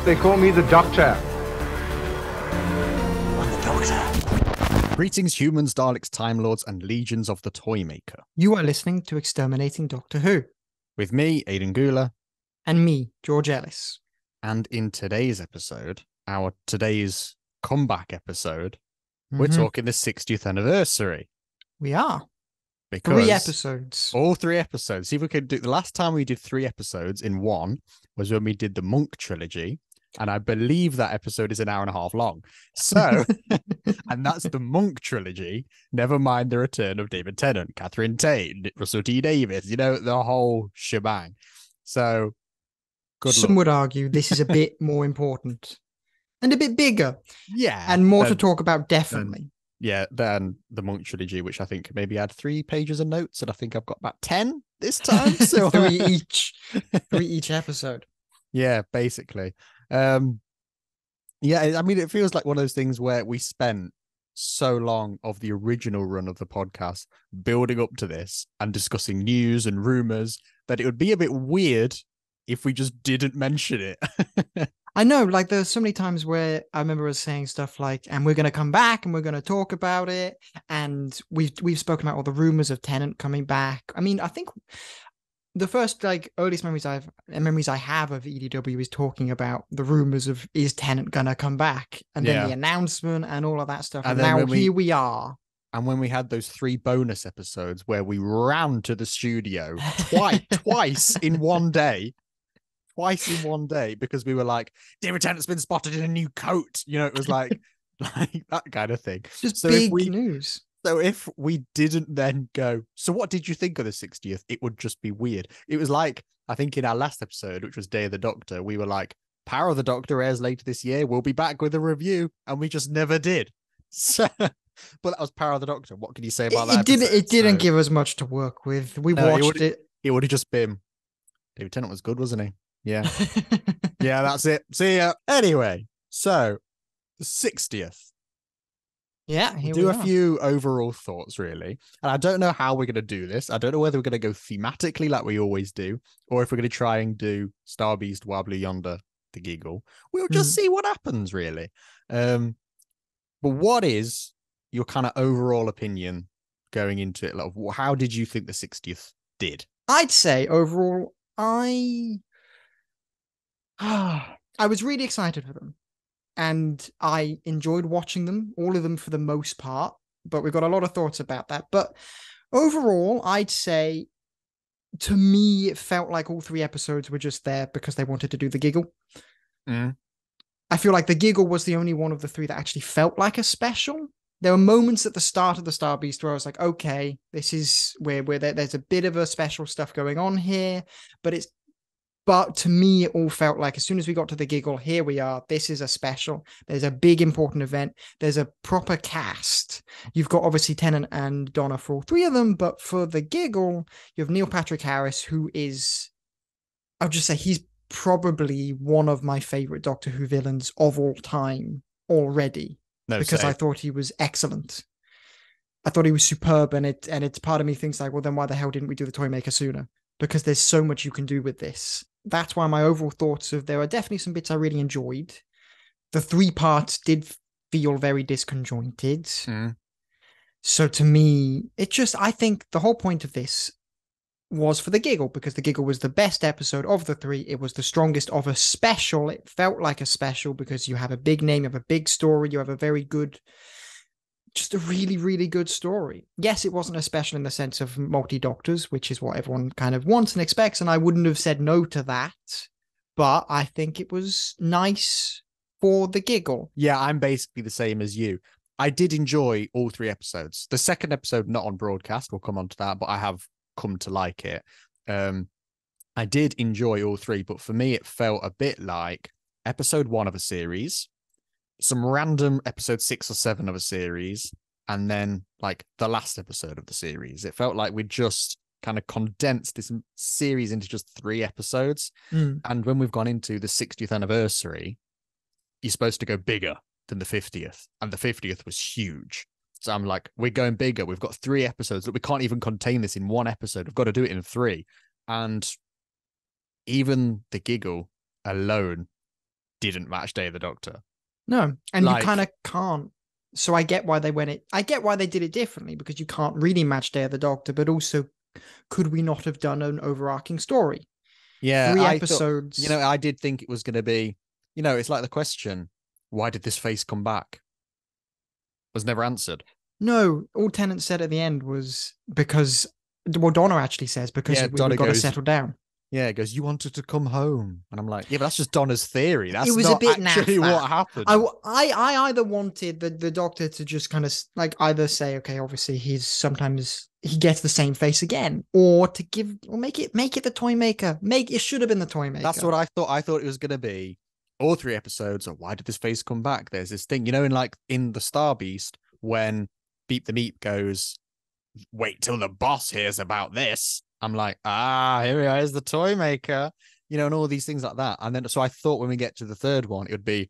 They call me the Doctor. I'm the Doctor. Greetings, humans, Daleks, Time Lords, and legions of the Toymaker. You are listening to Exterminating Doctor Who. With me, Aidan Gula. And me, George Ellis. And in today's episode, today's comeback episode, we're talking the 60th anniversary. We are. Because 3 episodes. All 3 episodes. See if we could do... The last time we did 3 episodes in one was when we did the Monk trilogy. And I believe that episode is an hour and a half long. So, and that's the Monk trilogy. Never mind the return of David Tennant, Catherine Tate, Russell T Davies, the whole shebang. So, Some would argue this is a bit more important and a bit bigger. Yeah. And more to talk about, definitely. Than the Monk trilogy, which I think maybe had 3 pages of notes. And I think I've got about 10 this time. So 3 each episode. Yeah, basically. I mean, it feels like one of those things where we spent so long of the original run of the podcast building up to this and discussing news and rumors that it would be a bit weird if we just didn't mention it. I know, like there's so many times where I remember us saying stuff like, and we're going to come back and we're going to talk about it. And we've spoken about all the rumors of Tennant coming back. I mean, I think the first earliest memories I have of EDW is talking about the rumors of, is Tennant gonna come back, and then the announcement and all of that stuff. And now here we are. And when we had those 3 bonus episodes where we ran to the studio twice in one day, because we were like, David Tennant's been spotted in a new coat. It was like that kind of thing. Just big news. So if we didn't then go, so what did you think of the 60th? It would just be weird. It was like, I think in our last episode, which was Day of the Doctor, we were like, Power of the Doctor airs later this year. We'll be back with a review. And we just never did. So, but that was Power of the Doctor. What can you say about that? It didn't give us much to work with. We watched it. It would have just been, David Tennant was good, wasn't he? Yeah. Yeah, that's it. See ya. Anyway, so the 60th. Yeah, we'll do a few overall thoughts, really. And I don't know how we're going to do this. I don't know whether we're going to go thematically like we always do, or if we're going to try and do Star Beast, while Blue Yonder, the Giggle. We'll just see what happens, really. But what is your kind of overall opinion going into it? Like, how did you think the 60th did? I'd say overall, I was really excited for them. And I enjoyed watching them, all of them for the most part, but we've got a lot of thoughts about that. But overall, I'd say, to me, it felt like all 3 episodes were just there because they wanted to do the Giggle. I feel like the Giggle was the only one of the 3 that actually felt like a special. There were moments at the start of the Star Beast where I was like, okay, this is where there's a bit of a special stuff going on here, But to me, it all felt like as soon as we got to the Giggle, here we are. This is a special. There's a big, important event. There's a proper cast. You've got obviously Tennant and Donna for all 3 of them, but for the Giggle, you have Neil Patrick Harris, who is, I'll just say, he's probably one of my favorite Doctor Who villains of all time already. Because I thought he was excellent. I thought he was superb, and it's part of me thinks like, well, then why the hell didn't we do the Toymaker sooner? Because there's so much you can do with this. That's why my overall thoughts of, there are definitely some bits I really enjoyed. The 3 parts did feel very disconjointed. So to me, I think the whole point of this was for the Giggle, because the Giggle was the best episode of the 3. It was the strongest of a special. It felt like a special because you have a big name, you have a big story, you have a very good, just a really, really good story. Yes, it wasn't a special in the sense of multi-doctors, which is what everyone kind of wants and expects, and I wouldn't have said no to that, but I think it was nice for the Giggle. Yeah, I'm basically the same as you. I did enjoy all 3 episodes. The second episode, not on broadcast, we'll come on to that, but I have come to like it. I did enjoy all 3, but for me, it felt a bit like episode 1 of a series, some random episode 6 or 7 of a series, and then like the last episode of the series. It felt like we just kind of condensed this series into just 3 episodes. And when we've gone into the 60th anniversary, you're supposed to go bigger than the 50th, and the 50th was huge. So I'm like, we're going bigger. We've got 3 episodes. Look, we can't even contain this in 1 episode. We've got to do it in 3. And even the Giggle alone didn't match Day of the Doctor. No, and Like- you kind of can't. So I get why they went it. I get why they did it differently, because you can't really match Day of the Doctor, but also, could we not have done an overarching story? Yeah, 3 I episodes. thought, I did think it was going to be, it's like the question, why did this face come back? Was never answered. No, all Tennant said at the end was because, well, Donna actually says, because Yeah, we've Donna got to goes- settle down. Yeah, it goes, you wanted to come home. And I'm like, yeah, but that's just Donna's theory. That's It was a not bit actually naff, what that. happened. I either wanted the Doctor to just kind of like either say, okay, obviously sometimes he gets the same face again, or to make it the Toymaker. It should have been the Toymaker. That's what I thought. I thought it was going to be all 3 episodes of why did this face come back? There's this thing, in the Star Beast, when Beep the Meep goes, wait till the boss hears about this. I'm like, here is the Toymaker, and all these things like that. And then, so I thought when we get to the 3rd one, it would be,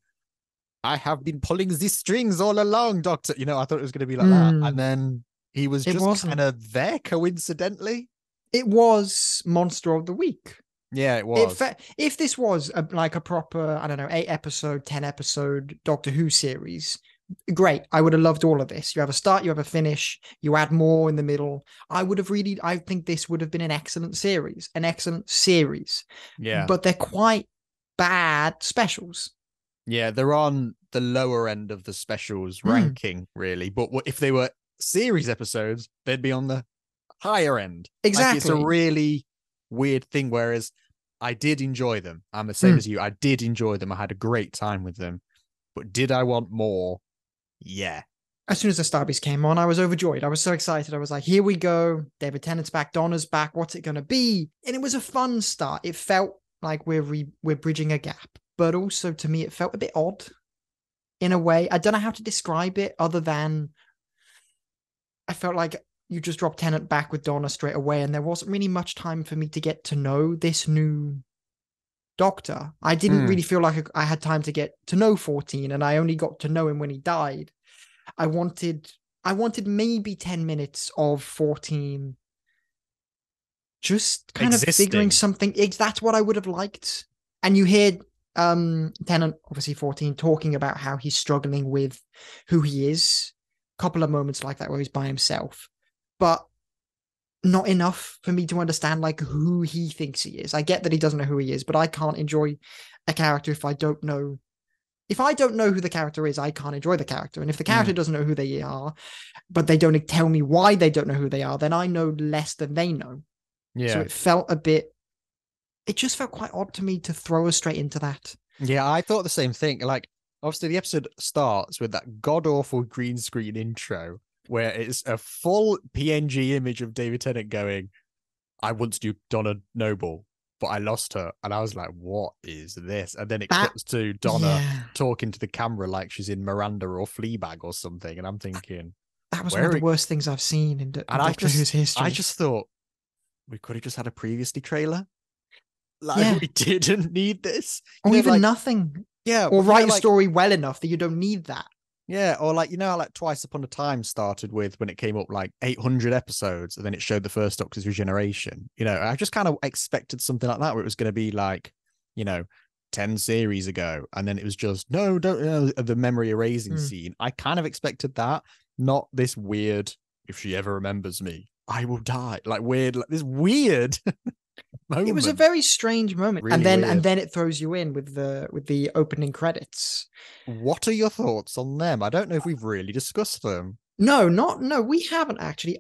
I have been pulling the strings all along, Doctor. I thought it was going to be like that. And then he was just kind of there coincidentally. It was Monster of the Week. Yeah, it was. If this was a proper, I don't know, 8 episode, 10 episode Doctor Who series, great. I would have loved all of this. You have a start, you have a finish, you add more in the middle. I think this would have been an excellent series. Yeah. But they're quite bad specials. Yeah, they're on the lower end of the specials ranking, really. But if they were series episodes, they'd be on the higher end. Exactly. It's a really weird thing, whereas I did enjoy them. I'm the same as you. I did enjoy them. I had a great time with them. But did I want more? Yeah. As soon as the Starbeast came on, I was overjoyed. I was so excited. I was like, here we go. David Tennant's back. Donna's back. What's it going to be? And it was a fun start. It felt like we're bridging a gap. But also, to me, it felt a bit odd in a way. I don't know how to describe it other than I felt like you just dropped Tennant back with Donna straight away, and there wasn't really much time for me to get to know this new Doctor. I didn't really feel like I had time to get to know 14, and I only got to know him when he died. I wanted maybe 10 minutes of 14 just kind of figuring something. That's what I would have liked. And you hear Tennant, obviously 14, talking about how he's struggling with who he is. A couple of moments like that where he's by himself, but not enough for me to understand like who he thinks he is. I get that he doesn't know who he is, but I can't enjoy a character if I don't know. If I don't know who the character is, I can't enjoy the character. And if the character doesn't know who they are, but they don't tell me why they don't know who they are, then I know less than they know. Yeah. So it just felt quite odd to me to throw us straight into that. Yeah, I thought the same thing. Like, obviously the episode starts with that god-awful green screen intro where it's a full PNG image of David Tennant going, I once knew Donna Noble, but I lost her. And I was like, what is this? And then it cuts to Donna talking to the camera like she's in Miranda or Fleabag or something. And I'm thinking, that was one of the worst things I've seen in Doctor Who's history. I just thought we could have just had a previously trailer. Like, we didn't need this. Or even nothing. Yeah. Or write a story well enough that you don't need that. Yeah, or like, like Twice Upon a Time started with when it came up like 800 episodes and then it showed the first Doctor's regeneration. I just kind of expected something like that where it was going to be like, 10 series ago. And then it was just, no, don't, the memory erasing scene. I kind of expected that, not this weird, if she ever remembers me, I will die. Like weird, like this weird moment. It was a very strange moment. Really and then it throws you in with the opening credits. What are your thoughts on them? I don't know if we've really discussed them. No, we haven't actually.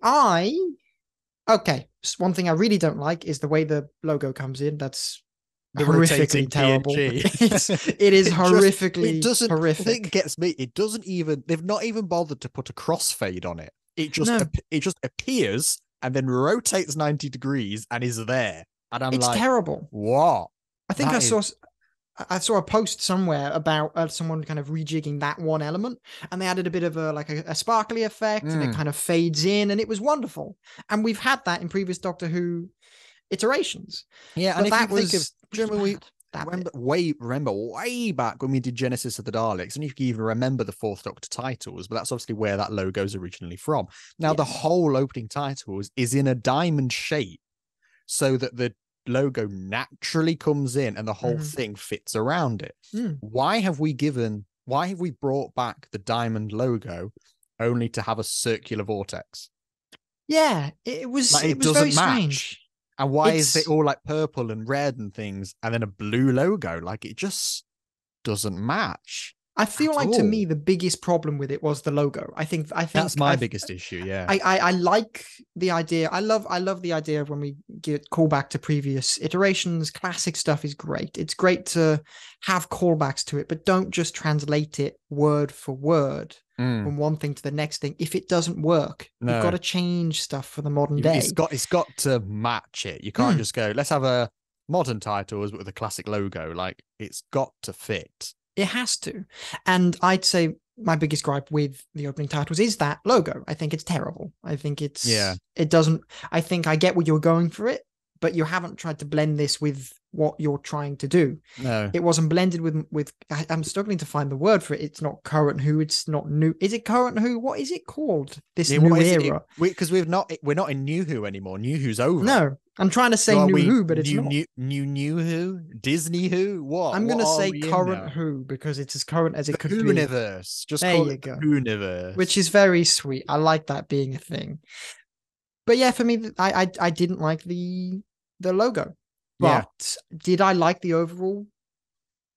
Okay, one thing I really don't like is the way the logo comes in. That's horrifically terrible. It is horrifically horrific. The thing gets me, they've not even bothered to put a crossfade on it. It just appears and then rotates 90 degrees and is there. And it's terrible. What? I think I saw a post somewhere about someone kind of rejigging that one element, and they added a bit of a sparkly effect, and it kind of fades in, and it was wonderful. And we've had that in previous Doctor Who iterations. Yeah, and if you think of, remember way back when we did Genesis of the Daleks, and you can even remember the Fourth Doctor titles, but that's obviously where that logo's originally from. Now, the whole opening titles is in a diamond shape so that the logo naturally comes in and the whole thing fits around it. Why have we brought back the diamond logo only to have a circular vortex? Yeah, it was like, it was very strange. And why is it all like purple and red and things, and then a blue logo? Like, it just doesn't match. I feel like to me the biggest problem with it was the logo. I think that's my biggest issue. Yeah, I like the idea. I love the idea of when we get call back to previous iterations. Classic stuff is great. It's great to have callbacks to it, but don't just translate it word for word from one thing to the next thing. If it doesn't work, you've got to change stuff for the modern day. It's got to match it. You can't just go, let's have a modern titles with a classic logo. Like, it's got to fit. It has to. And I'd say my biggest gripe with the opening titles is that logo. I think it's terrible. I think it doesn't, I think I get what you're going for it, but you haven't tried to blend this with what you're trying to do. No. It wasn't blended with I'm struggling to find the word for it. It's not current Who, it's not new. Is it current Who? What is it called? This new era? Because we're not in New Who anymore. New Who's over. No. I'm trying to say New Who, but it's not. New Who? Disney Who? What? I'm going to say current Who because it's as current as it could be. Whoniverse. Just call it Whoniverse. Which is very sweet. I like that being a thing. But yeah, for me, I didn't like the logo. But did I like the overall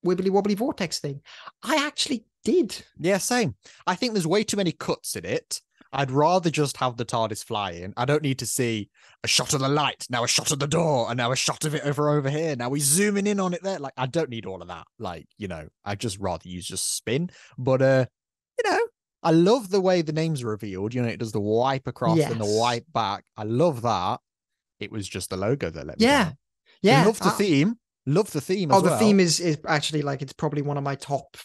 wibbly wobbly vortex thing? I actually did. Yeah, same. I think there's way too many cuts in it. I'd rather just have the TARDIS fly in. I don't need to see a shot of the light, now a shot of the door, and now a shot of it over here. Now we're zooming in on it there. Like, I don't need all of that. Like, I'd just rather use just spin. But, I love the way the names are revealed. It does the wipe across and the wipe back. I love that. It was just the logo that let me down. Yeah. I love the theme. Love the theme as well. The theme is actually like, it's probably one of my top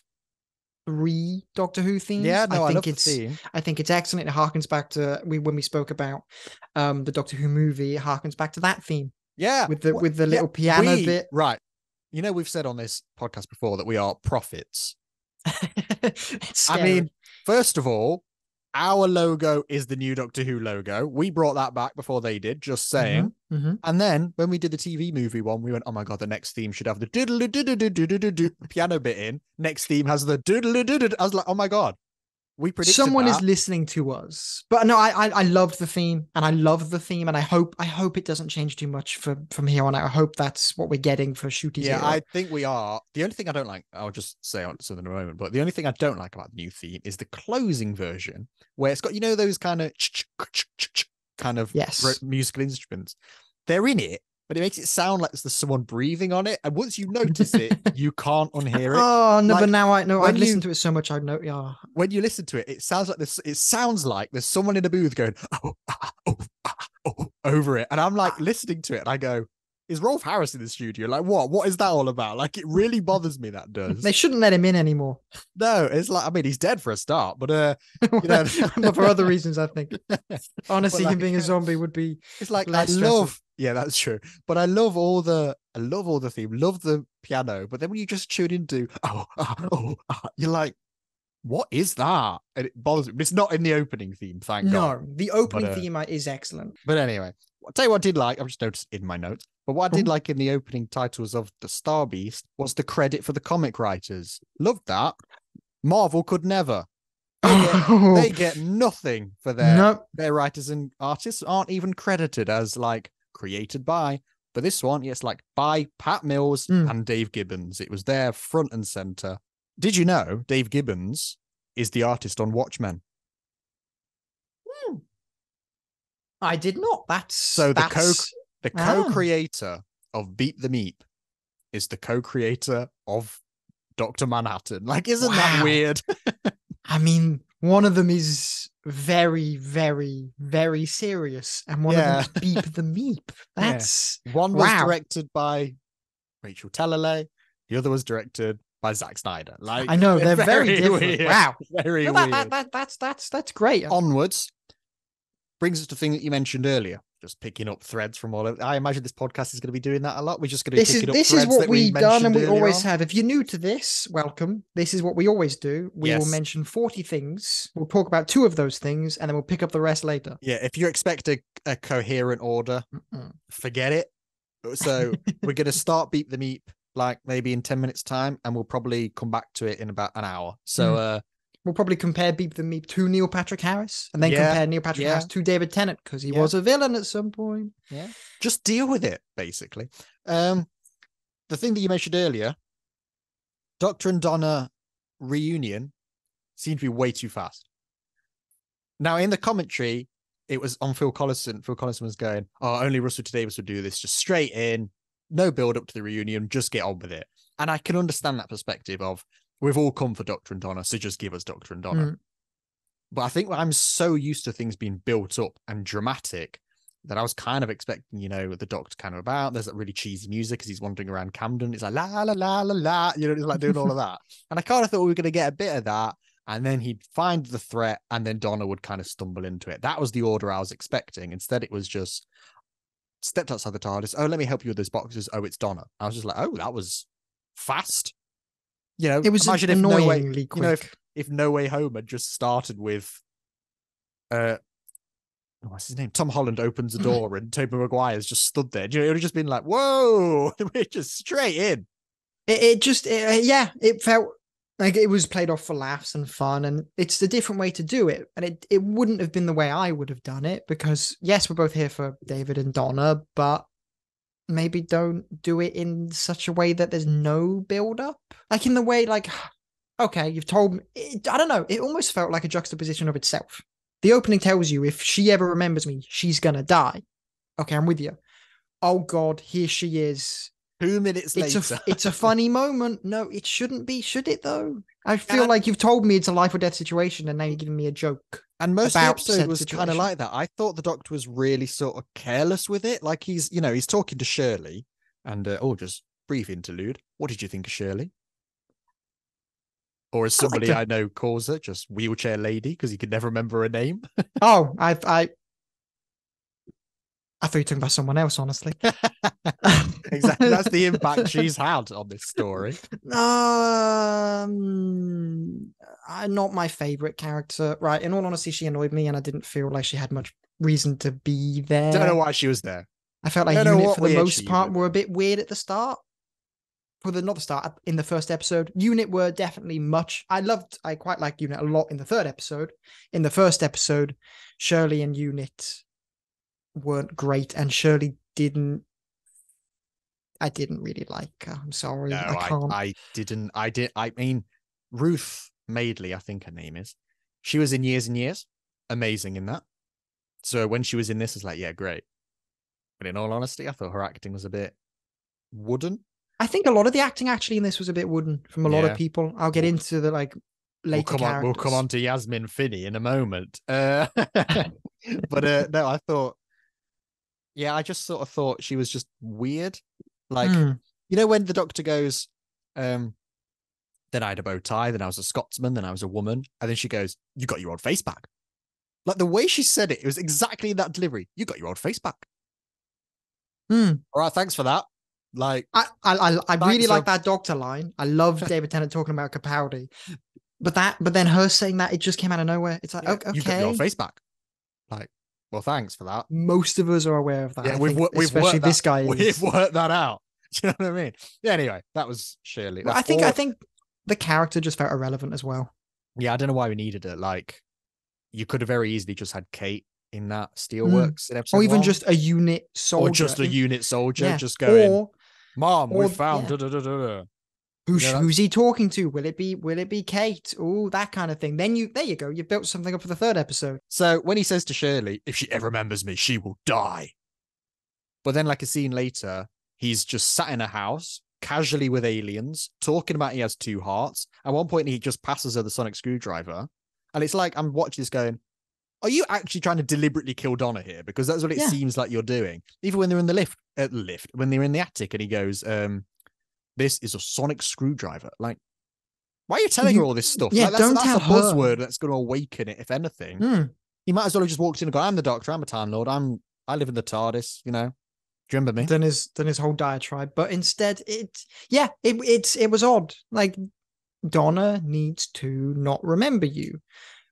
3 Doctor Who themes. Yeah, no, I love the theme. I think it's excellent. It harkens back to when we spoke about the Doctor Who movie. It harkens back to that theme. Yeah, with the little piano bit. Right. We've said on this podcast before that we are prophets. I mean, first of all, our logo is the new Doctor Who logo. We brought that back before they did, just saying. And then when we did the TV movie one, we went, oh my God, the next theme should have the doodle-doo-doo-doo-doo-doo-doo piano bit in. Next theme has the doodle-doo-doo-doo. I was like, oh my God. We predicted someone that. Is listening to us. But no, I loved the theme, and I love the theme, and I hope it doesn't change too much from here on out. I hope that's what we're getting for Ncuti's era. I think we are. The only thing I don't like, I'll just say on something in a moment, but the only thing I don't like about the new theme is the closing version where it's got, those kind of musical instruments. They're in it, but it makes it sound like there's someone breathing on it. And once you notice it, you can't unhear it. Oh no! Like, but now I know. I'd listen to it so much. I know. Yeah. When you listen to it, it sounds like this. It sounds like there's someone in a booth going over it, and I'm like listening to it, and I go, "Is Rolf Harris in the studio? Like, what? What is that all about?" Like, it really bothers me. That does. They shouldn't let him in anymore. No, it's like, I mean, he's dead for a start, but but for other reasons, I think. Honestly, him being a zombie would be. It's like I love. Yeah, that's true. But I love all the theme, love the piano. But then when you just tune into you're like, what is that? And it bothers me. But it's not in the opening theme, thank God. No, the opening theme is excellent. But anyway, I'll tell you what I did like. I've just noticed in my notes. But what I did like in the opening titles of the Star Beast was the credit for the comic writers. Loved that. Marvel could never. They get nothing for their writers, and artists aren't even credited as like created by. But this one, it's like by Pat Mills and Dave Gibbons. It was there front and center. Did you know Dave Gibbons is the artist on Watchmen? I did not. The co-creator of Beep the Meep is the co-creator of Dr. Manhattan. Like, isn't that weird? I mean, one of them is very, very, very serious, and one of them is Beep the Meep. That's one was directed by Rachel Talalay. The other was directed by Zack Snyder. Like, I know they're very different. Weird. Wow, very weird. That's great. Onwards brings us to the thing that you mentioned earlier. just picking up threads from all over. I imagine this podcast is going to be doing that a lot. We're just going to be picking up This threads is what that we we've done, and we mentioned always earlier on. have. If you're new to this, welcome. This is what we always do. We will Yes. mention 40 things. We'll talk about 2 of those things, and then we'll pick up the rest later. Yeah, if you expect a coherent order, forget it. So we're going to start Beep the Meep like maybe in 10 minutes time, and we'll probably come back to it in about an hour. So we'll probably compare Beep the Meep to Neil Patrick Harris, and then Yeah, compare Neil Patrick yeah. Harris to David Tennant, because he Yeah. was a villain at some point. yeah, just deal with it, basically. The thing that you mentioned earlier, Doctor and Donna reunion seemed to be way too fast. Now, in the commentary, it was on Phil Collison. Phil Collison was going, "Oh, only Russell T Davies would do this, just straight in, no build up to the reunion, just get on with it." And I can understand that perspective of, we've all come for Doctor and Donna, so just give us Doctor and Donna. But I think I'm so used to things being built up and dramatic that I was kind of expecting, the Doctor kind of about. There's that really cheesy music as he's wandering around Camden. It's like la la la la la, it's like doing all of that. And I kind of thought we were going to get a bit of that, and then he'd find the threat, and then Donna would kind of stumble into it. That was the order I was expecting. Instead, it was just stepped outside the TARDIS. Oh, let me help you with those boxes. Oh, it's Donna. I was just like, oh, that was fast. It was imagine annoyingly if quick. if No Way Home had just started with what's his name? Tom Holland opens the door and Tobey Maguire's just stood there. It would have just been like, whoa, we're just straight in. It felt like it was played off for laughs and fun, and it's a different way to do it. And it wouldn't have been the way I would have done it, because yes, we're both here for David and Donna, but maybe don't do it in such a way that there's no build up. Like in the way, like, okay, you've told me, I don't know, it almost felt like a juxtaposition of itself. The opening tells you if she ever remembers me, she's gonna die. Okay, I'm with you. Oh God, here she is. 2 minutes later. It's a funny moment. No, it shouldn't be, should it though? I feel like you've told me it's a life or death situation, and now you're giving me a joke. And most of the about episode said was kind of situation. like that. I thought the Doctor was really sort of careless with it. Like he's talking to Shirley, and just brief interlude. What did you think of Shirley? Or as somebody I know calls her, just wheelchair lady, because he could never remember her name. Oh, I thought you were talking about someone else, honestly. Exactly. That's the impact she's had on this story. Not my favorite character. Right. In all honesty, she annoyed me, and I didn't feel like she had much reason to be there. Don't know why she was there. I felt like Unit, for the most part, were a bit weird at the start. Not the start, in the first episode. Unit were definitely I quite like Unit a lot in the third episode. In the first episode, Shirley and Unit weren't great, and Shirley I didn't really like her. I'm sorry. No, I can't. I mean, Ruth Madeley, I think her name is. She was in Years and Years. Amazing in that. So when she was in this, it's like, yeah, great. But in all honesty, I thought her acting was a bit wooden. I think a lot of the acting actually in this was a bit wooden from a lot of people. I'll get into the later characters. We'll come on to Yasmin Finney in a moment. But no, I thought, I just sort of thought she was just weird. Like, when the Doctor goes, then I had a bow tie, then I was a Scotsman, then I was a woman. And then she goes, you got your old face back. Like the way she said it, it was exactly that delivery. You got your old face back. All right, thanks for that. Like, I really like that Doctor line. I love David Tennant talking about Capaldi, but then her saying that, it just came out of nowhere. It's like, okay, you got your face back. Like, well, thanks for that. Most of us are aware of that. Yeah, especially this guy. We've worked that out. Do you know what I mean? Yeah. Anyway, that was Shirley. Well, I think the character just felt irrelevant as well. Yeah, I don't know why we needed it. Like, you could have very easily just had Kate in that Steelworks in episode or even 1. just a unit soldier, or just a unit soldier, just going, Mom, we found. Who's he talking to? Will it be Kate? Oh, that kind of thing. Then there you go. You built something up for the third episode. So when he says to Shirley, if she ever remembers me, she will die. But then, like a scene later, he's just sat in a house casually with aliens, talking about he has 2 hearts. At one point, he just passes her the sonic screwdriver, and it's like I'm watching this going, are you actually trying to deliberately kill Donna here? Because that's what it seems like you're doing. Even when they're in the when they're in the attic, and he goes, this is a sonic screwdriver. Like, why are you telling her all this stuff? Yeah, like, don't that's tell a buzzword her. that's going to awaken it, if anything. He might as well have just walked in and go, I'm the Doctor, I'm a Time Lord, I'm I live in the TARDIS, you know. Do you remember me? Than his whole diatribe. But instead, it was odd. Like, Donna needs to not remember you.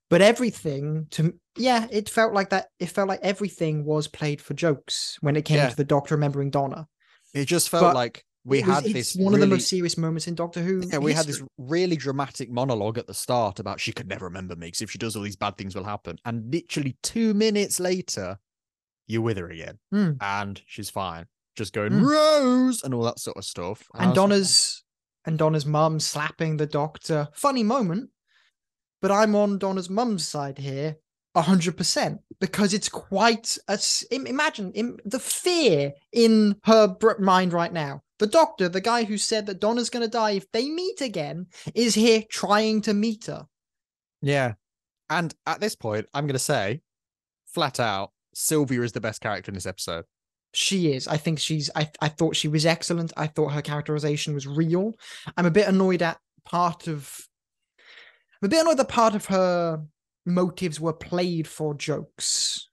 But everything it felt like that. It felt like everything was played for jokes when it came to the Doctor remembering Donna. It just felt like it's one of the most serious moments in Doctor Who. Yeah, we had this really dramatic monologue at the start about she could never remember me because if she does, all these bad things will happen. And literally 2 minutes later, you're with her again, and she's fine, just going Rose and all that sort of stuff. And Donna's mum slapping the Doctor. Funny moment, but I'm on Donna's mum's side here, 100%, because it's quite imagine the fear in her mind right now. The Doctor, the guy who said that Donna's going to die if they meet again, is here trying to meet her. Yeah. And at this point, I'm going to say, flat out, Sylvia is the best character in this episode. She is. I think I thought she was excellent. I thought her characterization was real. I'm a bit annoyed that part of her motives were played for jokes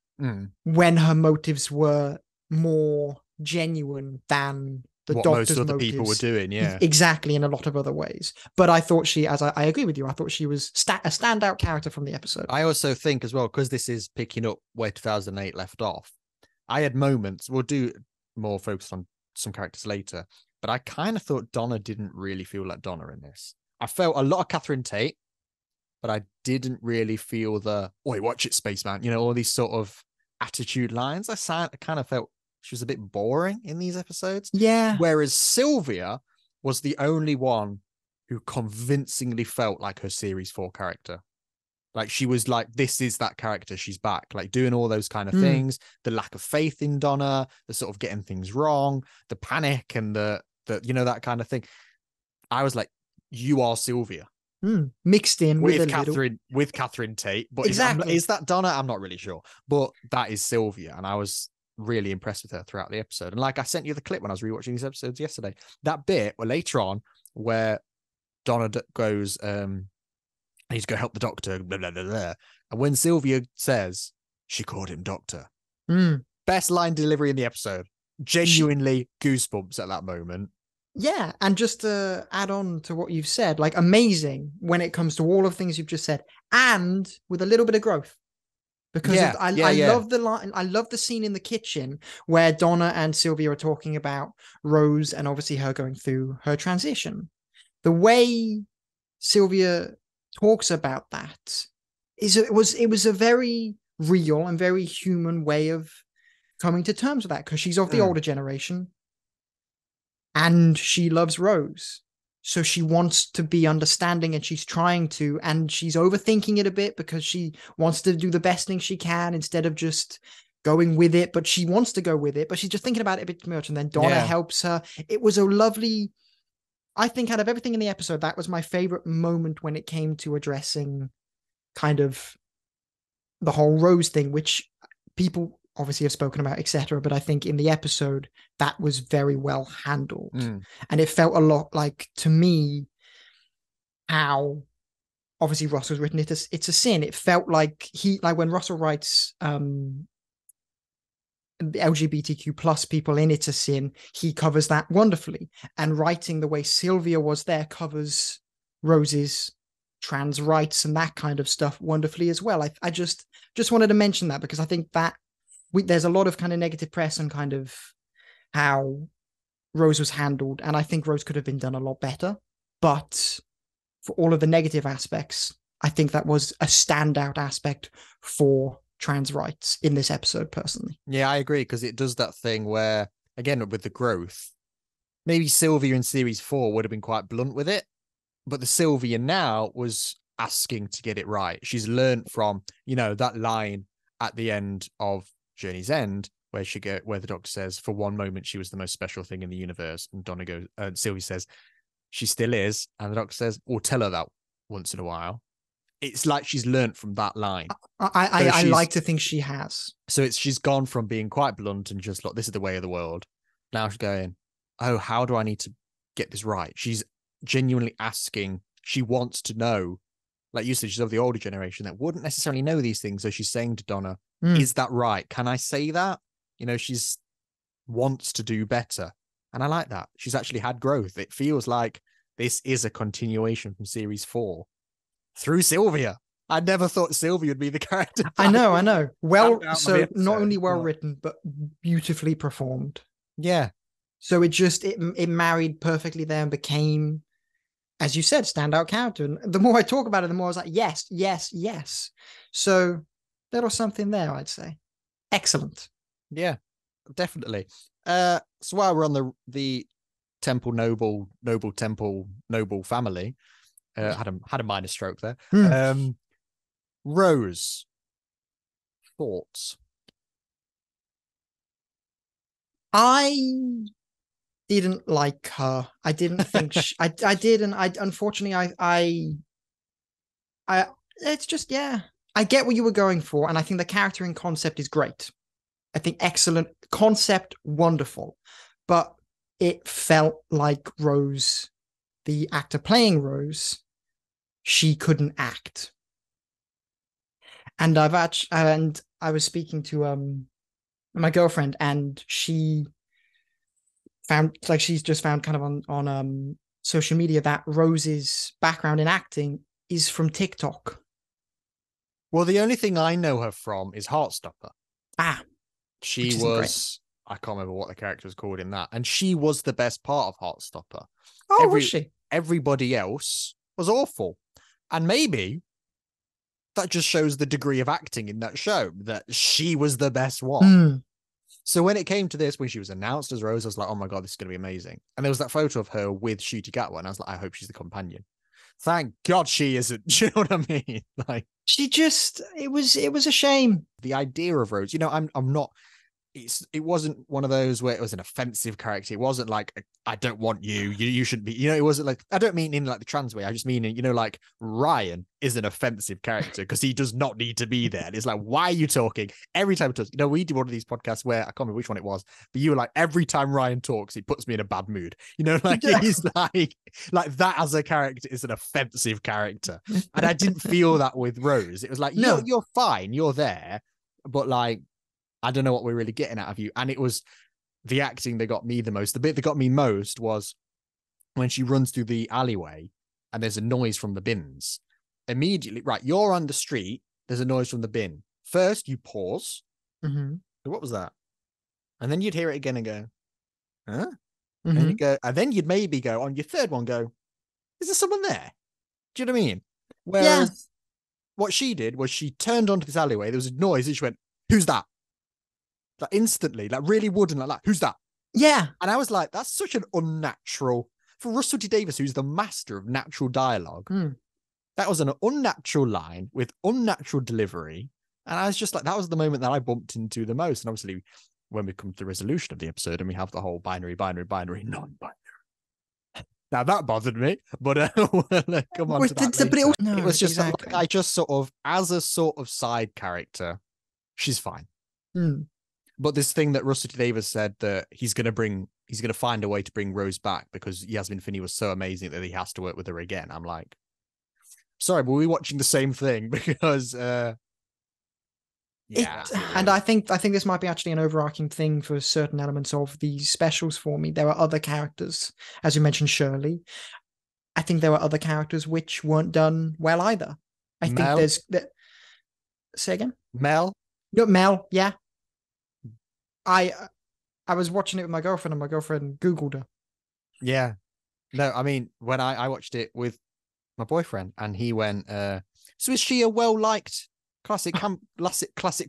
when her motives were more genuine than the what Doctor's most other motives. People were doing, yeah. Exactly, in a lot of other ways. But I thought I agree with you, I thought she was a standout character from the episode. I also think as well, because this is picking up where 2008 left off, I had moments, we'll do more focus on some characters later, but I kind of thought Donna didn't really feel like Donna in this. I felt a lot of Catherine Tate, but I didn't really feel the, oi, watch it, spaceman, you know, all these sort of attitude lines. I kind of felt she was a bit boring in these episodes. Yeah. Whereas Sylvia was the only one who convincingly felt like her series 4 character. Like she was like, this is that character. She's back, like doing all those kind of things. The lack of faith in Donna, the sort of getting things wrong, the panic and the you know, that kind of thing. I was like, you are Sylvia. Mixed in with Catherine Tate. But exactly. Is that Donna? I'm not really sure. But that is Sylvia. And I was really impressed with her throughout the episode. And like I sent you the clip when I was rewatching these episodes yesterday, that bit or later on where Donna goes, I need to go help the Doctor, blah, blah, blah, blah. And when Sylvia says she called him Doctor, best line delivery in the episode. Genuinely goosebumps at that moment. Yeah, and just to add on to what you've said, like amazing when it comes to all of the things you've just said, and with a little bit of growth. Because I love the line. I love the scene in the kitchen where Donna and Sylvia are talking about Rose and obviously her going through her transition. The way Sylvia talks about that it was a very real and very human way of coming to terms with that, because she's of the older generation and she loves Rose. So she wants to be understanding and she's trying to, and she's overthinking it a bit because she wants to do the best thing she can instead of just going with it. But she wants to go with it, but she's just thinking about it a bit too much. And then Donna helps her. It was a lovely, I think out of everything in the episode, that was my favorite moment when it came to addressing kind of the whole Rose thing, which people obviously have spoken about, etc. But I think in the episode that was very well handled, and it felt a lot like, to me, how obviously Russell's written it. It's a sin. It felt like when Russell writes LGBTQ plus people in It's a Sin, he covers that wonderfully, and writing the way Sylvia was there covers Rose's trans rights and that kind of stuff wonderfully as well. I just wanted to mention that because I think that there's a lot of kind of negative press on kind of how Rose was handled, and I think Rose could have been done a lot better. But for all of the negative aspects, I think that was a standout aspect for trans rights in this episode, personally. Yeah, I agree, because it does that thing where, again, with the growth, maybe Sylvia in series 4 would have been quite blunt with it, but the Sylvia now was asking to get it right. She's learned from, you know, that line at the end of Journey's End where the Doctor says, for one moment she was the most special thing in the universe, and Donna goes, Sylvia says, she still is, and the Doctor says, well, tell her that once in a while. It's like she's learnt from that line. I like to think she has. So she's gone from being quite blunt and just like, this is the way of the world. Now she's going, oh, how do I need to get this right? She's genuinely asking. She wants to know. Like you said, she's of the older generation that wouldn't necessarily know these things. So she's saying to Donna, is that right? Can I say that? You know, she's wants to do better. And I like that. She's actually had growth. It feels like this is a continuation from series 4 through Sylvia. I never thought Sylvia would be the character. I know. Well, so episode, not only well written, but beautifully performed. Yeah. So it married perfectly there and became, as you said, standout character. And the more I talk about it, the more I was like, yes, yes, yes. So there was something there, I'd say. Excellent. Yeah, definitely. So while we're on the Temple Noble family, had a minor stroke there. Rose, thoughts? I didn't like her. I didn't think I did, and I unfortunately I it's just, yeah. I get what you were going for, and I think the character and concept is great. I think excellent concept, wonderful, but it felt like Rose, the actor playing Rose, she couldn't act. And I was speaking to my girlfriend, and she found, like, she's just found kind of on social media that Rose's background in acting is from TikTok. Well, the only thing I know her from is Heartstopper. She was, I can't remember what the character was called in that, and she was the best part of Heartstopper. Oh, was she? Everybody else was awful. And maybe that just shows the degree of acting in that show, that she was the best one. So when it came to this, when she was announced as Rose, I was like, oh my God, this is going to be amazing. And there was that photo of her with Ncuti Gatwa, and I was like, I hope she's the companion. Thank God she isn't. Do you know what I mean? Like, she just, it was a shame. The idea of Rose, you know, I'm not, it wasn't one of those where it was an offensive character. It wasn't like, I don't want you shouldn't be, you know, it wasn't like, I don't mean in like the trans way. I just mean, you know, like Ryan is an offensive character because he does not need to be there. And it's like, why are you talking every time he talks? You know, we did one of these podcasts where I can't remember which one it was, but you were like, every time Ryan talks, he puts me in a bad mood. You know, like he's like that as a character is an offensive character. And I didn't feel that with Rose. It was like, no, you're fine, you're there, but like, I don't know what we're really getting out of you. And it was the acting that got me the most. The bit that got me most was when she runs through the alleyway and there's a noise from the bins. Immediately, right, you're on the street, there's a noise from the bin. First, you pause. What was that? And then you'd hear it again and go, huh? And you go, and then you'd maybe go on your third one, go, is there someone there? Do you know what I mean? Whereas what she did was she turned onto this alleyway, there was a noise, and she went, who's that? Like instantly, like really wooden, like that. Who's that? Yeah. And I was like, that's such an unnatural, for Russell T Davies, who's the master of natural dialogue. That was an unnatural line with unnatural delivery. And I was just like, that was the moment that I bumped into the most. And obviously, when we come to the resolution of the episode and we have the whole binary, non-binary. Now that bothered me, but we'll come on to that. It was just like, I just sort of, as a sort of side character, she's fine. But this thing that Russell T Davies said that he's going to find a way to bring Rose back because Yasmin Finney was so amazing that he has to work with her again. I'm like, sorry, were we watching the same thing? Because, and I think this might be actually an overarching thing for certain elements of these specials for me. There are other characters, as you mentioned, Shirley. I think there were other characters which weren't done well either. I think there's, say again? Mel? No, Mel, yeah. I was watching it with my girlfriend, and my girlfriend Googled her. Yeah. No, I mean, when I watched it with my boyfriend, and he went, so is she a well-liked classic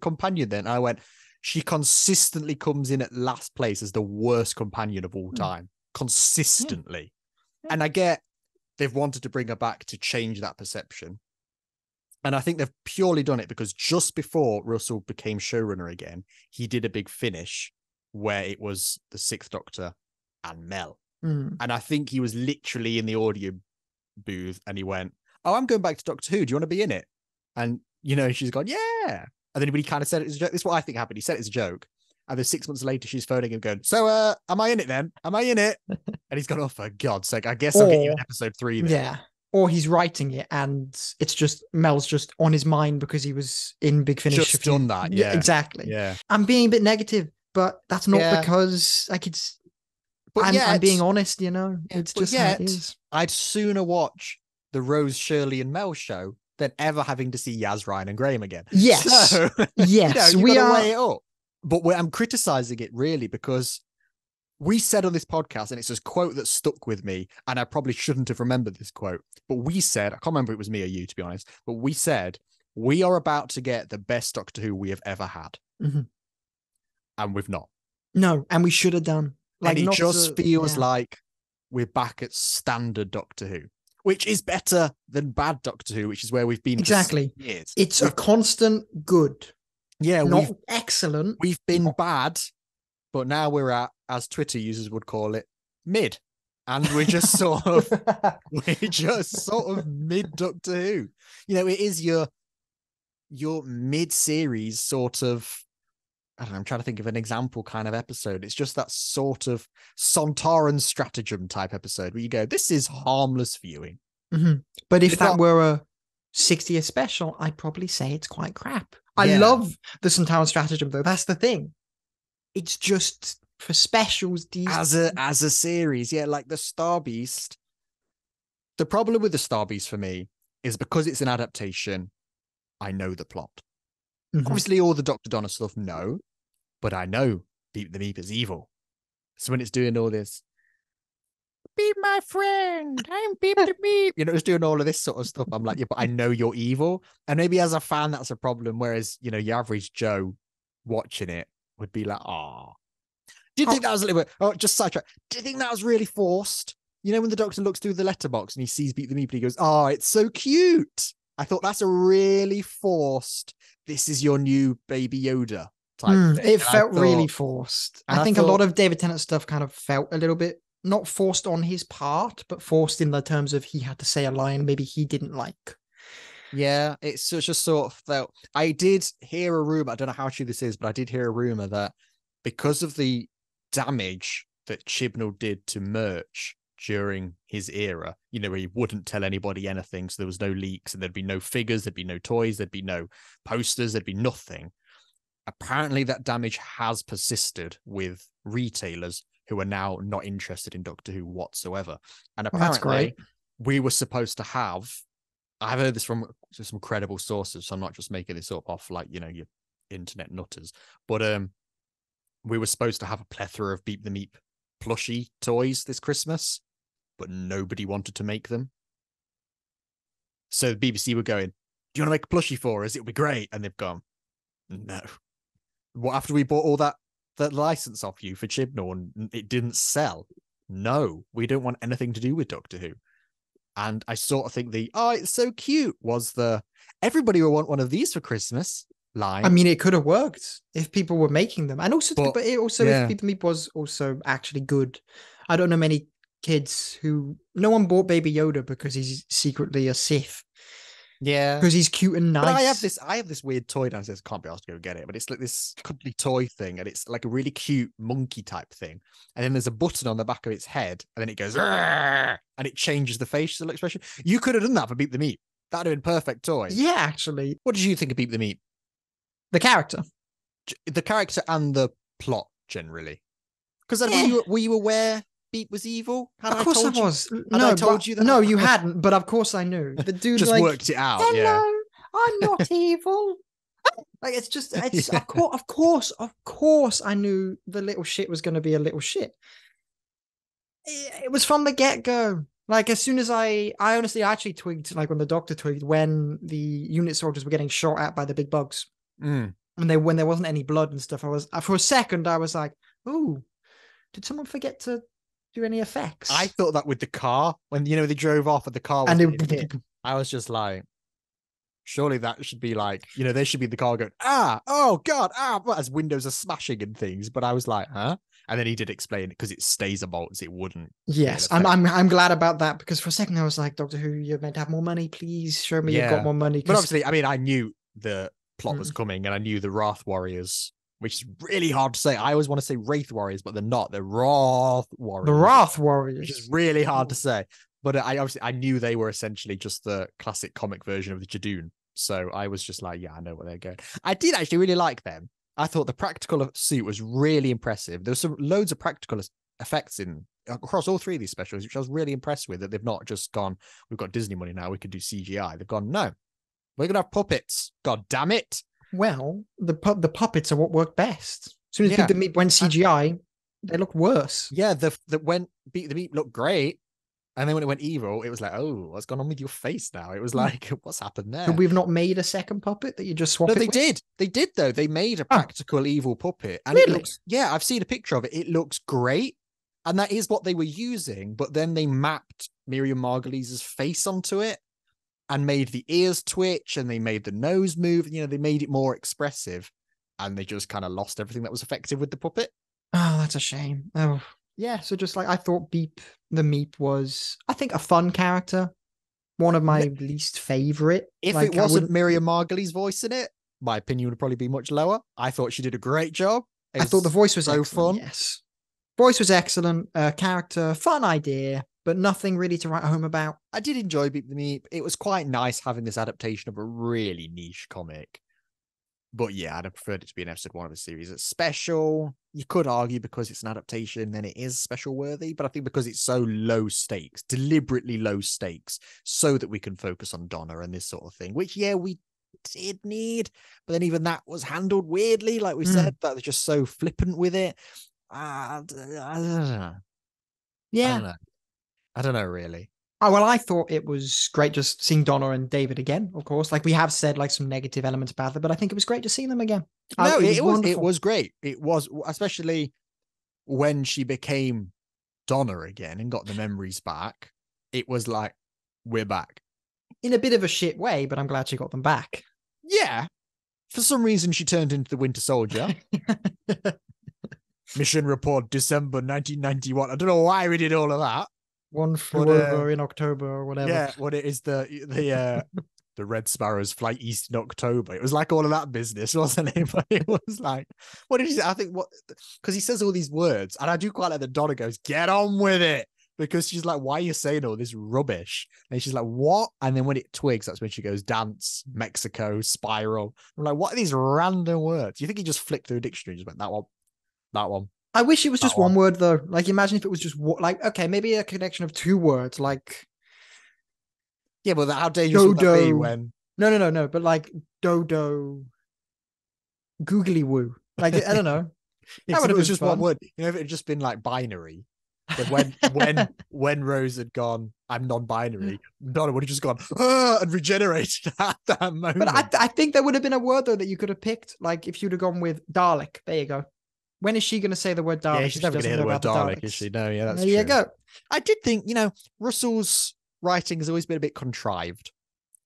companion then? And I went, she consistently comes in at last place as the worst companion of all time. Consistently. Yeah. And I get they've wanted to bring her back to change that perception. And I think they've purely done it because just before Russell became showrunner again, he did a big finish where it was the Sixth Doctor and Mel. And I think he was literally in the audio booth and he went, oh, I'm going back to Doctor Who. Do you want to be in it? And, you know, she's gone, yeah. And then he kind of said it as a joke. This is what I think happened. He said it as a joke. And then 6 months later, she's phoning him going, so, am I in it then? Am I in it? And he's gone, oh, for God's sake, I guess I'll get you in episode 3 then. Yeah. Or he's writing it and it's just Mel's just on his mind because he was in Big Finish. Just done that, yeah. Exactly. Yeah. I'm being a bit negative. but that's not Yeah. because I'm being honest, it's just how it is. I'd sooner watch the Rose, Shirley and Mel show than ever having to see Yaz, Ryan and Graham again. Yes. So, Yes. we gotta weigh it up. But I'm criticizing it really because we said on this podcast, and it's this quote that stuck with me, and I probably shouldn't have remembered this quote, but we said, I can't remember if it was me or you, to be honest, but we said, we are about to get the best Doctor Who we have ever had. Mm-hmm. And we've not. No, and we should have done. And it just feels like we're back at standard Doctor Who, which is better than bad Doctor Who, which is where we've been exactly. For years. It's a constant good. Yeah, not excellent. We've been bad, but now we're at, as Twitter users would call it, mid. And we're just sort of mid Doctor Who. It is your mid-series sort of, I don't know, I'm trying to think of an example kind of episode. It's just that sort of Sontaran stratagem type episode where you go, this is harmless viewing. Mm-hmm. But if that were a 60th special, I'd probably say it's quite crap. I love the Sontaran stratagem, though. That's the thing. It's just for specials. As a series, like the Star Beast. The problem with the Star Beast for me is because it's an adaptation, I know the plot. Mm-hmm. Obviously, all the DoctorDonna stuff, no. But I know Beep the Meep is evil. So when it's doing all this, be my friend, I'm Beep the Meep. It's doing all of this sort of stuff. I'm like, yeah, but I know you're evil. And maybe as a fan, that's a problem. Whereas, your average Joe watching it would be like, oh. Do you think that was a little bit, just sidetrack. Do you think that was really forced? When the Doctor looks through the letterbox and he sees Beep the Meep and he goes, oh, it's so cute. I thought that's a really forced, this is your new Baby Yoda. It felt really forced. I think a lot of David Tennant stuff kind of felt a little bit not forced on his part, but forced in the terms of he had to say a line maybe he didn't like. Yeah, it's just sort of felt. I did hear a rumor. I don't know how true this is, but I did hear a rumor that because of the damage that Chibnall did to merch during his era, where he wouldn't tell anybody anything, so there was no leaks, and there'd be no figures, there'd be no toys, there'd be no posters, there'd be nothing. Apparently that damage has persisted with retailers who are now not interested in Doctor Who whatsoever. And apparently we were supposed to have, I've heard this from some credible sources, so I'm not just making this up off your internet nutters, but we were supposed to have a plethora of Beep the Meep plushie toys this Christmas, but nobody wanted to make them. So the BBC were going, do you want to make a plushie for us? It would be great. And they've gone, no. What, after we bought all that license off you for Chibnall and it didn't sell? No, we don't want anything to do with Doctor Who. And I sort of think it's so cute was everybody will want one of these for Christmas line. I mean, it could have worked if people were making them. And also, if Beep the Meep was also actually good. I don't know many kids no one bought Baby Yoda because he's secretly a Sith. Yeah, because he's cute and nice. But I have this weird toy downstairs. Can't be asked to go get it, but it's like this cuddly toy thing, and it's like a really cute monkey type thing. And then there's a button on the back of its head, and then it goes, and it changes the facial expression. You could have done that for Beep the Meep. That'd have been perfect toy. Yeah, actually. What did you think of Beep the Meep? The character and the plot generally. Because were you aware Beep was evil? Of course I was. No, I told you that. No, you hadn't, but of course I knew. The dude just worked it out. Hello, yeah. I'm not evil. Of course I knew the little shit was going to be a little shit. It was from the get-go. As soon as I honestly actually twigged, when the Doctor twigged when the unit soldiers were getting shot at by the big bugs. Mm. And when there wasn't any blood and stuff, for a second I was like, "Oh, did someone forget to do any effects?" I thought that with the car when they drove off and the car was I was just like, surely that should be there should be the car going, oh god, as windows are smashing and things. But I was like, huh? And then he did explain it because it stays a bolts, it wouldn't. Yes, I'm glad about that, because for a second I was like, Doctor Who, you're meant to have more money. Please show me you've got more money. But obviously, I mean, I knew the plot was coming, and I knew the Wrath Warriors, which is really hard to say. I always want to say Wraith Warriors, but they're not. They're Wrath Warriors. The Wrath Warriors, which is really hard to say. But I knew they were essentially just the classic comic version of the Jadoon. So I was just like, yeah, I know where they're going. I did actually really like them. I thought the practical suit was really impressive. There was loads of practical effects across all three of these specials, which I was really impressed with, that they've not just gone, we've got Disney money now, we could do CGI. They've gone, no, we're going to have puppets. God damn it. Well, the puppets are what work best. As soon as Beep the Meep went CGI, they look worse. Yeah, when Beep the Meep looked great, and then when it went evil, it was like, oh, what's gone on with your face now? It was like, what's happened there? So we've not made a second puppet that you just swap No, it they with? did. They did, though. They made a practical evil puppet. And really? It looks, yeah, I've seen a picture of it. It looks great. And that is what they were using. But then they mapped Miriam Margolyes's face onto it and made the ears twitch, and they made the nose move. You know, they made it more expressive, and they just kind of lost everything that was effective with the puppet. Oh, that's a shame. Oh, yeah. So just like, I thought Beep the Meep was, I think, a fun character. One of my least favorite. If it wasn't Miriam Margolyes' voice in it, my opinion would probably be much lower. I thought she did a great job. I thought the voice was so excellent. fun. Yes. Voice was excellent. Character, fun idea, but nothing really to write home about. I did enjoy Beep the Meep. It was quite nice having this adaptation of a really niche comic. But yeah, I'd have preferred it to be an episode 1 of a series. It's special. You could argue because it's an adaptation, then it is special worthy. But I think because it's so low stakes, deliberately low stakes, so that we can focus on Donna and this sort of thing, which, yeah, we did need. But then even that was handled weirdly, like we said, that they're just so flippant with it. I don't know. Yeah. I don't know, really. Oh, well, I thought it was great just seeing Donna and David again, of course. Like, we have said like some negative elements about it, but I think it was great to see them again. No, it was great. It was, especially when she became Donna again and got the memories back. It was like, we're back. In a bit of a shit way, but I'm glad she got them back. Yeah. For some reason, she turned into the Winter Soldier. Mission report, December 1991. I don't know why we did all of that. One flew over in October or whatever. Yeah, what it is the Red Sparrows fly east in October. It was like all of that business, wasn't it? But it was like, what did he say? I think because he says all these words, and I do quite like that Donna goes, get on with it. Because she's like, why are you saying all this rubbish? And she's like, what? And then when it twigs, that's when she goes, dance, Mexico, spiral. I'm like, what are these random words? You think he just flicked through a dictionary and just went, that one. I wish it was just one word, though. Like, imagine if it was just like, okay, maybe a connection of 2 words, like. Yeah, but how dangerous would that be when? No. But like dodo, googly woo. Like, I don't know. If it was just one word. You know, if it had just been like binary. But when Rose had gone, I'm non-binary, Donna would have just gone and regenerated at that moment. But I think there would have been a word, though, that you could have picked. Like, if you'd have gone with Dalek. There you go. When is she going to say the word Dalek? Yeah, she's never going to hear the word Dalek, is she? No, yeah, that's true. There you go. I did think, Russell's writing has always been a bit contrived,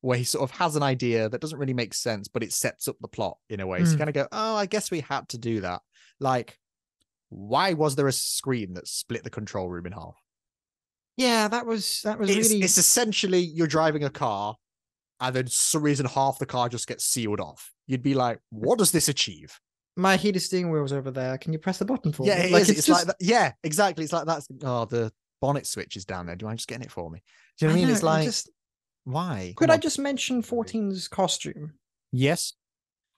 where he sort of has an idea that doesn't really make sense, but it sets up the plot in a way. So you kind of go, oh, I guess we had to do that. Like, why was there a screen that split the control room in half? Yeah, that was really. It's essentially you're driving a car, and then for some reason half the car just gets sealed off. You'd be like, what does this achieve? My heated steering wheel's over there. Can you press the button for me? Yeah, it's like that. Yeah, exactly. It's like that's the bonnet switch is down there. Do you mind just getting it for me? Do you know what I mean? It's like, why? Could I just mention 14's costume? Yes.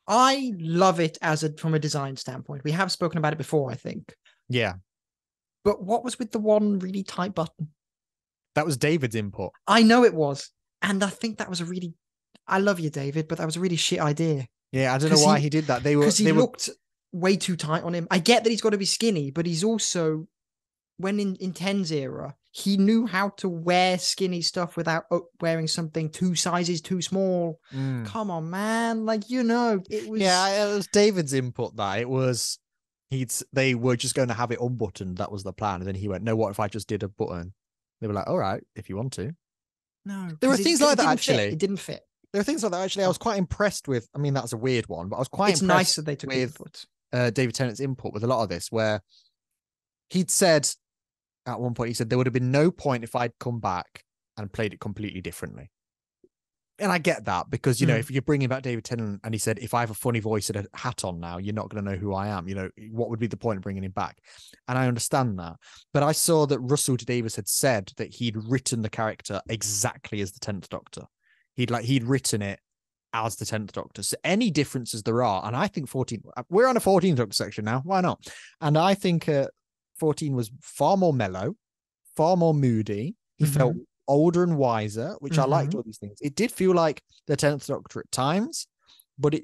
I love it from a design standpoint. We have spoken about it before, I think. Yeah. But what was with the one really tight button? That was David's input. I know it was. And I think that was I love you, David, but that was a really shit idea. Yeah, I don't know why he did that. Because he looked way too tight on him. I get that he's got to be skinny, but he's also, when in Ten's era, he knew how to wear skinny stuff without wearing something 2 sizes too small. Come on, man. Like, it was. Yeah, it was David's input that. It was, they were just going to have it unbuttoned. That was the plan. And then he went, no, what if I just did a button? They were like, all right, if you want to. No. There were things like that, actually. It didn't fit. There are things like that, actually. I was quite impressed with. I mean, that's a weird one, but I was quite impressed. It's nice that they took with David Tennant's input with a lot of this, where he'd said at one point, he said, there would have been no point if I'd come back and played it completely differently. And I get that because, if you're bringing back David Tennant and he said, if I have a funny voice and a hat on now, you're not going to know who I am. What would be the point of bringing him back? And I understand that. But I saw that Russell T Davies had said that he'd written the character exactly as the 10th Doctor. He'd written it as the 10th Doctor. So any differences there are, and I think 14, we're on a 14th Doctor section now. Why not? And I think 14 was far more mellow, far more moody. He felt older and wiser, which I liked all these things. It did feel like the 10th Doctor at times, but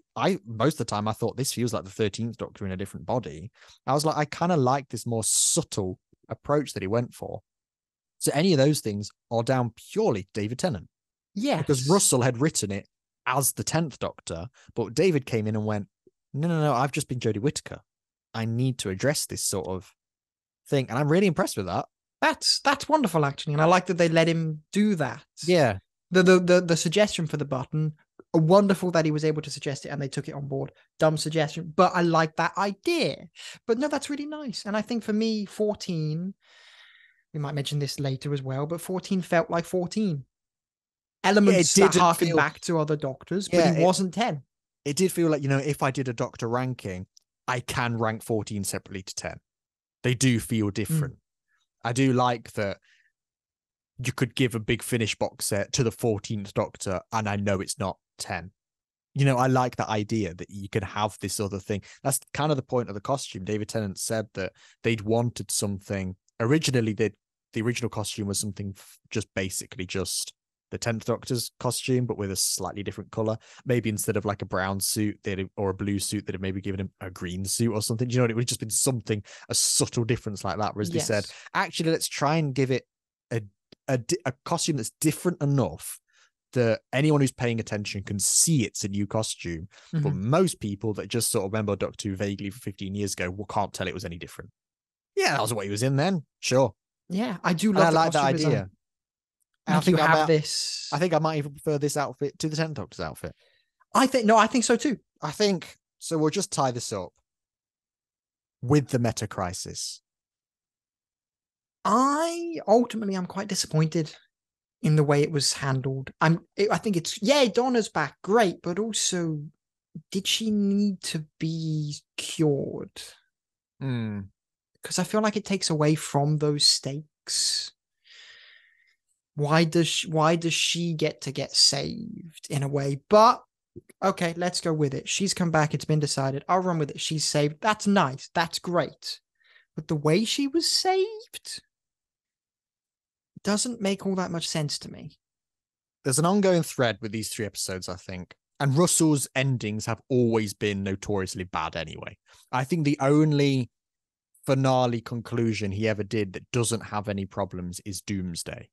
most of the time I thought this feels like the 13th Doctor in a different body. I was like, I kind of like this more subtle approach that he went for. So any of those things are down purely to David Tennant. Yes. Because Russell had written it as the 10th Doctor, but David came in and went, no, I've just been Jodie Whittaker. I need to address this sort of thing. And I'm really impressed with that. That's wonderful, actually. And I like that they let him do that. Yeah. The suggestion for the button, wonderful that he was able to suggest it and they took it on board. Dumb suggestion, but I like that idea. But no, that's really nice. And I think for me, 14, we might mention this later as well, but 14 felt like 14. Elements that harken back to other Doctors, but he wasn't 10. It did feel like, if I did a Doctor ranking, I can rank 14 separately to 10. They do feel different. I do like that you could give a Big Finish box set to the 14th Doctor, and I know it's not 10. I like that idea that you can have this other thing. That's kind of the point of the costume. David Tennant said that they'd wanted something. Originally, the original costume was something just the 10th Doctor's costume, but with a slightly different color. Maybe instead of like a brown suit or a blue suit, they'd have maybe given him a green suit or something. It would have just been a subtle difference like that. Whereas they said, actually, let's try and give it a costume that's different enough that anyone who's paying attention can see it's a new costume. But most people that just sort of remember Doctor Who vaguely for 15 years ago can't tell it was any different. Yeah, that was what he was in then. Sure. Yeah, I do love that idea. I think this. I think I might even prefer this outfit to the 10th Doctor's outfit. I think so too. I think so. We'll just tie this up with the meta crisis. I'm quite disappointed in the way it was handled. I think it's Donna's back, great, but also, did she need to be cured? Because I feel like it takes away from those stakes. Why does she get saved in a way? But okay, let's go with it. She's come back. It's been decided. I'll run with it. She's saved. That's nice. That's great. But the way she was saved doesn't make all that much sense to me. There's an ongoing thread with these 3 episodes, I think. And Russell's endings have always been notoriously bad anyway. I think the only finale conclusion he ever did that doesn't have any problems is Doomsday.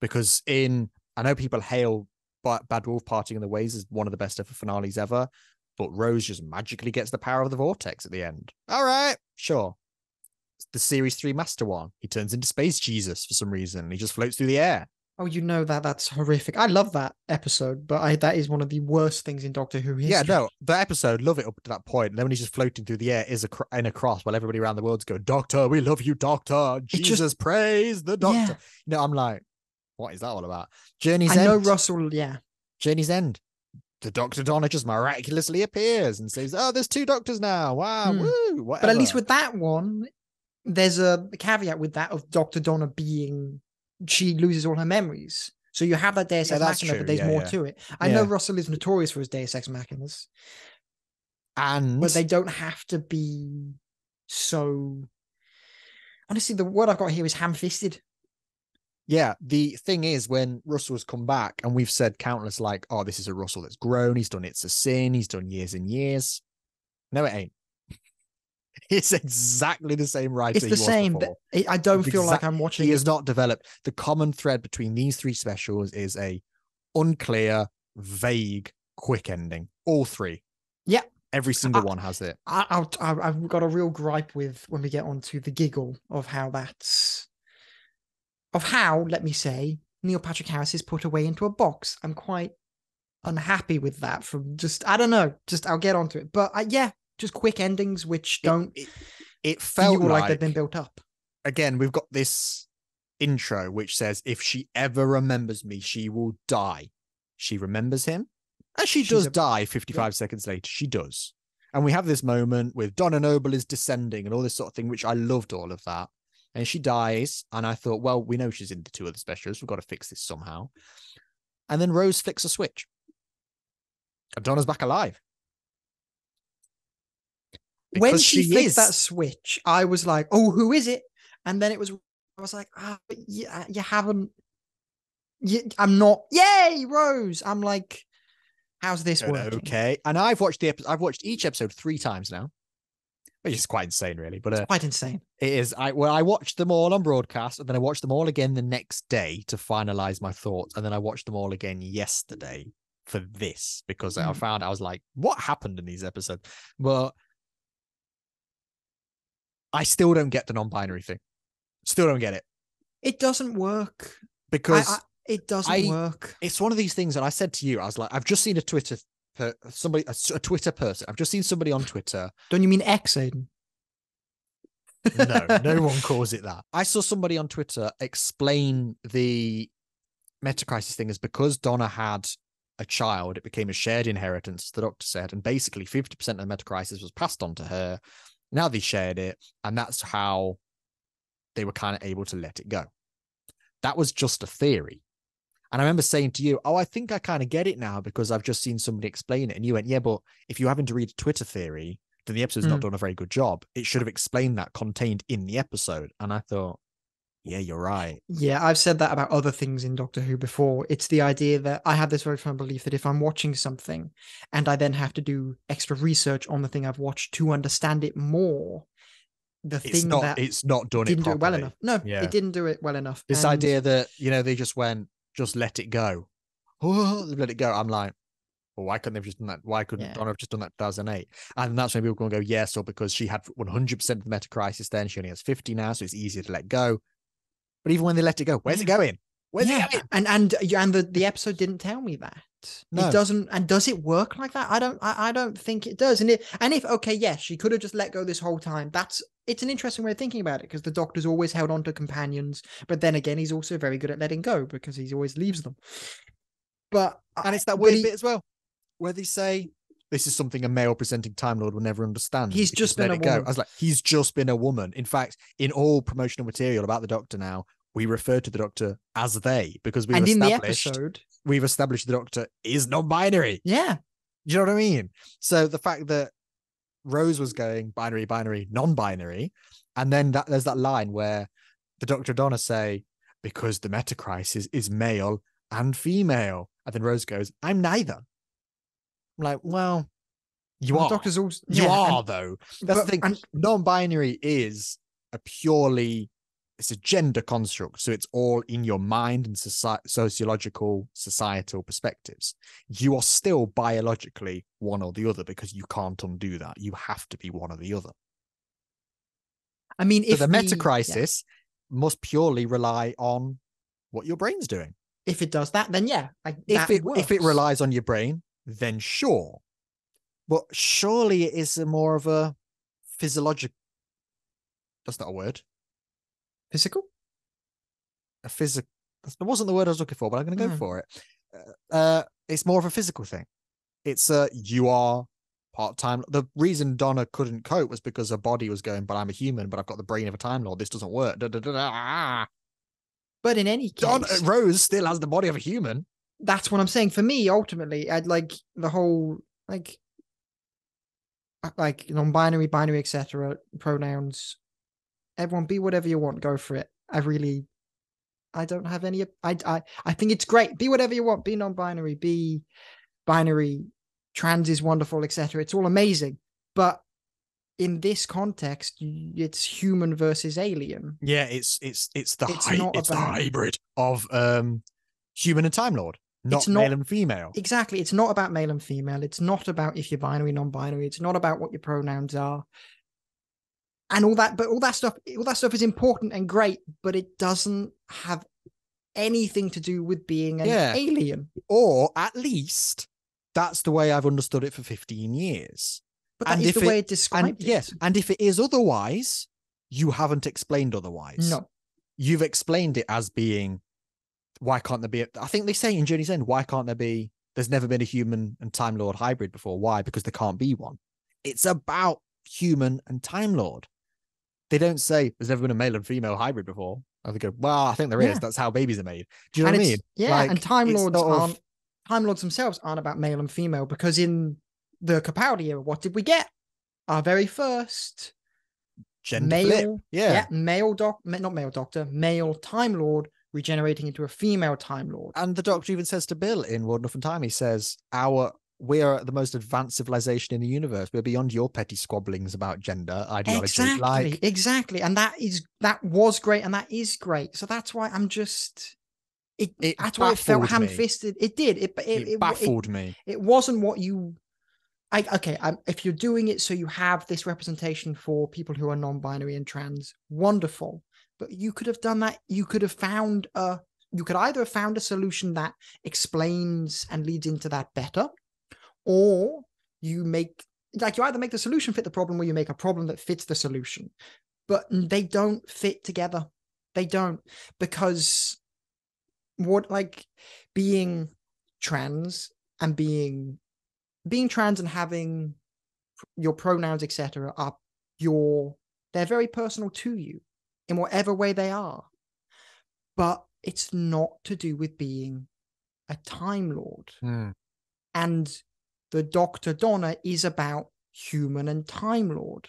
Because I know people hail Bad Wolf Parting in the Ways as one of the best ever finales ever, but Rose just magically gets the power of the vortex at the end. All right, sure. The Series 3 Master one. He turns into Space Jesus for some reason. He just floats through the air. Oh, that's horrific. I love that episode, but that is one of the worst things in Doctor Who history. Yeah, no, the episode, love it up to that point. And then when he's just floating through the air is in a cross while everybody around the world's going, Doctor, we love you, Doctor. Jesus, praise the Doctor. Yeah. I'm like, what is that all about? Journey's End. I know Russell, Journey's End. The DoctorDonna just miraculously appears and says, oh, there's 2 Doctors now. Wow, woo, whatever. But at least with that one, there's a caveat with that of DoctorDonna being, she loses all her memories. So you have that Deus Ex Machina, but there's more to it. I know Russell is notorious for his Deus Ex Machinas. But they don't have to be so... Honestly, the word I've got here is ham-fisted. Yeah, the thing is, when Russell's come back, and we've said countless, like, oh, this is a Russell that's grown, he's done It's a Sin, he's done Years and Years. No, it ain't. It's exactly the same writer. It's the same. I don't feel like I'm watching. He has not developed. The common thread between these 3 specials is a unclear, vague, quick ending. All 3. Yeah. Every single one has it. I've got a real gripe with when we get onto the Giggle of how, let me say, Neil Patrick Harris is put away into a box. I'm quite unhappy with that I don't know, I'll get onto it. But just quick endings, which don't it felt like they've been built up. Again, we've got this intro, which says, if she ever remembers me, she will die. She remembers him. And she does die 55 seconds later. She does. And we have this moment with Donna Noble is descending and all this sort of thing, which I loved all of that. And she dies. And I thought, well, we know she's in the 2 other specials. We've got to fix this somehow. And then Rose flicks a switch. Donna's back alive. When Because she flicked is. that switch, I was like, "Oh, who is it?" And then I was like, but you haven't. I'm not. Yay, Rose! I'm like, how's this working? Okay, and I've watched each episode 3 times now, which is quite insane, really. But It's quite insane. it is. I watched them all on broadcast, and then I watched them all again the next day to finalize my thoughts, and then I watched them all again yesterday for this because I was like, what happened in these episodes? But I still don't get the non-binary thing. Still don't get it. It doesn't work Because it doesn't work. It's one of these things, and I said to you, I was like, I've just seen a Twitter person. I've just seen somebody on Twitter. Don't you mean X, Aidan? No one calls it that. I saw somebody on Twitter explain the metacrisis thing as because Donna had a child, it became a shared inheritance, as the doctor said, and basically 50% of the metacrisis was passed on to her. Now they shared it, and that's how they were kind of able to let it go. That was just a theory. And I remember saying to you, I think I kind of get it now because I've just seen somebody explain it. And you went, yeah, but if you're having to read a Twitter theory, then the episode's not done a very good job. It should have explained that contained in the episode. And I thought, yeah, you're right. Yeah, I've said that about other things in Doctor Who before. It's the idea that I have this very firm belief that if I'm watching something and I then have to do extra research on the thing I've watched to understand it more, it's not done didn't it properly. do it well enough. No, it didn't do it well enough. This idea that, they just went, just let it go. Oh, let it go. I'm like, well, why couldn't they have just done that? Why couldn't Donna have just done that in 2008? And that's when people going to go, yes, or because she had 100% of the metacrisis then, she only has 50 now, so it's easier to let go. But even when they let it go, where's it going? Where's it going? And the episode didn't tell me that. No. It doesn't. And does it work like that? I don't think it does. And if okay, yes, she could have just let go this whole time. It's an interesting way of thinking about it because the Doctor's always held on to companions, but then again, he's also very good at letting go because he always leaves them. And it's that weird bit as well, where they say this is something a male presenting Time Lord will never understand. He's just been a woman. I was like, he's just been a woman. In fact, in all promotional material about the Doctor now, we refer to the Doctor as they because we've established the Doctor is non-binary. Yeah. Do you know what I mean? So the fact that Rose was going binary, binary, non-binary, and then there's that line where the DoctorDonna say, because the metacrisis is male and female. And then Rose goes, I'm neither. I'm like, well, you are. Doctor's also, though. That's the thing. Non-binary is it's a gender construct. So it's all in your mind and sociological, societal perspectives. You are still biologically one or the other because you can't undo that. You have to be one or the other. I mean, if the metacrisis must purely rely on what your brain's doing. If it does that, then yeah. If it relies on your brain, then sure. But surely it is more of a physiological. That's not a word. Physical? A physical. That wasn't the word I was looking for, but I'm going to go for it. It's more of a physical thing. It's you are part-time. The reason Donna couldn't cope was because her body was going, but I'm a human, but I've got the brain of a Time Lord. This doesn't work. But in any case, Rose still has the body of a human. That's what I'm saying. For me, ultimately, I'd like the whole like non-binary, binary, etc. pronouns. Everyone, be whatever you want. Go for it. I don't have any. I think it's great. Be whatever you want. Be non-binary. Be binary. Trans is wonderful, etc. It's all amazing. But in this context, it's human versus alien. Yeah, it's the hybrid of human and Time Lord, not male and female. Exactly. It's not about male and female. It's not about if you're binary, non-binary. It's not about what your pronouns are. And all that, but all that stuff is important and great, but it doesn't have anything to do with being an alien. Or at least that's the way I've understood it for 15 years. But that is the way it described it. Yes, and if it is otherwise, you haven't explained otherwise. No. You've explained it as being, why can't there be, I think they say in Journey's End, why can't there be, there's never been a human and Time Lord hybrid before. Why? Because there can't be one. It's about human and Time Lord. They don't say there's never been a male and female hybrid before. They go, well, I think there is. That's how babies are made. Do you know what I mean? Yeah, and Time Lords aren't Time Lords themselves aren't about male and female, because in the Capaldi era, what did we get? Our very first Gender flip. Yeah. male Time Lord regenerating into a female Time Lord. And the Doctor even says to Bill in World Enough and Time, he says, we are the most advanced civilization in the universe. We're beyond your petty squabblings about gender ideology. Exactly. And that was great, and that is great. So that's why I'm just that's why it felt ham-fisted. It did. It baffled me. It wasn't what you if you're doing it so you have this representation for people who are non-binary and trans, wonderful. But you could have done that. You could either have found a solution that explains and leads into that better, or you either make the solution fit the problem, or you make a problem that fits the solution. But they don't fit together. They don't, because being trans and being trans and having your pronouns, etc., they're very personal to you in whatever way they are. But it's not to do with being a Time Lord. And the DoctorDonna is about human and Time Lord.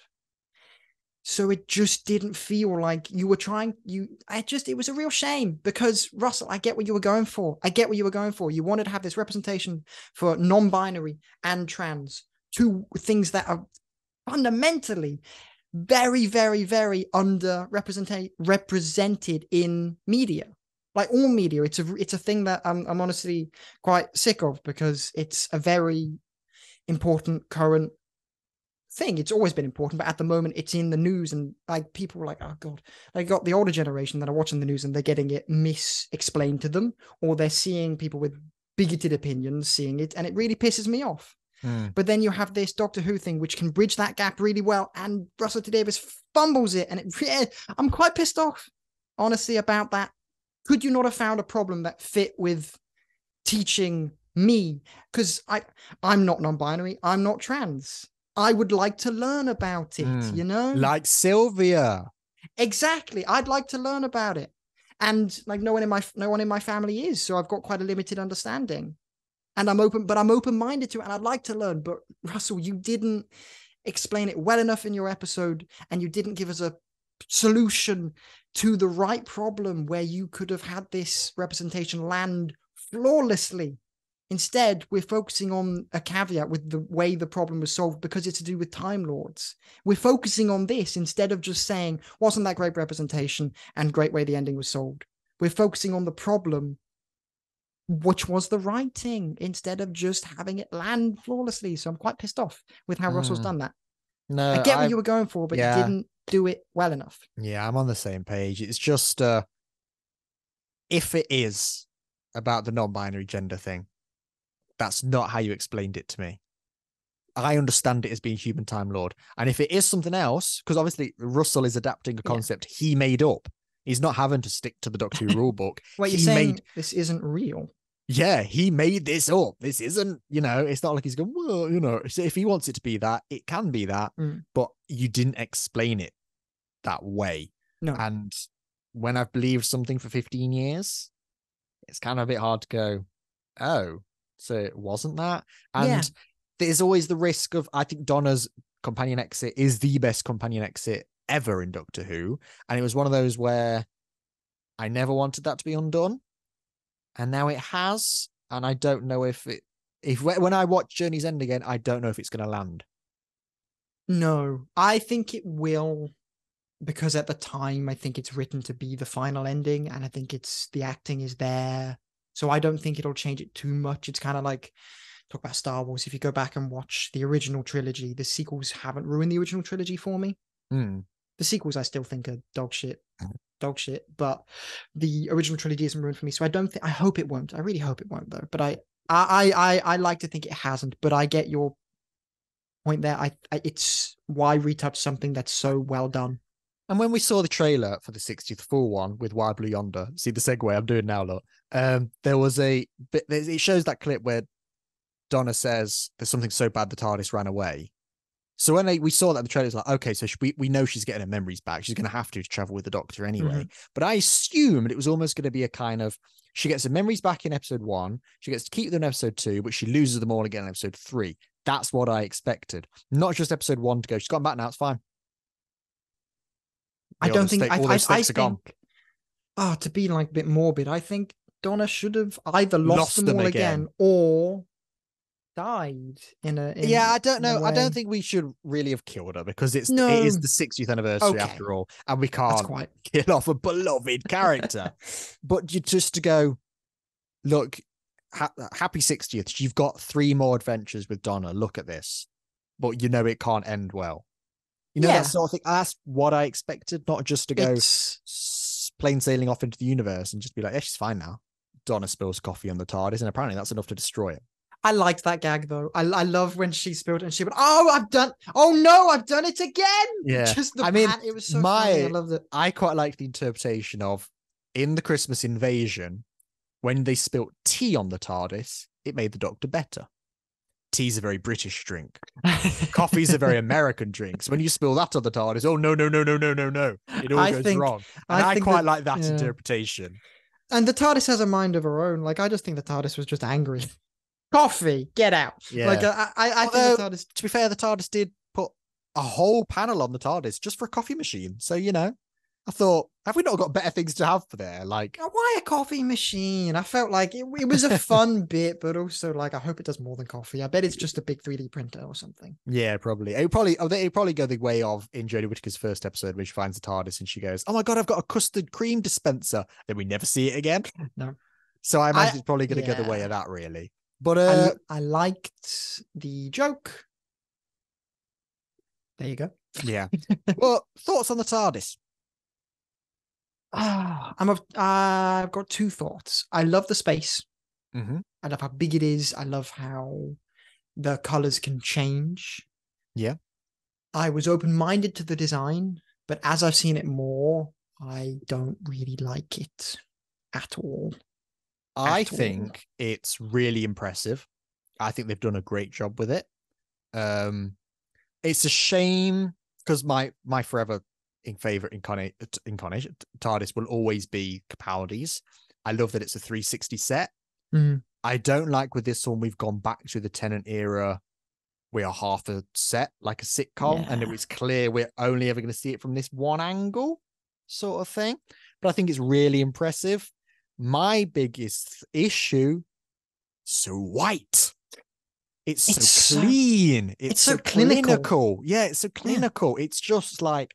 So it just didn't feel like you were it was a real shame, because Russell, I get what you were going for. You wanted to have this representation for non-binary and trans, two things that are fundamentally very, very, very represented in media. Like all media, it's a thing that I'm honestly quite sick of, because it's a very important current thing. It's always been important, but at the moment it's in the news, and like people are like, oh god, I got the older generation that are watching the news and they're getting it mis-explained to them, or they're seeing people with bigoted opinions seeing it, and it really pisses me off. But then you have this Doctor Who thing which can bridge that gap really well, and Russell T Davies fumbles it, and I'm quite pissed off, honestly, about that. Could you not have found a problem that fit with teaching me? Because I'm not non-binary, I'm not trans. I would like to learn about it, Like Sylvia. Exactly. I'd like to learn about it. And like no one in my family is, so I've got quite a limited understanding. And I'm open-minded to it, and I'd like to learn. But Russell, you didn't explain it well enough in your episode, and you didn't give us a solution to the right problem where you could have had this representation land flawlessly. Instead, we're focusing on a caveat with the way the problem was solved, because it's to do with Time Lords. We're focusing on this instead of just saying, wasn't that great representation and great way the ending was solved? We're focusing on the problem, which was the writing, instead of just having it land flawlessly. So I'm quite pissed off with how Russell's done that. No, I get what you were going for, but you didn't do it well enough. Yeah, I'm on the same page. It's just, if it is about the non-binary gender thing, that's not how you explained it to me. I understand it as being human Time Lord. And if it is something else, because obviously Russell is adapting a concept he made up. He's not having to stick to the Doctor Who rule book. Wait, you're saying this isn't real? Yeah, he made this up. This isn't, it's not like he's going, well, if he wants it to be that, it can be that. But you didn't explain it that way. No. And when I've believed something for 15 years, it's kind of a bit hard to go, oh, so it wasn't that. And there's always the risk of, I think Donna's companion exit is the best companion exit ever in Doctor Who. And it was one of those where I never wanted that to be undone. And now it has. And I don't know when I watch Journey's End again, I don't know if it's going to land. No, I think it will, because at the time, I think it's written to be the final ending. And I think the acting is there. So I don't think it'll change it too much. It's kind of like, talk about Star Wars. If you go back and watch the original trilogy, the sequels haven't ruined the original trilogy for me. The sequels I still think are dog shit, but the original trilogy isn't ruined for me. So I hope it won't. I really hope it won't though. But I like to think it hasn't, but I get your point there. It's why retouch something that's so well done. And when we saw the trailer for the 60th full one with Why Blue Yonder, see the segue I'm doing now, look. There was a bit, it shows that clip where Donna says there's something so bad the TARDIS ran away. So when we saw that in the trailer, it's like, okay, so we know she's getting her memories back. She's going to have to travel with the Doctor anyway. But I assumed it was almost going to be a kind of, she gets her memories back in episode 1. She gets to keep them in episode 2, but she loses them all again in episode 3. That's what I expected. Not just episode 1 to go, she's gone back now, it's fine. I don't think, all those stakes are gone. To be like a bit morbid, I think Donna should have either lost them all again or died I don't know. I don't think we should really have killed her because it is the 60th anniversary after all, and we can't kill off a beloved character. But just to go, look, happy 60th. You've got 3 more adventures with Donna. Look at this, but you know it can't end well. You know that sort of thing. That's what I expected, not just to go plain sailing off into the universe and just be like, yeah, she's fine now. Donna spills coffee on the TARDIS, and apparently that's enough to destroy it. I liked that gag though. I love when she spilled it and she went, I've done it again. Yeah. It was so funny. I loved it. I quite like the interpretation of in the Christmas invasion, when they spilt tea on the TARDIS, it made the Doctor better. Tea's a very British drink. Coffee's a very American drink. So when you spill that on the TARDIS, oh no. It all goes wrong. And I quite like that interpretation. And the TARDIS has a mind of her own. Like, I just think the TARDIS was just angry. Coffee, get out. Yeah. Like, I think the TARDIS... To be fair, the TARDIS did put a whole panel on the TARDIS just for a coffee machine. So, I thought, have we not got better things to have for there? Like, why a coffee machine? I felt like it was a fun bit, but also like, I hope it does more than coffee. I bet it's just a big 3D printer or something. Yeah, probably. It'd probably go the way of in Jodie Whittaker's first episode, where she finds the TARDIS and she goes, "Oh my god, I've got a custard cream dispenser." Then we never see it again. No. So I imagine it's probably going to go the way of that, really. But I liked the joke. There you go. Yeah. Well, thoughts on the TARDIS? I've got 2 thoughts. I love the space. Mm-hmm. I love how big it is. I love how the colors can change. Yeah. I was open-minded to the design, but as I've seen it more, I don't really like it at all. I think it's really impressive. I think they've done a great job with it. It's a shame because my forever favorite incarnation TARDIS will always be Capaldi's. I love that it's a 360 set. I don't like with this one we've gone back to the Tennant era. We are half a set like a sitcom, and it was clear we're only ever going to see it from this one angle, sort of thing. But I think it's really impressive. My biggest issue, so white. It's so clean. It's so clinical. Yeah, it's so clinical. It's just like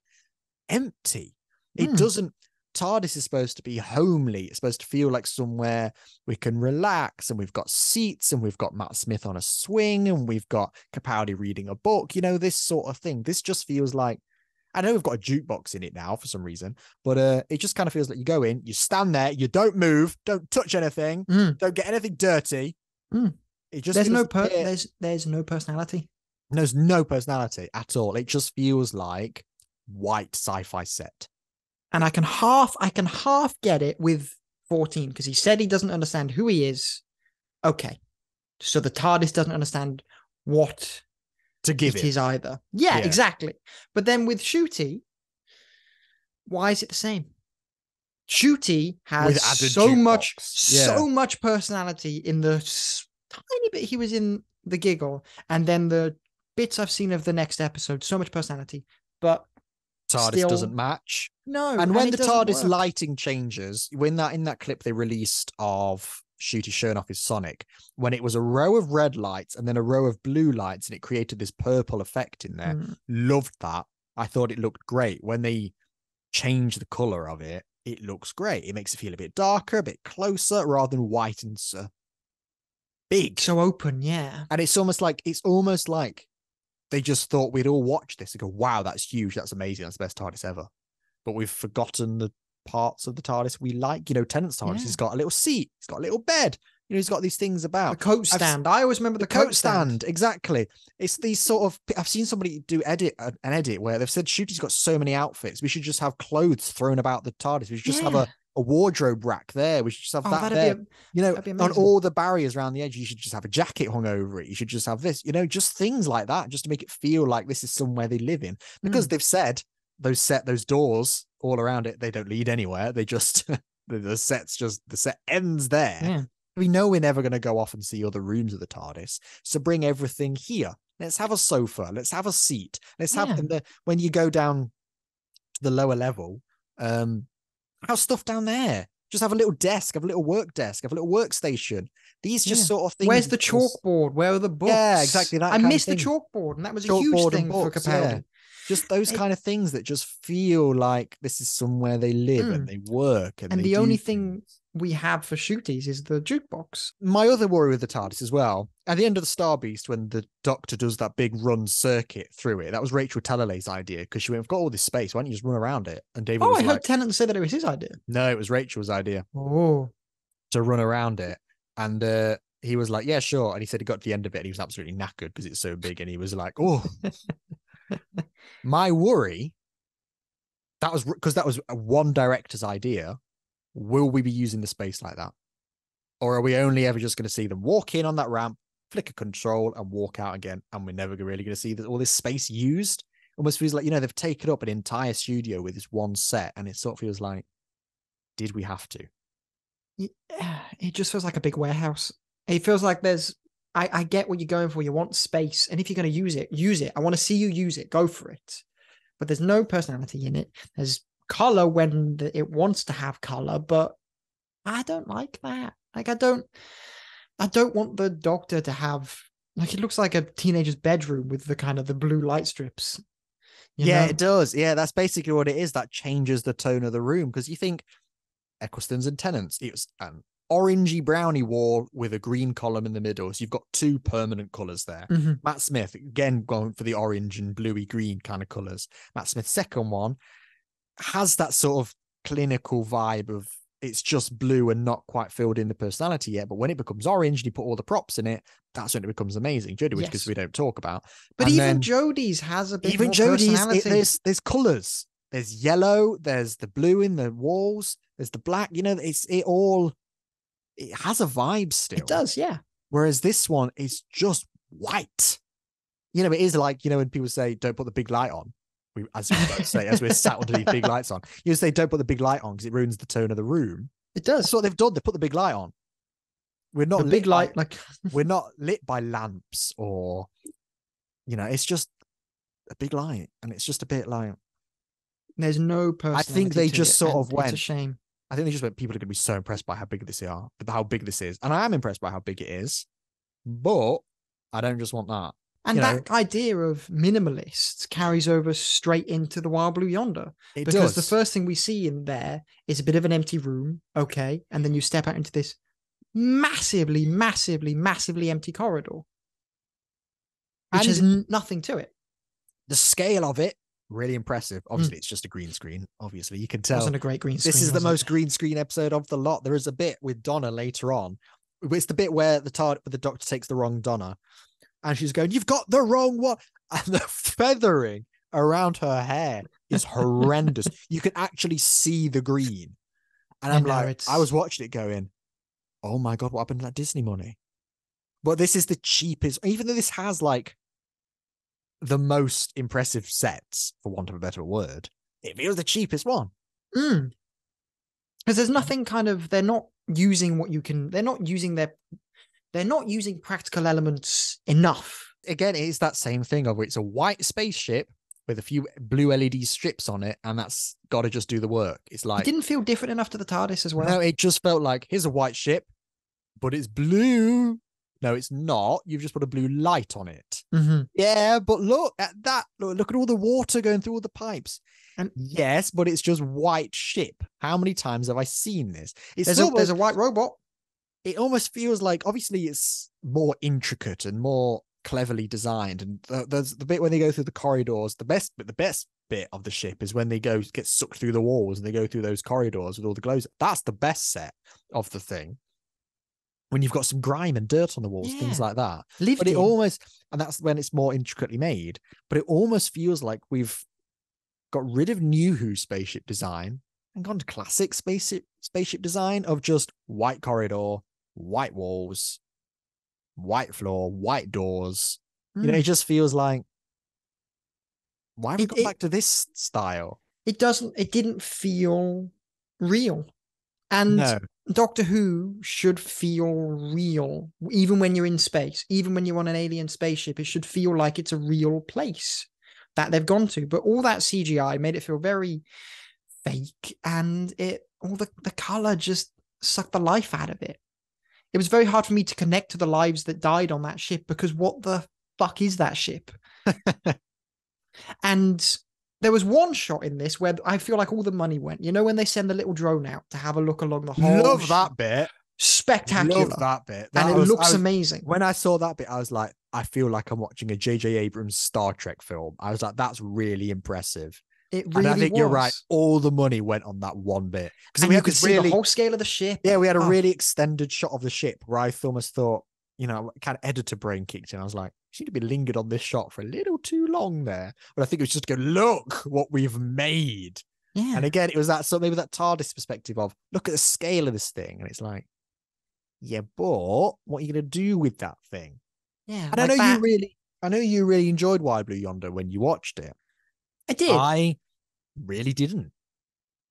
empty. It doesn't. TARDIS is supposed to be homely. It's supposed to feel like somewhere we can relax, and we've got seats, and we've got Matt Smith on a swing, and we've got Capaldi reading a book, this sort of thing. This just feels like, I know we've got a jukebox in it now for some reason, but it just kind of feels like you go in, you stand there, you don't move, don't touch anything, don't get anything dirty. It just there's no personality. There's no personality at all. It just feels like white sci-fi set. And I can half get it with 14 because he said he doesn't understand who he is. Okay. So the TARDIS doesn't understand what to give it is either. Yeah, exactly. But then with Ncuti, why is it the same? Ncuti has so much personality in the tiny bit he was in the Giggle, and then the bits I've seen of the next episode, so much personality, but TARDIS doesn't match. No. And when the TARDIS lighting changes, in that clip they released of Ncuti showing off his Sonic, when it was a row of red lights and then a row of blue lights, and it created this purple effect in there. Loved that. I thought it looked great. When they change the color of it, it looks great. It makes it feel a bit darker, a bit closer, rather than white and big. So open, yeah. And it's almost like they just thought we'd all watch this and go, wow, that's huge. That's amazing. That's the best TARDIS ever. But we've forgotten the parts of the TARDIS we like. Tennant's TARDIS has got a little seat. He's got a little bed. He's got these things about. The coat stand. I always remember the coat stand. Exactly. It's these sort of, I've seen somebody do an edit where they've said Ncuti's got so many outfits. We should just have clothes thrown about the TARDIS. We should just have a a wardrobe rack there. We should just have that there. That'd be On amazing. all the barriers around the edge, you should just have a jacket hung over it. You should just have this, just things like that, just to make it feel like this is somewhere they live in. Because they've said those doors all around it, they don't lead anywhere. They just the set ends there. Yeah. We know we're never going to go off and see other rooms of the TARDIS. So bring everything here. Let's have a sofa. Let's have a seat. Let's have when you go down to the lower level, have stuff down there. Just have a little desk, have a little work desk, have a little workstation. These just sort of things. Where's the chalkboard? Where are the books? Yeah, exactly. I missed the chalkboard, and that was a huge thing for Capaldi. Yeah. Just those kind of things that just feel like this is somewhere they live and they work. And the only thing we have for shooties is the jukebox. My other worry with the TARDIS as well, at the end of the Star Beast, when the Doctor does that big run circuit through it, that was Rachel Talalay's idea, because she went, we've got all this space, why don't you just run around it? And David was I heard Tennant say that it was his idea. No, it was Rachel's idea. Oh. To run around it. And he was like, yeah, sure. And he said he got to the end of it and he was absolutely knackered because it's so big. And he was like, oh. My worry, that was one director's idea. Will we be using the space like that? Or are we only ever just going to see them walk in on that ramp, flick a control and walk out again? And we're never really going to see all this space used? Almost feels like, they've taken up an entire studio with this one set. And it sort of feels like, did we have to? It just feels like a big warehouse. It feels like I get what you're going for. You want space. And if you're going to use it. I want to see you use it. Go for it. But there's no personality in it. There's color when it wants to have color, but I don't like that. Like, I don't want the Doctor to have, like, it looks like a teenager's bedroom with the kind of the blue light strips. It does. Yeah, that's basically what it is. That changes the tone of the room, because you think Eccleston's and Tennant's, it was an orangey browny wall with a green column in the middle. So you've got two permanent colors there. Mm-hmm. Matt Smith, again, going for the orange and bluey green kind of colors. Matt Smith's second one has that sort of clinical vibe of it's just blue and not quite filled in the personality yet. But when it becomes orange and you put all the props in it, that's when it becomes amazing. Jodie, which because we don't talk about. But and even Jodie's has a bit more personality. There's colors. There's yellow. There's the blue in the walls. There's the black. It has a vibe still. It does, yeah. Whereas this one is just white. It is like, when people say, don't put the big light on. As we're sat underneath big lights on. You say, don't put the big light on because it ruins the tone of the room. It does. That's what they've done. They put the big light on. We're not big light, we're not lit by lamps or, it's just a big light. And it's just a bit like. There's no personality. I think they just sort of went. It's a shame. I think they just went, people are going to be so impressed by how big this is. And I am impressed by how big it is, but I don't just want that. And that idea of minimalists carries over straight into the Wild Blue Yonder. Because the first thing we see in there is a bit of an empty room. Okay. And then you step out into this massively, massively, massively empty corridor, which has nothing to it. The scale of it, really impressive. Obviously, it's just a green screen. Obviously, you can tell. It wasn't a great green screen. This is the most green screen episode of the lot. There is a bit with Donna later on. It's the bit where the Doctor takes the wrong Donna. And she's going, you've got the wrong one. And the feathering around her hair is horrendous. You can actually see the green. And I was watching it going, oh my God, what happened to that Disney money? But this is the cheapest, even though this has like the most impressive sets, for want of a better word, it feels the cheapest one. Because there's nothing they're not using they're not using practical elements enough. Again, it's that same thing of it's a white spaceship with a few blue LED strips on it, and that's got to just do the work. It's like... It didn't feel different enough to the TARDIS as well. No, it just felt like, here's a white ship, but it's blue. No, it's not. You've just put a blue light on it. Mm-hmm. Yeah, but look at that. Look at all the water going through all the pipes. And yes, but it's just white ship. How many times have I seen this? There's a white robot. It almost feels like, obviously, it's more intricate and more cleverly designed. And there's the bit when they go through the corridors. The best bit of the ship is when they get sucked through the walls and they go through those corridors with all the glows. That's the best set of the thing. When you've got some grime and dirt on the walls, things like that. But it almost, and that's when it's more intricately made. But it almost feels like we've got rid of New Who spaceship design. gone to classic spaceship design of just white corridor, white walls, white floor, white doors. It just feels like, why have we gone back to this style? It didn't feel real. And No. Doctor Who should feel real, even when you're in space, even when you're on an alien spaceship. It should feel like it's a real place that they've gone to. But all that CGI made it feel very fake, and all the color just sucked the life out of it. It was very hard for me to connect to the lives that died on that ship, because what the fuck is that ship? And there was one shot in this where I feel like all the money went. When they send the little drone out to have a look along the whole Love that bit. Spectacular. Love that bit. And it looks amazing. When I saw that bit, I was like, I feel like I'm watching a J.J. Abrams Star Trek film. I was like, that's really impressive. It really and I think was. You're right. All the money went on that one bit. Because we could see the whole scale of the ship. Yeah, we had a really extended shot of the ship where I almost thought, kind of editor brain kicked in. I was like, she should be lingered on this shot for a little too long there. But I think it was just go, look what we've made. Yeah. And again, it was maybe that TARDIS perspective of, look at the scale of this thing. And it's like, yeah, but what are you going to do with that thing? Yeah. And I know you really enjoyed Why Blue Yonder when you watched it. I did. I really didn't.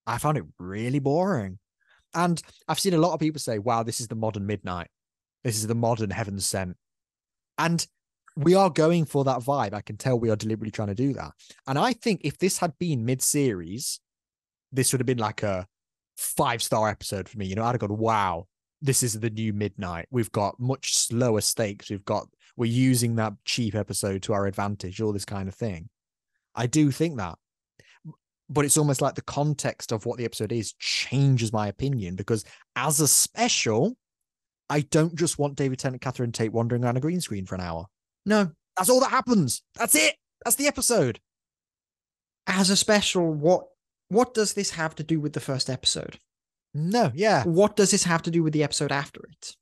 I found it really boring. And I've seen a lot of people say, wow, this is the modern Midnight. This is the modern Heaven Sent. And we are going for that vibe. I can tell we are deliberately trying to do that. And I think if this had been mid-series, this would have been like a 5-star episode for me. I'd have gone, wow, this is the new Midnight. We've got much slower stakes. We're using that cheap episode to our advantage, all this kind of thing. I do think that. But it's almost like the context of what the episode is changes my opinion, because as a special, I don't just want David Tennant, Catherine Tate wandering around a green screen for an hour. No. That's all that happens. That's it. That's the episode. As a special, what does this have to do with the first episode? No, yeah. What does this have to do with the episode after it?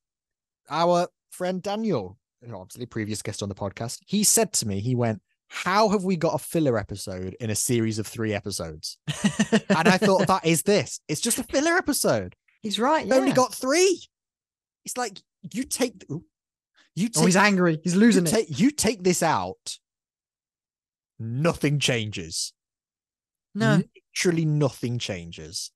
Our friend Daniel, obviously previous guest on the podcast, he said to me, he went, how have we got a filler episode in a series of 3 episodes? And I thought, that is this. It's just a filler episode. He's right. We've only got 3. It's like, he's angry. He's losing it. You take this out, nothing changes. No. Literally nothing changes.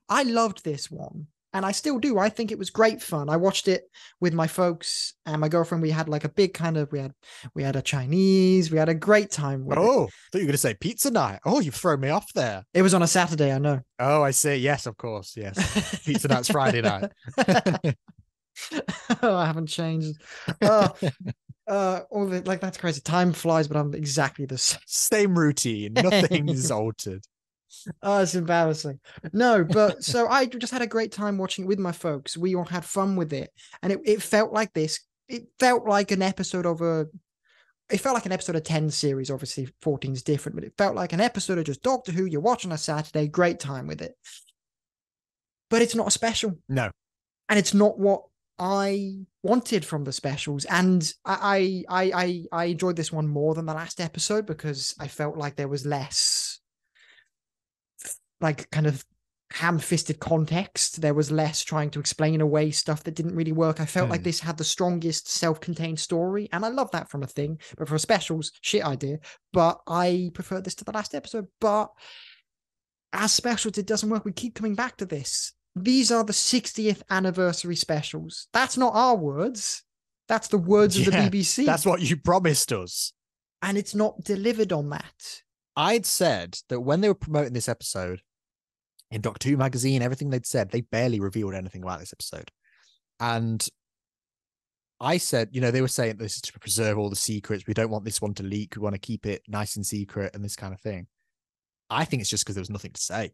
I loved this one, and I still do. I think it was great fun. I watched it with my folks and my girlfriend. We had like a big we had a Chinese. We had a great time with it. I thought you were going to say pizza night. Oh, you've thrown me off there. It was on a Saturday, I know. Oh, I see. Yes, of course. Yes. Pizza night's Friday night. Oh, I haven't changed. That's crazy. Time flies, but I'm exactly the same routine. Nothing's altered. Oh, it's embarrassing. No, but so I just had a great time watching it with my folks. We all had fun with it, and it felt like this. It felt like an episode of It felt like an episode of 10 series. Obviously, 14 is different, but it felt like an episode of just Doctor Who. You're watching a Saturday, great time with it. But it's not a special. No, and it's not what I wanted from the specials. And I enjoyed this one more than the last episode, because I felt like there was less like kind of ham-fisted context. There was less trying to explain away stuff that didn't really work. I felt like this had the strongest self-contained story, and I love that from a thing. But for specials, shit idea. But I prefer this to the last episode. But as specials, it doesn't work. We keep coming back to this. These are the 60th anniversary specials. That's not our words. That's the words of the BBC. That's what you promised us. And it's not delivered on that. I'd said that when they were promoting this episode in Doctor Who magazine, everything they'd said, they barely revealed anything about this episode. And I said, they were saying this is to preserve all the secrets. We don't want this one to leak. We want to keep it nice and secret and this kind of thing. I think it's just because there was nothing to say.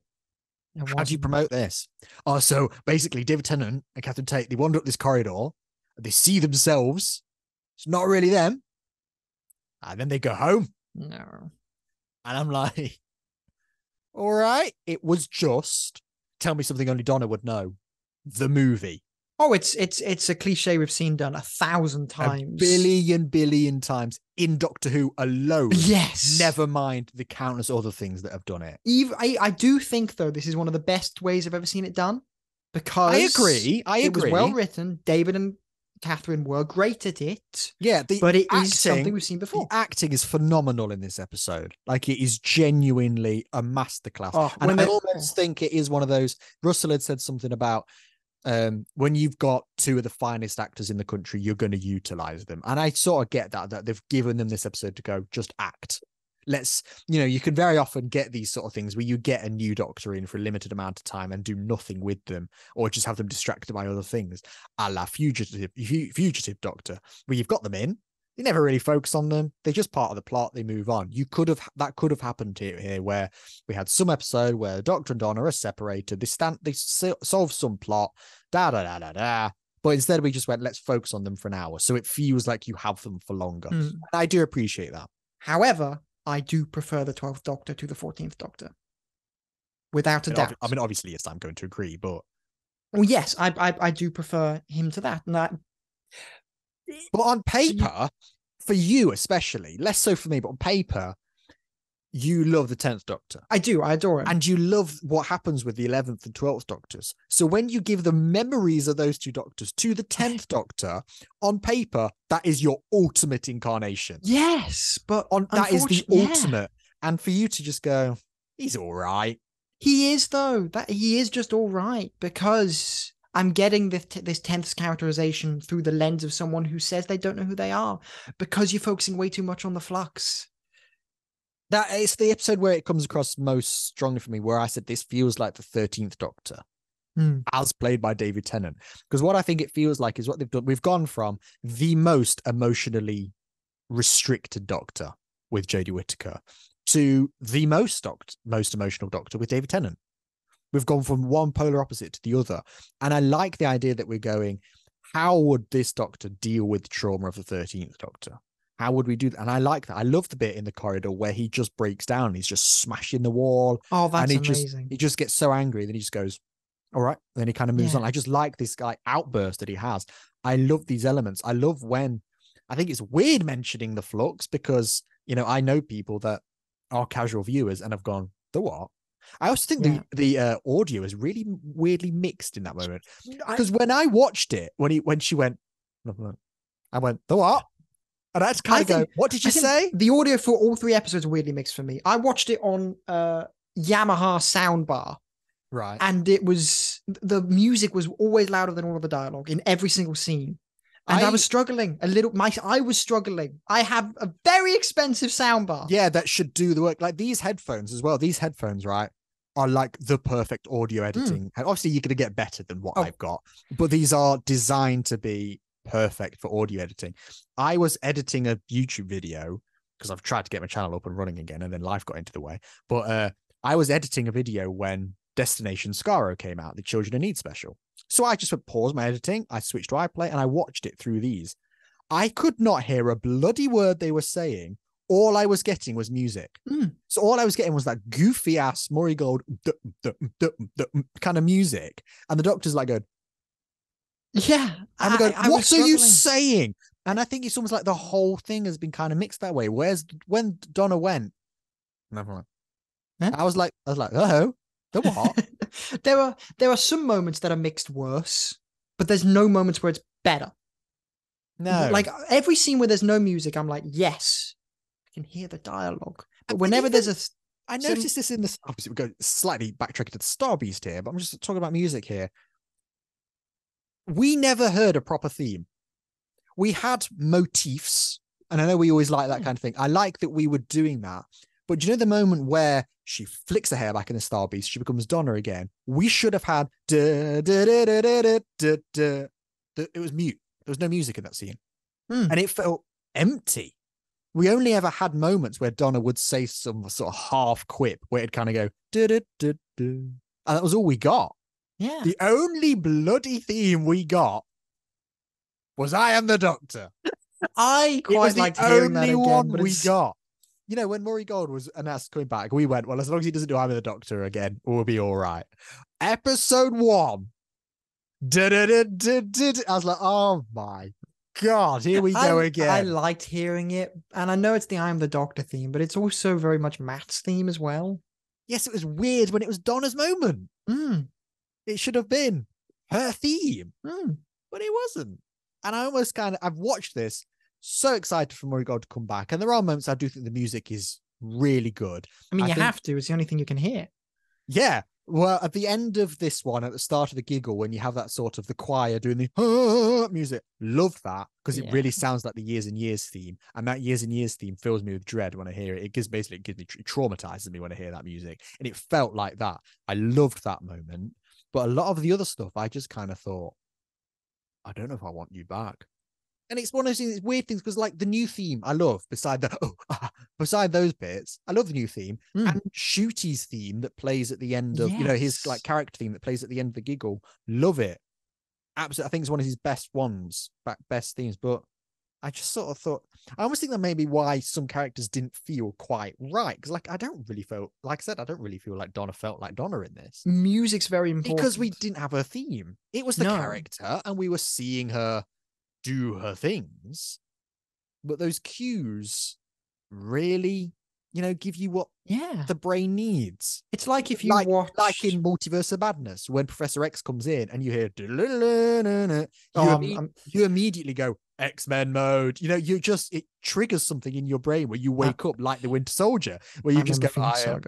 How do you promote this? Oh, so basically David Tennant and Catherine Tate, they wander up this corridor, they see themselves. It's not really them. And then they go home. No. And I'm like, all right, it was just, tell me something only Donna would know. The movie. Oh, it's a cliche we've seen done 1,000 times. A billion times in Doctor Who alone. Yes. Never mind the countless other things that have done it. I do think, though, this is one of the best ways I've ever seen it done, because I agree. It was well written. David and Catherine were great at it. Yeah, but it is something we've seen before. The acting is phenomenal in this episode. Like, it is genuinely a masterclass. Oh, and I almost think it is one of those. Russell had said something about when you've got two of the finest actors in the country, you're going to utilize them. And I sort of get that they've given them this episode to go, just act. You can very often get these sort of things where you get a new doctor in for a limited amount of time and do nothing with them, or just have them distracted by other things, a la Fugitive Doctor, where you've got them in, you never really focus on them. They're just part of the plot. They move on. That could have happened here, where we had some episode where the Doctor and Donna are separated. They solve some plot, da. But instead we just went, let's focus on them for an hour. So it feels like you have them for longer. And I do appreciate that. However, I do prefer the 12th Doctor to the 14th Doctor. Without a doubt. I mean, obviously, yes, I'm going to agree, but... Well, yes, I do prefer him to that. But on paper, for you especially, less so for me, but on paper, you love the 10th Doctor. I do. I adore him. And you love what happens with the 11th and 12th Doctors. So when you give the memories of those two Doctors to the 10th Doctor, on paper, that is your ultimate incarnation. Yes, but that is the ultimate. And for you to just go, he's all right. He is, though. He is just all right, because I'm getting this 10th characterization through the lens of someone who says they don't know who they are, because you're focusing way too much on the flux. That is the episode where it comes across most strongly for me, where I said this feels like the 13th Doctor, as played by David Tennant. Because what I think it feels like is what they've done. We've gone from the most emotionally restricted Doctor with Jodie Whittaker to the most emotional Doctor with David Tennant. We've gone from one polar opposite to the other. And I like the idea that we're going, how would this Doctor deal with the trauma of the 13th Doctor? How would we do that? And I like that. I love the bit in the corridor where he just breaks down. He's just smashing the wall. Oh, that's amazing. He just gets so angry. Then he just goes, all right. And then he kind of moves on. I just like this guy outburst that he has. I love these elements. I love when, I think it's weird mentioning the flux, because, I know people that are casual viewers and have gone, the what? I also think the audio is really weirdly mixed in that moment. Because when I watched it, when she went, I went, the what? And I had to kind of go, what did you say? The audio for all 3 episodes weirdly mixed for me. I watched it on Yamaha soundbar. Right. And the music was always louder than all of the dialogue in every single scene. And I was struggling a little. I was struggling. I have a very expensive soundbar. Yeah, that should do the work. Like these headphones as well. These headphones, right, are like the perfect audio editing. And obviously, you're going to get better than what I've got. But these are designed to be perfect for audio editing. I was editing a YouTube video because I've tried to get my channel up and running again, and then life got into the way. But I was editing a video when Destination Scaro came out, the Children in Need special. So I just would pause my editing, I switched to iPlay, and I watched it through these. I could not hear a bloody word they were saying. All I was getting was music. So all I was getting was that goofy ass Murray Gold kind of music. And the Doctor's like going, yeah. And they go, what are you saying? And I think it's almost like the whole thing has been kind of mixed that way. Whereas when Donna went, I was like, oh, the what? There are some moments that are mixed worse, but there's no moments where it's better. No. Like every scene where there's no music, I'm like, yes, I can hear the dialogue. But whenever there's I noticed this in the obviously we go slightly backtracking to the Star Beast here, but I'm just talking about music here. We never heard a proper theme. We had motifs, and I know we always like that kind of thing. I like that we were doing that. But do you know the moment where she flicks her hair back in the Star Beast, she becomes Donna again? We should have had it was mute. There was no music in that scene. And it felt empty. We only ever had moments where Donna would say some sort of half quip where it'd kind of go and that was all we got. Yeah. The only bloody theme we got was I Am the Doctor. I quite liked hearing that again. One we got. You know, when Murray Gold was announced coming back, we went, well, as long as he doesn't do I'm the Doctor again, we'll be all right. Episode 1, I was like, oh my God, here we go again. I liked hearing it. And I know it's the I'm the Doctor theme, but it's also very much Matt's theme as well. Yes, it was weird when it was Donna's moment. It should have been her theme, but it wasn't. And I almost I've watched this so excited for Murray Gold to come back. And there are moments I do think the music is really good. I mean, you have to. It's the only thing you can hear. Yeah. Well, at the end of this one, at the start of the Giggle, when you have that sort of the choir doing the music, love that because it really sounds like the Years and Years theme. And that Years and Years theme fills me with dread when I hear it. It traumatizes me when I hear that music. And it felt like that. I loved that moment. But a lot of the other stuff, I just kind of thought, I don't know if I want you back. And it's one of those weird things because, like, the new theme I love, beside those bits, I love the new theme. And Ncuti's theme that plays at the end of, his like character theme that plays at the end of the Giggle, love it. Absolutely, I think it's one of his best themes. But I just sort of thought, I almost think that may be why some characters didn't feel quite right. Because, like, I don't really feel like Donna felt like Donna in this. Music's very important because we didn't have her theme. It was the character, and we were seeing her do her things, but those cues really, give you what the brain needs. It's like if you watch, like in Multiverse of Madness, when Professor X comes in and you hear you immediately go X-Men mode. It triggers something in your brain where you wake up like the Winter Soldier, where you just go, how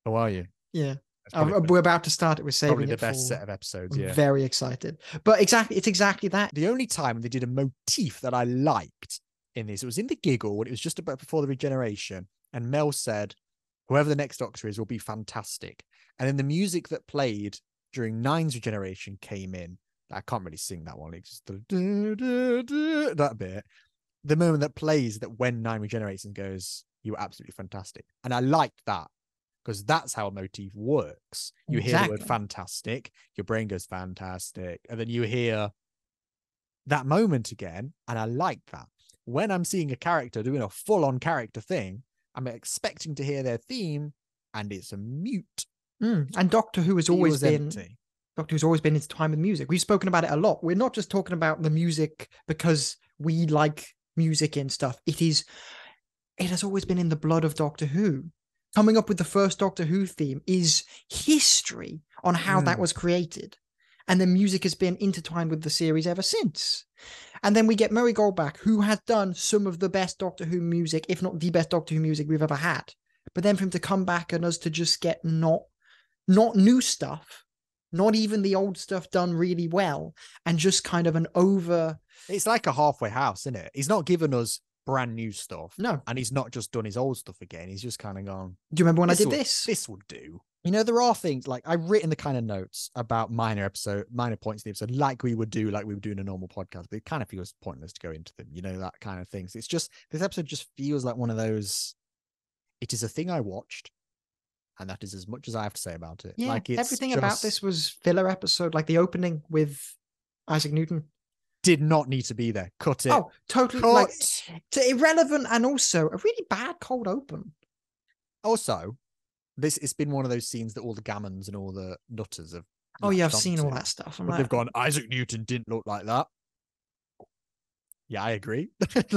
are you? Yeah. We're about to start it. We're saving probably the it best set of episodes. I'm very excited. But it's exactly that. The only time they did a motif that I liked in this, it was in the Giggle when it was just about before the regeneration, and Mel said, "Whoever the next Doctor is will be fantastic." And then the music that played during Nine's regeneration came in. I can't really sing that one. It's just that bit. The moment that plays that when Nine regenerates and goes, "You were absolutely fantastic," and I liked that. Because that's how a motif works. You hear the word fantastic, your brain goes fantastic. And then you hear that moment again. And I like that. When I'm seeing a character doing a full-on character thing, I'm expecting to hear their theme, and it's a mute. And Doctor Who has always been intertwined with music. We've spoken about it a lot. We're not just talking about the music because we like music and stuff. It has always been in the blood of Doctor Who. Coming up with the first Doctor Who theme is history on how that was created. And the music has been intertwined with the series ever since. And then we get Murray Gold back, who has done some of the best Doctor Who music, if not the best Doctor Who music we've ever had. But then for him to come back and us to just get not new stuff, not even the old stuff done really well, and just kind of It's like a halfway house, isn't it? He's not given us brand new stuff. No. And he's not just done his old stuff again. He's just kind of gone, do you remember when I did this? This would do. There are things like I've written the kind of notes about minor points in the episode, like we would do in a normal podcast, but it kind of feels pointless to go into them, that kind of things. It's just, this episode just feels like one of those, it is a thing I watched, and that is as much as I have to say about it. Yeah, like everything about this was filler episode, like the opening with Isaac Newton. Did not need to be there. Cut it. Oh, totally. Like, irrelevant, and also a really bad cold open. Also, it's been one of those scenes that all the gammons and all the nutters have. Oh yeah, I've seen all that stuff. They've gone, Isaac Newton didn't look like that. Yeah, I agree.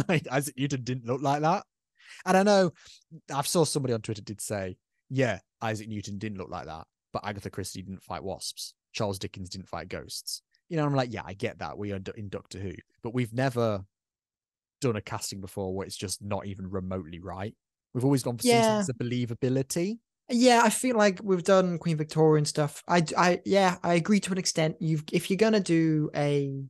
Like, Isaac Newton didn't look like that. And I know I saw somebody on Twitter did say, yeah, Isaac Newton didn't look like that, but Agatha Christie didn't fight wasps. Charles Dickens didn't fight ghosts. I'm like, yeah, I get that. We are in Doctor Who, but we've never done a casting before where it's just not even remotely right. We've always gone for some sense of believability. Yeah, I feel like we've done Queen Victoria and stuff. I agree to an extent. If you're gonna do a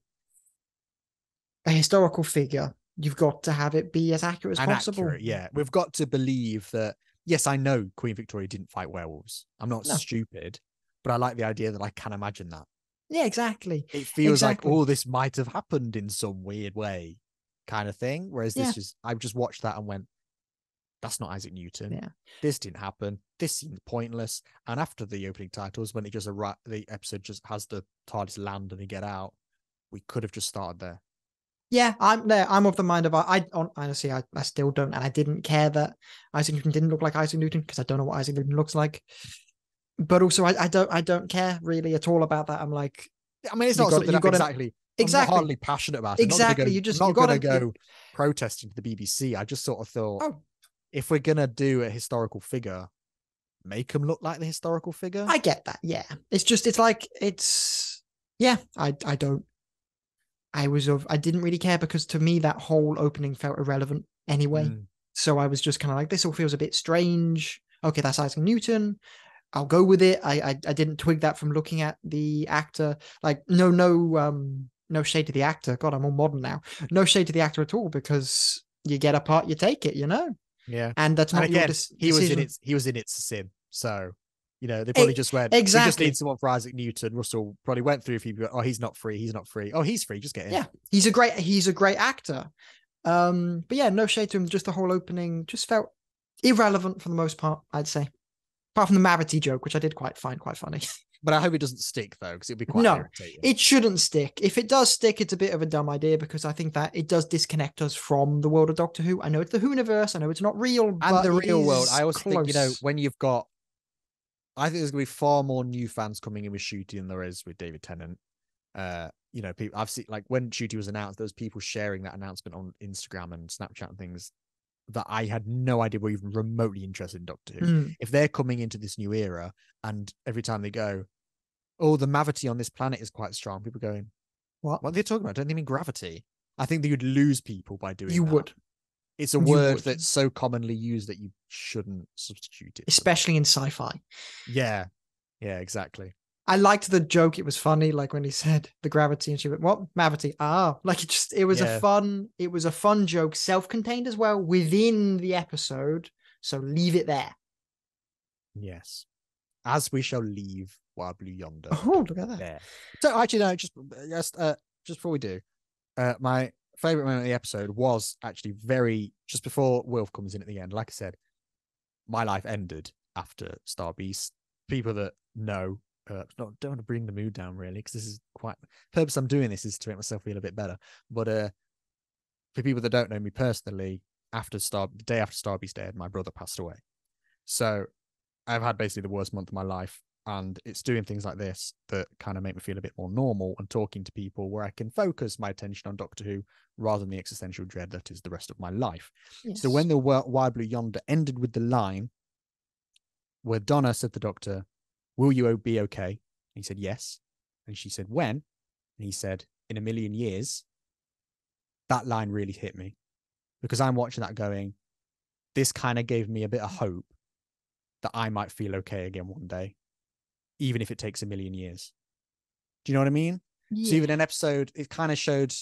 historical figure, you've got to have it be as accurate as possible. Accurate, yeah. We've got to believe that, yes, I know Queen Victoria didn't fight werewolves. I'm not stupid, but I like the idea that I can imagine that. Yeah, exactly. It feels like, this might have happened in some weird way kind of thing. Whereas I've just watched that and went, that's not Isaac Newton. Yeah. This didn't happen. This seemed pointless. And after the opening titles, when the episode just has the TARDIS land and they get out, we could have just started there. Yeah, I'm there. I'm of the mind of honestly, I still don't, and I didn't care that Isaac Newton didn't look like Isaac Newton because I don't know what Isaac Newton looks like. But also, I don't care really at all about that. I'm like, I mean, it's You not got- something you I'm gotta- exactly. exactly. I'm hardly passionate about it. Exactly. I'm not going to go protesting to the BBC. I just sort of thought, Oh, if we're going to do a historical figure, make them look like the historical figure. I get that. Yeah. It's like, yeah, I don't, I didn't really care because to me, that whole opening felt irrelevant anyway. So I was just kind of like, this all feels a bit strange. Okay, that's Isaac Newton. I'll go with it. I didn't twig that from looking at the actor. Like, no shade to the actor. God, I'm all modern now. No shade to the actor at all, because you get a part, you take it, Yeah. And that's not again, your decision. he was in It's a Sin. So, they probably just went, exactly. We just need someone for Isaac Newton. Russell probably went through a few people. Oh, he's not free. Oh, he's free. Just get in. Yeah. He's a great actor. But yeah, no shade to him. Just the whole opening just felt irrelevant for the most part, I'd say. Apart from the Mavity joke, which I did find quite funny. But I hope it doesn't stick, though, because it'd be quite irritating. It shouldn't stick. If it does stick, it's a bit of a dumb idea, because I think that it does disconnect us from the world of Doctor Who. I know it's the Whoniverse. I know it's not real, and the real world. I also close. think, when you've got, I think there's going to be far more new fans coming in with Ncuti than there is with David Tennant. People I've seen, like when Ncuti was announced, there was people sharing that announcement on Instagram and Snapchat and things that I had no idea were even remotely interested in Doctor Who. If they're coming into this new era and every time they go, oh, the Mavity on this planet is quite strong, people going, what are they talking about? Don't they mean gravity? I think they would lose people by doing that. You would. It's a word that's so commonly used that you shouldn't substitute it. Especially in sci-fi. Yeah. Yeah, exactly. I liked the joke. It was funny, like when he said the gravity, and she went, "What Mavity?" Like it was a fun joke, self-contained as well within the episode. So leave it there. Yes, as we shall leave while Blue Yonder. Oh, look at that! There. So actually, no, just before we do, my favorite moment of the episode was actually just before Wilf comes in at the end. Like I said, my life ended after Star Beast. People that know. Don't want to bring the mood down really, because this is the purpose I'm doing this is to make myself feel a bit better. But for people that don't know me personally, the day after Star Beast aired, my brother passed away. So I've had basically the worst month of my life, and it's doing things like this that kind of make me feel a bit more normal and talking to people where I can focus my attention on Doctor Who rather than the existential dread that is the rest of my life. Yes. So when the Why Blue Yonder ended with the line where Donna said to the Doctor, "Will you be okay?" And he said, yes. And she said, when? And he said, in a million years. That line really hit me, because I'm watching that going, this kind of gave me a bit of hope that I might feel okay again one day, even if it takes a million years. Do you know what I mean? Yeah. So even an episode, it kind of showed,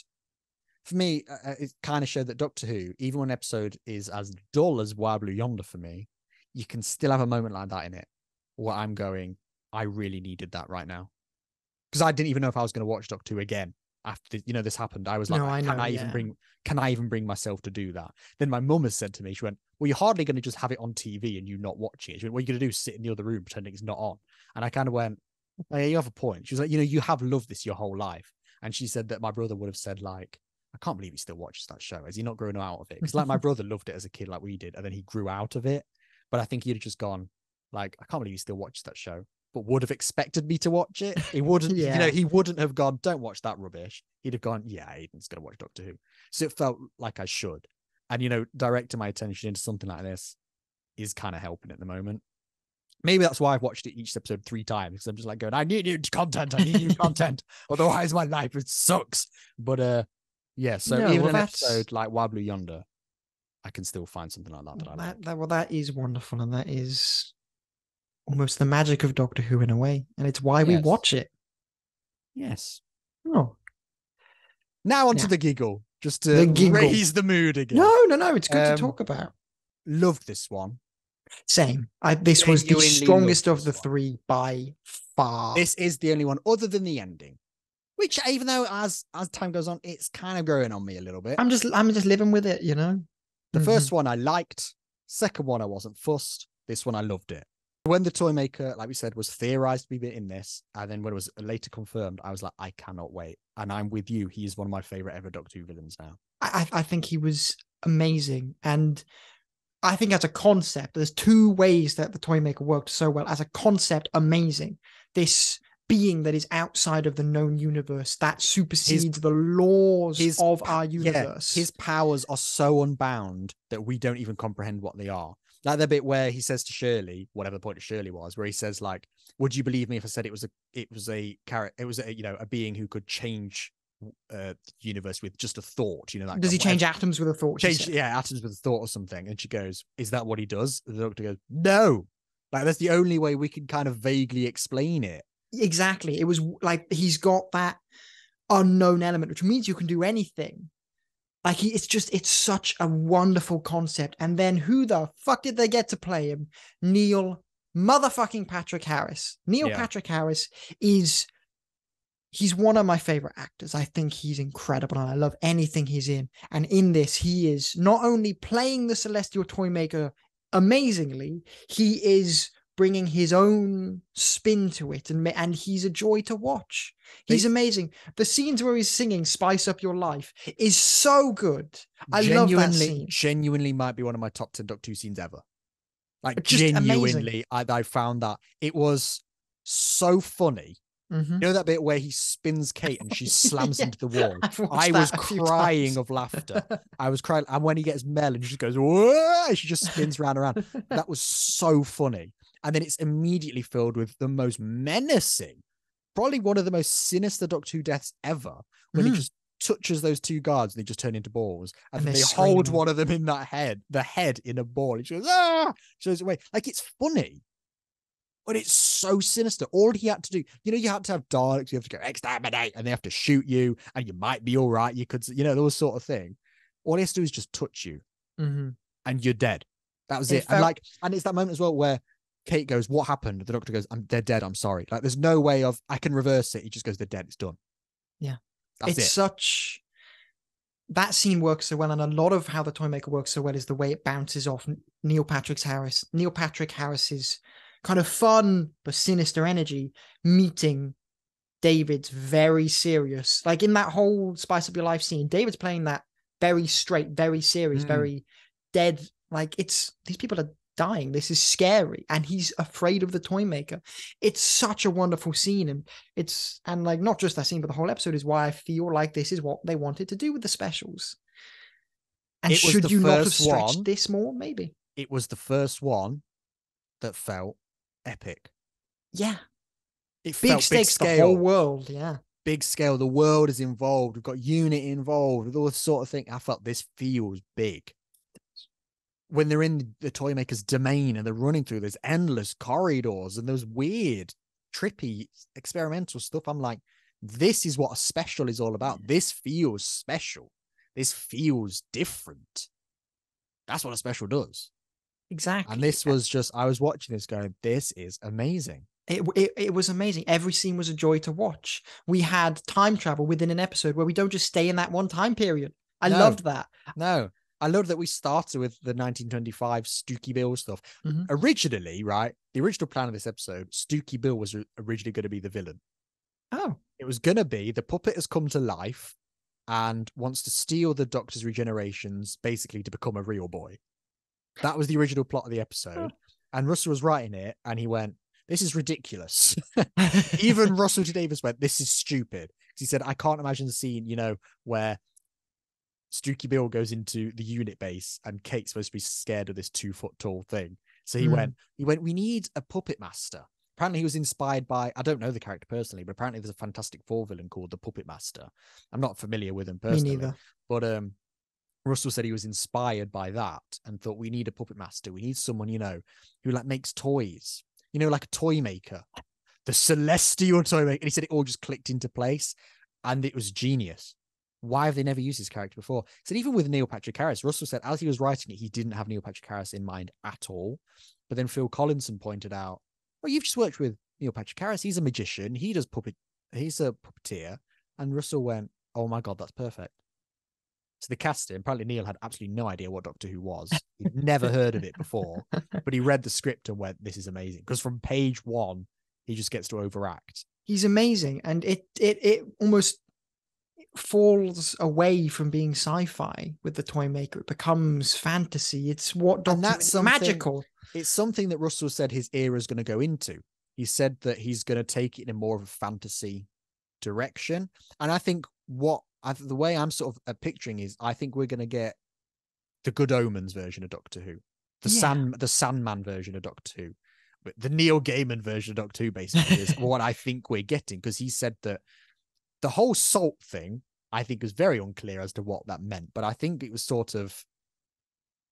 for me, it kind of showed that Doctor Who, even when an episode is as dull as Why Blue Yonder for me, you can still have a moment like that in it where I'm going, I really needed that right now, because I didn't even know if I was going to watch Doctor Who again after this happened. I was like, can I even bring myself to do that? Then my mum has said to me, she went, well, you're hardly going to just have it on TV and you not watching it. She went, what are you going to do? Sit in the other room pretending it's not on? And I kind of went, oh, yeah, you have a point. She was like, you have loved this your whole life. And she said that my brother would have said, like, I can't believe he still watches that show. Has he not grown out of it? Because like my brother loved it as a kid like we did, and then he grew out of it. But I think he'd have just gone, like, I can't believe he still watches that show, but would have expected me to watch it. He wouldn't, he wouldn't have gone, don't watch that rubbish. He'd have gone, yeah, Aidan's going to watch Doctor Who. So it felt like I should. And, directing my attention into something like this is kind of helping at the moment. Maybe that's why I've watched it each episode 3 times, because I'm just like going, I need new content. Otherwise my life, it sucks. But yeah, so even an episode like Why Blue Yonder, I can still find something like that I like. That is wonderful, and that is almost the magic of Doctor Who in a way, and it's why we watch it. Yes. Oh. Now onto the giggle, just to raise the mood again. No, it's good to talk about. Loved this one. Same. This was the strongest of the 3 by far. This is the only one other than the ending, which even though as time goes on, it's kind of growing on me a little bit. I'm just living with it, The first one I liked. Second one I wasn't fussed. This one I loved it. When the Toymaker, like we said, was theorized to be in this, and then when it was later confirmed, I was like, I cannot wait. And I'm with you. He is one of my favorite ever Doctor Who villains now. I think he was amazing. And I think as a concept, there's 2 ways that the Toymaker worked so well. As a concept, amazing. This being that is outside of the known universe that supersedes the laws of our universe. His powers are so unbound that we don't even comprehend what they are. Like the bit where he says to Shirley, whatever the point of Shirley was, where he says, like, would you believe me if I said it was a being who could change the universe with just a thought? You know, that does he change atoms with a thought? Atoms with a thought or something. And she goes, is that what he does? And the Doctor goes, no. Like, that's the only way we can kind of vaguely explain it. Exactly. It was like he's got that unknown element, which means you can do anything. Like it's such a wonderful concept. And then who the fuck did they get to play him? Neil motherfucking Patrick Harris. Patrick Harris he's one of my favorite actors. I think he's incredible and I love anything he's in. And in this, he is not only playing the Celestial Toymaker amazingly, he is bringing his own spin to it, and he's a joy to watch. He's amazing. The scenes where he's singing "Spice Up Your Life" is so good. I love that scene. Genuinely might be one of my top 10 Doctor Who scenes ever. Like, just genuinely, I found that it was so funny. Mm-hmm. You know that bit where he spins Kate and she slams into the wall? I was crying of laughter. I was crying. And when he gets Mel and she just goes, whoa, she just spins round and round. That was so funny. And then it's immediately filled with the most menacing, probably one of the most sinister Doctor Who deaths ever, when he just touches those two guards and they just turn into balls. And then they hold one of them in the head in a ball. And she goes, shows away. Like, it's funny, but it's so sinister. All he had to do, you had to have Daleks, you have to go exterminate, and they have to shoot you, and you might be all right. You could, those sort of thing. All he has to do is just touch you, and you're dead. That was it. And it's that moment as well where Kate goes, what happened? The Doctor goes, they're dead. I'm sorry. Like, there's no way I can reverse it. He just goes, they're dead. It's done. Yeah. That's that scene works so well. And a lot of how the Toymaker works so well is the way it bounces off Neil Patrick Harris's kind of fun but sinister energy meeting David's very serious, like in that whole Spice Up Your Life scene, David's playing that very straight, very serious, very dead. Like, these people are dying. This is scary. And he's afraid of the Toymaker. It's such a wonderful scene. And like, not just that scene, but the whole episode is why I feel like this is what they wanted to do with the specials. And should you not have stretched this more? Maybe. It was the first one that felt epic. Yeah. It big felt stakes, big scale. The whole world. Yeah. Big scale. The world is involved. We've got Unity involved with all this sort of thing. I felt this feels big. When they're in the Toymaker's domain and they're running through those endless corridors and those weird, trippy, experimental stuff, I'm like, this is what a special is all about. This feels special. This feels different. That's what a special does. Exactly. And this was just, I was watching this going, this is amazing. It was amazing. Every scene was a joy to watch. We had time travel within an episode where we don't just stay in that one time period. I loved that. No. I love that we started with the 1925 Stooky Bill stuff. Originally, right, the original plan of this episode, Stooky Bill was originally going to be the villain. Oh. It was going to be the puppet has come to life and wants to steal the Doctor's regenerations, basically to become a real boy. That was the original plot of the episode. And Russell was writing it, and he went, this is ridiculous. Even Russell T. Davies went, this is stupid. Because he said, I can't imagine the scene, where Stooky Bill goes into the unit base and Kate's supposed to be scared of this 2-foot tall thing. So he went, we need a puppet master. Apparently he was inspired by, I don't know the character personally, but apparently there's a Fantastic Four villain called the Puppet Master. I'm not familiar with him personally. Me neither. But Russell said he was inspired by that and thought, we need a puppet master. We need someone, who like makes toys, like a toy maker, the celestial toy maker. And he said it all just clicked into place and it was genius. Why have they never used this character before? So even with Neil Patrick Harris, Russell said as he was writing it, he didn't have Neil Patrick Harris in mind at all. But then Phil Collinson pointed out, well, you've just worked with Neil Patrick Harris. He's a magician. He's a puppeteer. And Russell went, oh my God, that's perfect. So they cast him. Apparently Neil had absolutely no idea what Doctor Who was. He'd never heard of it before, but he read the script and went, this is amazing. Because from page 1, he just gets to overact. He's amazing. And it almost falls away from being sci-fi with the Toymaker. It becomes fantasy. It's what Doctor, and that's magical. It's something that Russell said his era is going to go into. he said that he's going to take it in more of a fantasy direction. And I think the way I'm sort of picturing is, I think we're going to get the Good Omens version of Doctor Who, the Sandman version of Doctor Who, the Neil Gaiman version of Doctor Who, basically, is what I think we're getting. Because he said that the whole salt thing, I think, was very unclear as to what that meant. But I think it was sort of,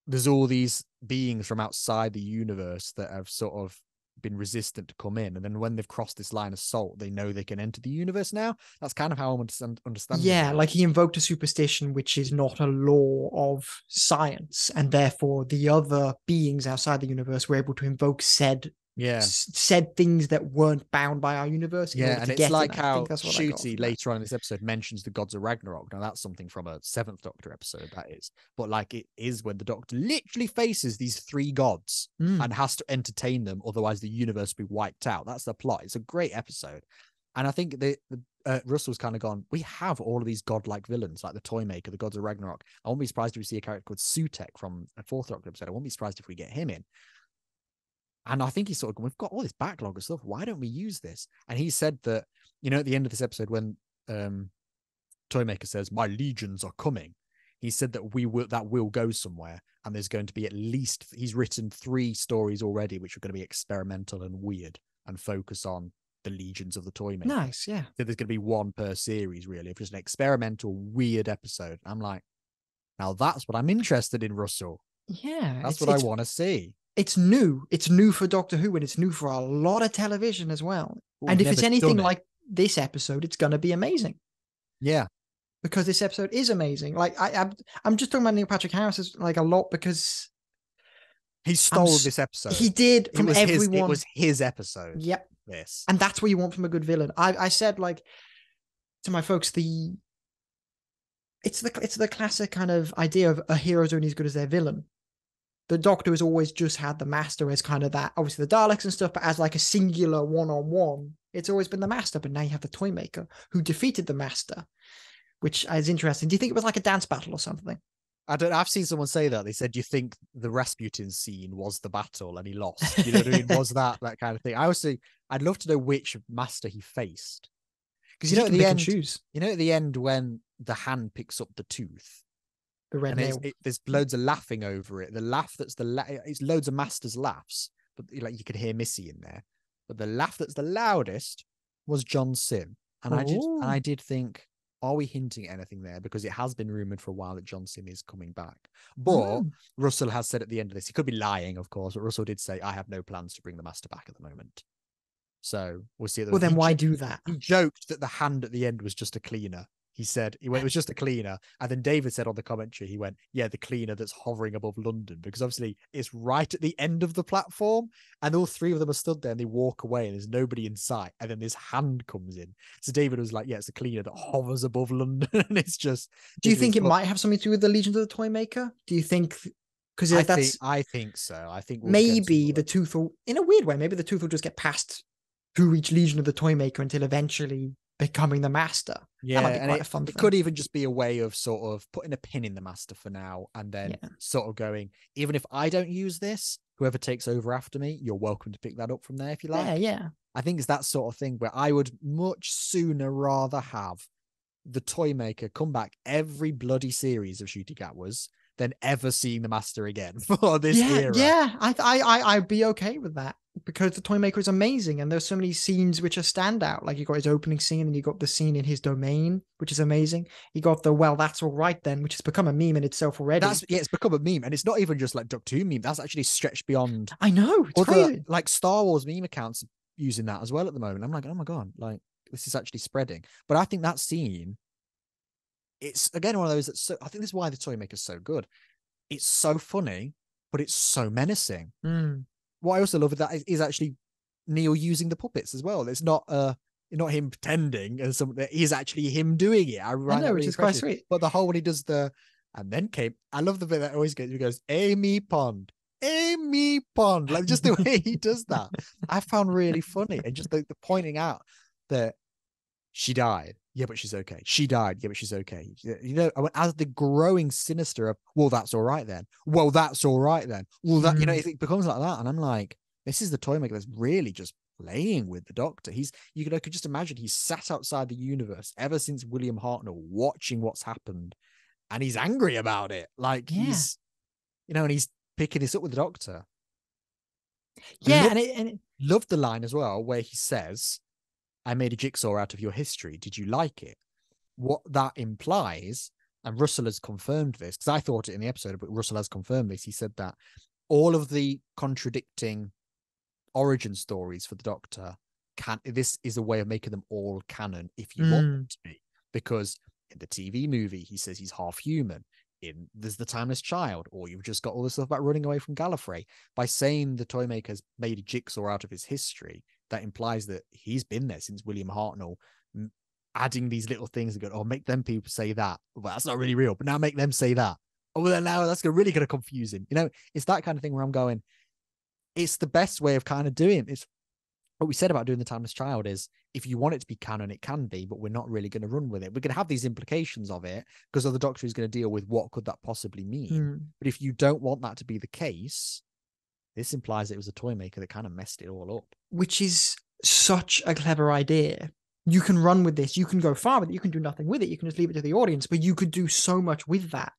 there's all these beings from outside the universe that have sort of been resistant to come in, and then when they've crossed this line of salt, they know they can enter the universe now. That's kind of how I'm understanding. Yeah, like he invoked a superstition which is not a law of science, and therefore the other beings outside the universe were able to invoke said things that weren't bound by our universe. And it's like how Ncuti later on in this episode mentions the gods of Ragnarok. Now that's something from a 7th Doctor episode, that is, but like, it is when the Doctor literally faces these 3 gods and has to entertain them, otherwise the universe will be wiped out. That's the plot. It's a great episode, and I think Russell's kind of gone, we have all of these godlike villains like the Toymaker, the gods of Ragnarok. I won't be surprised if we see a character called Sutek from a 4th Doctor episode. I won't be surprised if we get him in. And I think he's sort of going, we've got all this backlog of stuff. Why don't we use this? And he said that, at the end of this episode, when Toymaker says, my legions are coming, he said that will go somewhere. And there's going to be at least, he's written 3 stories already, which are going to be experimental and weird and focus on the legions of the Toymaker. Nice, yeah. So there's going to be 1 per series, really, of just an experimental, weird episode. I'm like, now that's what I'm interested in, Russell. Yeah. That's what I want to see. It's new. It's new for Doctor Who, and it's new for a lot of television as well. And if it's anything like this episode, it's going to be amazing. Yeah. Because this episode is amazing. Like, I'm just talking about Neil Patrick Harris like a lot because he stole this episode. He did from everyone. It was his episode. Yep. This. And that's what you want from a good villain. I said, like, to my folks, it's the classic kind of idea of a hero's only as good as their villain. The Doctor has always just had the Master as kind of that, obviously the Daleks and stuff, but as like a singular one-on-one, it's always been the Master. But now you have the Toymaker who defeated the Master, which is interesting. Do you think it was like a dance battle or something? I've seen someone say that. They said, do you think the Rasputin scene was the battle and he lost? You know what I mean? Was that kind of thing? I'd love to know which Master he faced. Because at the end, at the end when the hand picks up the tooth, the red nail. There's loads of laughing over it. The laugh that's it's loads of Master's laughs, but like you could hear Missy in there. But the laugh that's the loudest was John Sim, and I did think, are we hinting at anything there? Because it has been rumored for a while that John Sim is coming back. But Russell has said at the end of this, he could be lying, of course, but Russell did say, I have no plans to bring the Master back at the moment. So we'll see. Well, then why do that? He joked that the hand at the end was just a cleaner. He said, it was just a cleaner. And then David said on the commentary, he went, yeah, the cleaner that's hovering above London, because obviously it's right at the end of the platform and all 3 of them are stood there and they walk away and there's nobody in sight. And then this hand comes in. So David was like, yeah, it's a cleaner that hovers above London. And it's just. Do you think it might have something to do with the Legions of the Toymaker? Do you think? Because I think so. I think maybe the tooth will, in a weird way, maybe the tooth will just get passed through each Legion of the Toymaker until eventually becoming the Master. Yeah, and it could even just be a way of sort of putting a pin in the Master for now and then sort of going, even if I don't use this, whoever takes over after me, you're welcome to pick that up from there if you like. Yeah. I think it's that sort of thing where I would much sooner rather have the Toymaker come back every bloody series of Ncuti Gatwas than ever seeing the Master again for this era. Yeah, I'd be okay with that. Because the Toymaker is amazing and there's so many scenes which are standout. Like you got his opening scene and you got the scene in his domain, which is amazing. You got the, well, that's all right then, which has become a meme in itself already. It's become a meme. And it's not even just like Doctor Who meme. That's actually stretched beyond. I know. It's crazy. Like Star Wars meme accounts using that as well at the moment. I'm like, oh my God, like this is actually spreading. But I think that scene, it's again one of those that's I think this is why the Toymaker is so good. It's so funny, but it's so menacing. What I also love with that is actually Neil using the puppets as well. It's not him pretending and something. He's actually him doing it. I know, which is quite sweet. But the whole when he does I love the bit that always goes. He goes, Amy Pond, like just the way he does that. I found really funny, and just the pointing out that she died. Yeah, but she's okay. She died. Yeah, but she's okay. As the growing sinister of, well, that's all right then. Well, that's all right then. Well, that, it becomes like that. And I'm like, this is the Toymaker that's really just playing with the Doctor. I could just imagine he's sat outside the universe ever since William Hartnell, watching what's happened, and he's angry about it. Like he's, and he's picking this up with the Doctor. Yeah, loved the line as well where he says, "I made a jigsaw out of your history. Did you like it?" What that implies, and Russell has confirmed this, because I thought it in the episode, but Russell has confirmed this. He said that all of the contradicting origin stories for the Doctor, this is a way of making them all canon if you want them to be. Because in the TV movie, he says he's half human. There's the Timeless Child, or you've just got all this stuff about running away from Gallifrey. By saying the Toymaker's made a jigsaw out of his history, that implies that he's been there since William Hartnell, adding these little things that go, make them people say that. Well, that's not really real, but now make them say that. Oh, well, now that's really going to confuse him. It's that kind of thing where I'm going, it's the best way of kind of doing it. It's what we said about doing the Timeless Child is, if you want it to be canon, it can be, but we're not really going to run with it. We're going to have these implications of it because the Doctor is going to deal with what could that possibly mean. But if you don't want that to be the case, this implies it was a Toymaker that kind of messed it all up. Which is such a clever idea. You can run with this. You can go far with it. You can do nothing with it. You can just leave it to the audience, but you could do so much with that.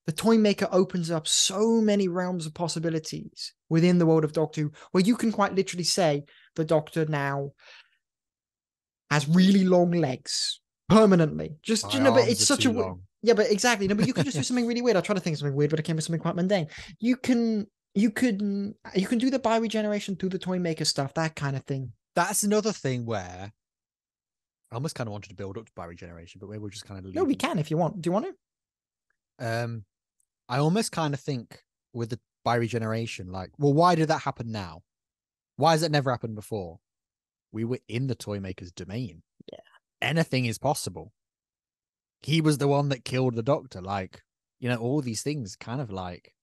The Toymaker opens up so many realms of possibilities within the world of Doctor Who, where you can quite literally say the Doctor now has really long legs permanently. But it's such a yeah, but exactly. No, but you can just do something really weird. I tried to think of something weird, but I came with something quite mundane. You can do the bi-regeneration through the Toymaker stuff, that kind of thing. That's another thing where I almost kind of wanted to build up to bi-regeneration, but maybe we'll just kind of leave. No, we can if you want. Do you want to? I almost kind of think with the bi-regeneration, like, well, why did that happen now? Why has it never happened before? We were in the Toymaker's domain. Yeah. Anything is possible. He was the one that killed the Doctor. Like, all these things kind of like,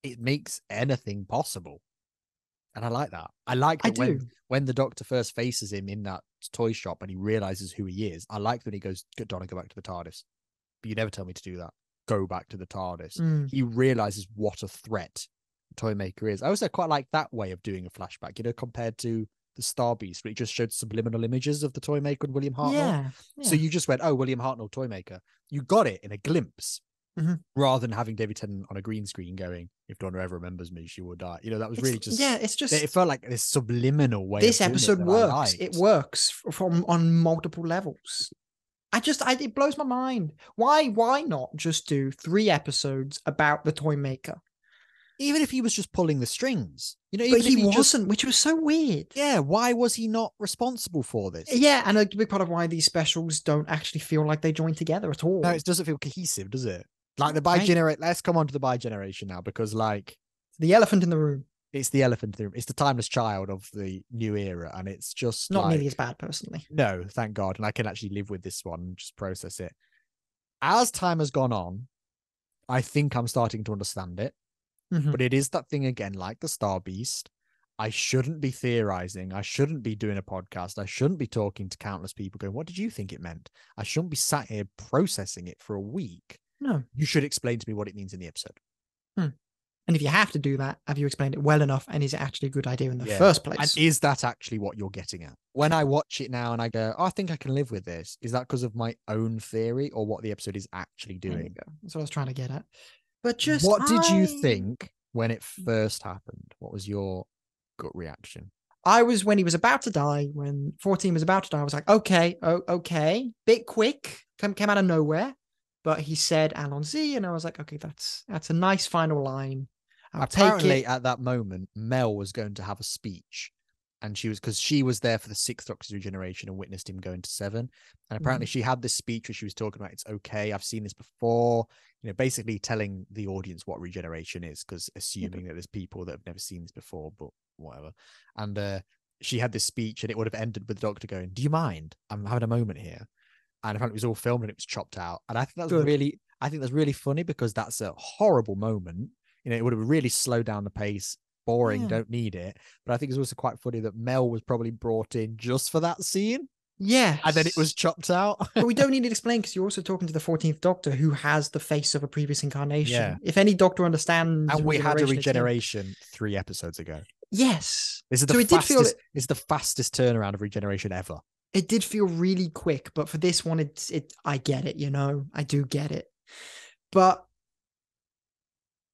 it makes anything possible. And I like that. I like that when the Doctor first faces him in that toy shop and he realizes who he is. I like that he goes, Donna, go back to the TARDIS. But you never tell me to do that. Go back to the TARDIS. He realizes what a threat Toymaker is. I also quite like that way of doing a flashback, compared to the Star Beast, where it just showed subliminal images of the Toymaker and William Hartnell. Yeah. So you just went, oh, William Hartnell, Toymaker. You got it in a glimpse, rather than having David Tennant on a green screen going, if Donna ever remembers me, she will die. That was really just... Yeah, it's just... It felt like this subliminal way this episode works. It works on multiple levels. It blows my mind. Why not just do 3 episodes about the Toymaker? Even if he was just pulling the strings, but he wasn't, which was so weird. Yeah, why was he not responsible for this? Yeah, and a big part of why these specials don't actually feel like they join together at all. No, it doesn't feel cohesive, does it? Like the bi-generation. Let's come on to the bi-generation now, because like the elephant in the room. It's the elephant in the room. It's the Timeless Child of the new era, and it's just not nearly as bad, personally. No, thank God, and I can actually live with this one and just process it. As time has gone on, I think I'm starting to understand it. But it is that thing again, like the Star Beast. I shouldn't be theorizing. I shouldn't be doing a podcast. I shouldn't be talking to countless people going, what did you think it meant? I shouldn't be sat here processing it for a week. No. You should explain to me what it means in the episode. And if you have to do that, have you explained it well enough? And is it actually a good idea in the first place? And is that actually what you're getting at? When I watch it now and I go, I think I can live with this. Is that because of my own theory or what the episode is actually doing? There you go. That's what I was trying to get at. But what did you think when it first happened? What was your gut reaction? When he was about to die, when 14 was about to die, I was like, okay, bit quick, came out of nowhere. But he said Allons-y, and I was like, okay, that's a nice final line. Apparently, at that moment, Mel was going to have a speech, and because she was there for the 6th Doctor's regeneration and witnessed him going to 7. And apparently, she had this speech where she was talking about, it's okay, I've seen this before. Basically telling the audience what regeneration is, because assuming that there's people that have never seen this before, but whatever. And she had this speech, and it would have ended with the Doctor going, "Do you mind? I'm having a moment here." And apparently, it was all filmed and it was chopped out. And I think that's really funny, because that's a horrible moment. It would have really slowed down the pace. Boring, don't need it. But I think it's also quite funny that Mel was probably brought in just for that scene. Yeah. And then it was chopped out. But we don't need to explain, because you're also talking to the 14th Doctor, who has the face of a previous incarnation. Yeah. If any Doctor understands... And we had a regeneration 3 episodes ago. Yes. This is the So it did feel fastest. It's the fastest turnaround of regeneration ever. it did feel really quick, but for this one, I get it, I do get it. But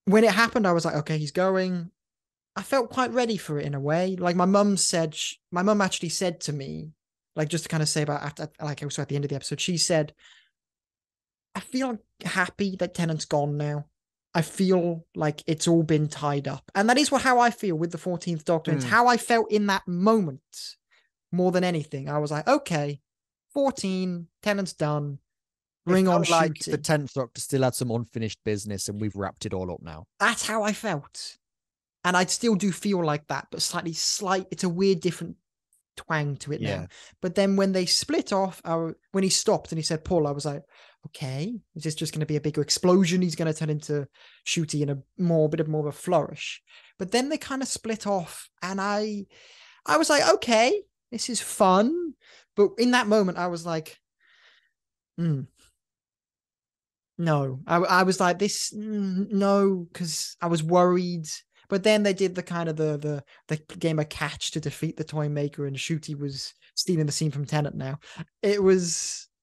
when it happened, I was like, okay, he's going. I felt quite ready for it in a way. Like my mum actually said to me, like just to kind of say about after, like also at the end of the episode, she said, I feel happy that Tennant's gone now. I feel like it's all been tied up. And that is how I feel with the 14th Doctor. It's how I felt in that moment more than anything. I was like, okay, 14, Tennant's done. Bring on like Ncuti. the 10th Doctor still had some unfinished business and we've wrapped it all up now. That's how I felt. And I still do feel like that, but it's a weird different twang to it now. But then when they split off, when he stopped and he said Paul, I was like, okay, is this just going to be a bigger explosion? He's going to turn into Ncuti in a bit more of a flourish. But then they kind of split off, and I was like, okay, this is fun. But in that moment, I was like, no. I was like, this, no, because I was worried. But then they did the kind of the game of catch to defeat the Toymaker, and Ncuti was stealing the scene from Tennant now.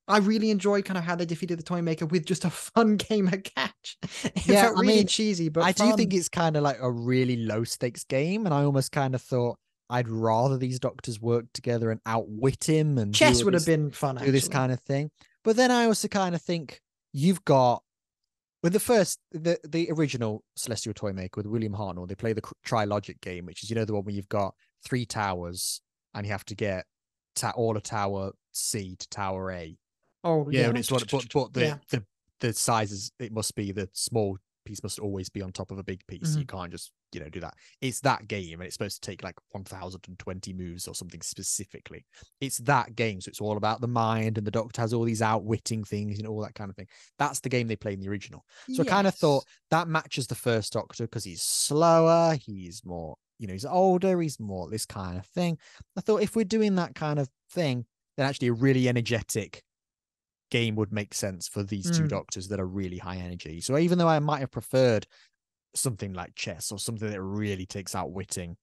I really enjoyed kind of how they defeated the Toymaker with just a fun game of catch. It felt really cheesy, but I fun. do think it's kind of like a really low stakes game, and I almost kind of thought I'd rather these Doctors work together and outwit him, and chess would have been fun, do this kind of thing. But then I also kind of think you've got with the original Celestial Toymaker with William Hartnell, they play the Trilogic game, which is, the one where you've got 3 towers and you have to get all of Tower C to Tower A. Oh, yeah. And it's but the sizes, it must be the small piece must always be on top of a big piece. So you can't just, do that. It's that game, and it's supposed to take like 1020 moves or something specifically. It's that game. So it's all about the mind, and the Doctor has all these outwitting things and all that kind of thing. That's the game they play in the original. So I kind of thought that matches the first Doctor because he's slower, he's more, he's older, he's more this kind of thing. I thought if we're doing that kind of thing, then actually a really energetic game would make sense for these 2 Doctors that are really high energy. So even though I might have preferred something like chess or something that really takes outwitting,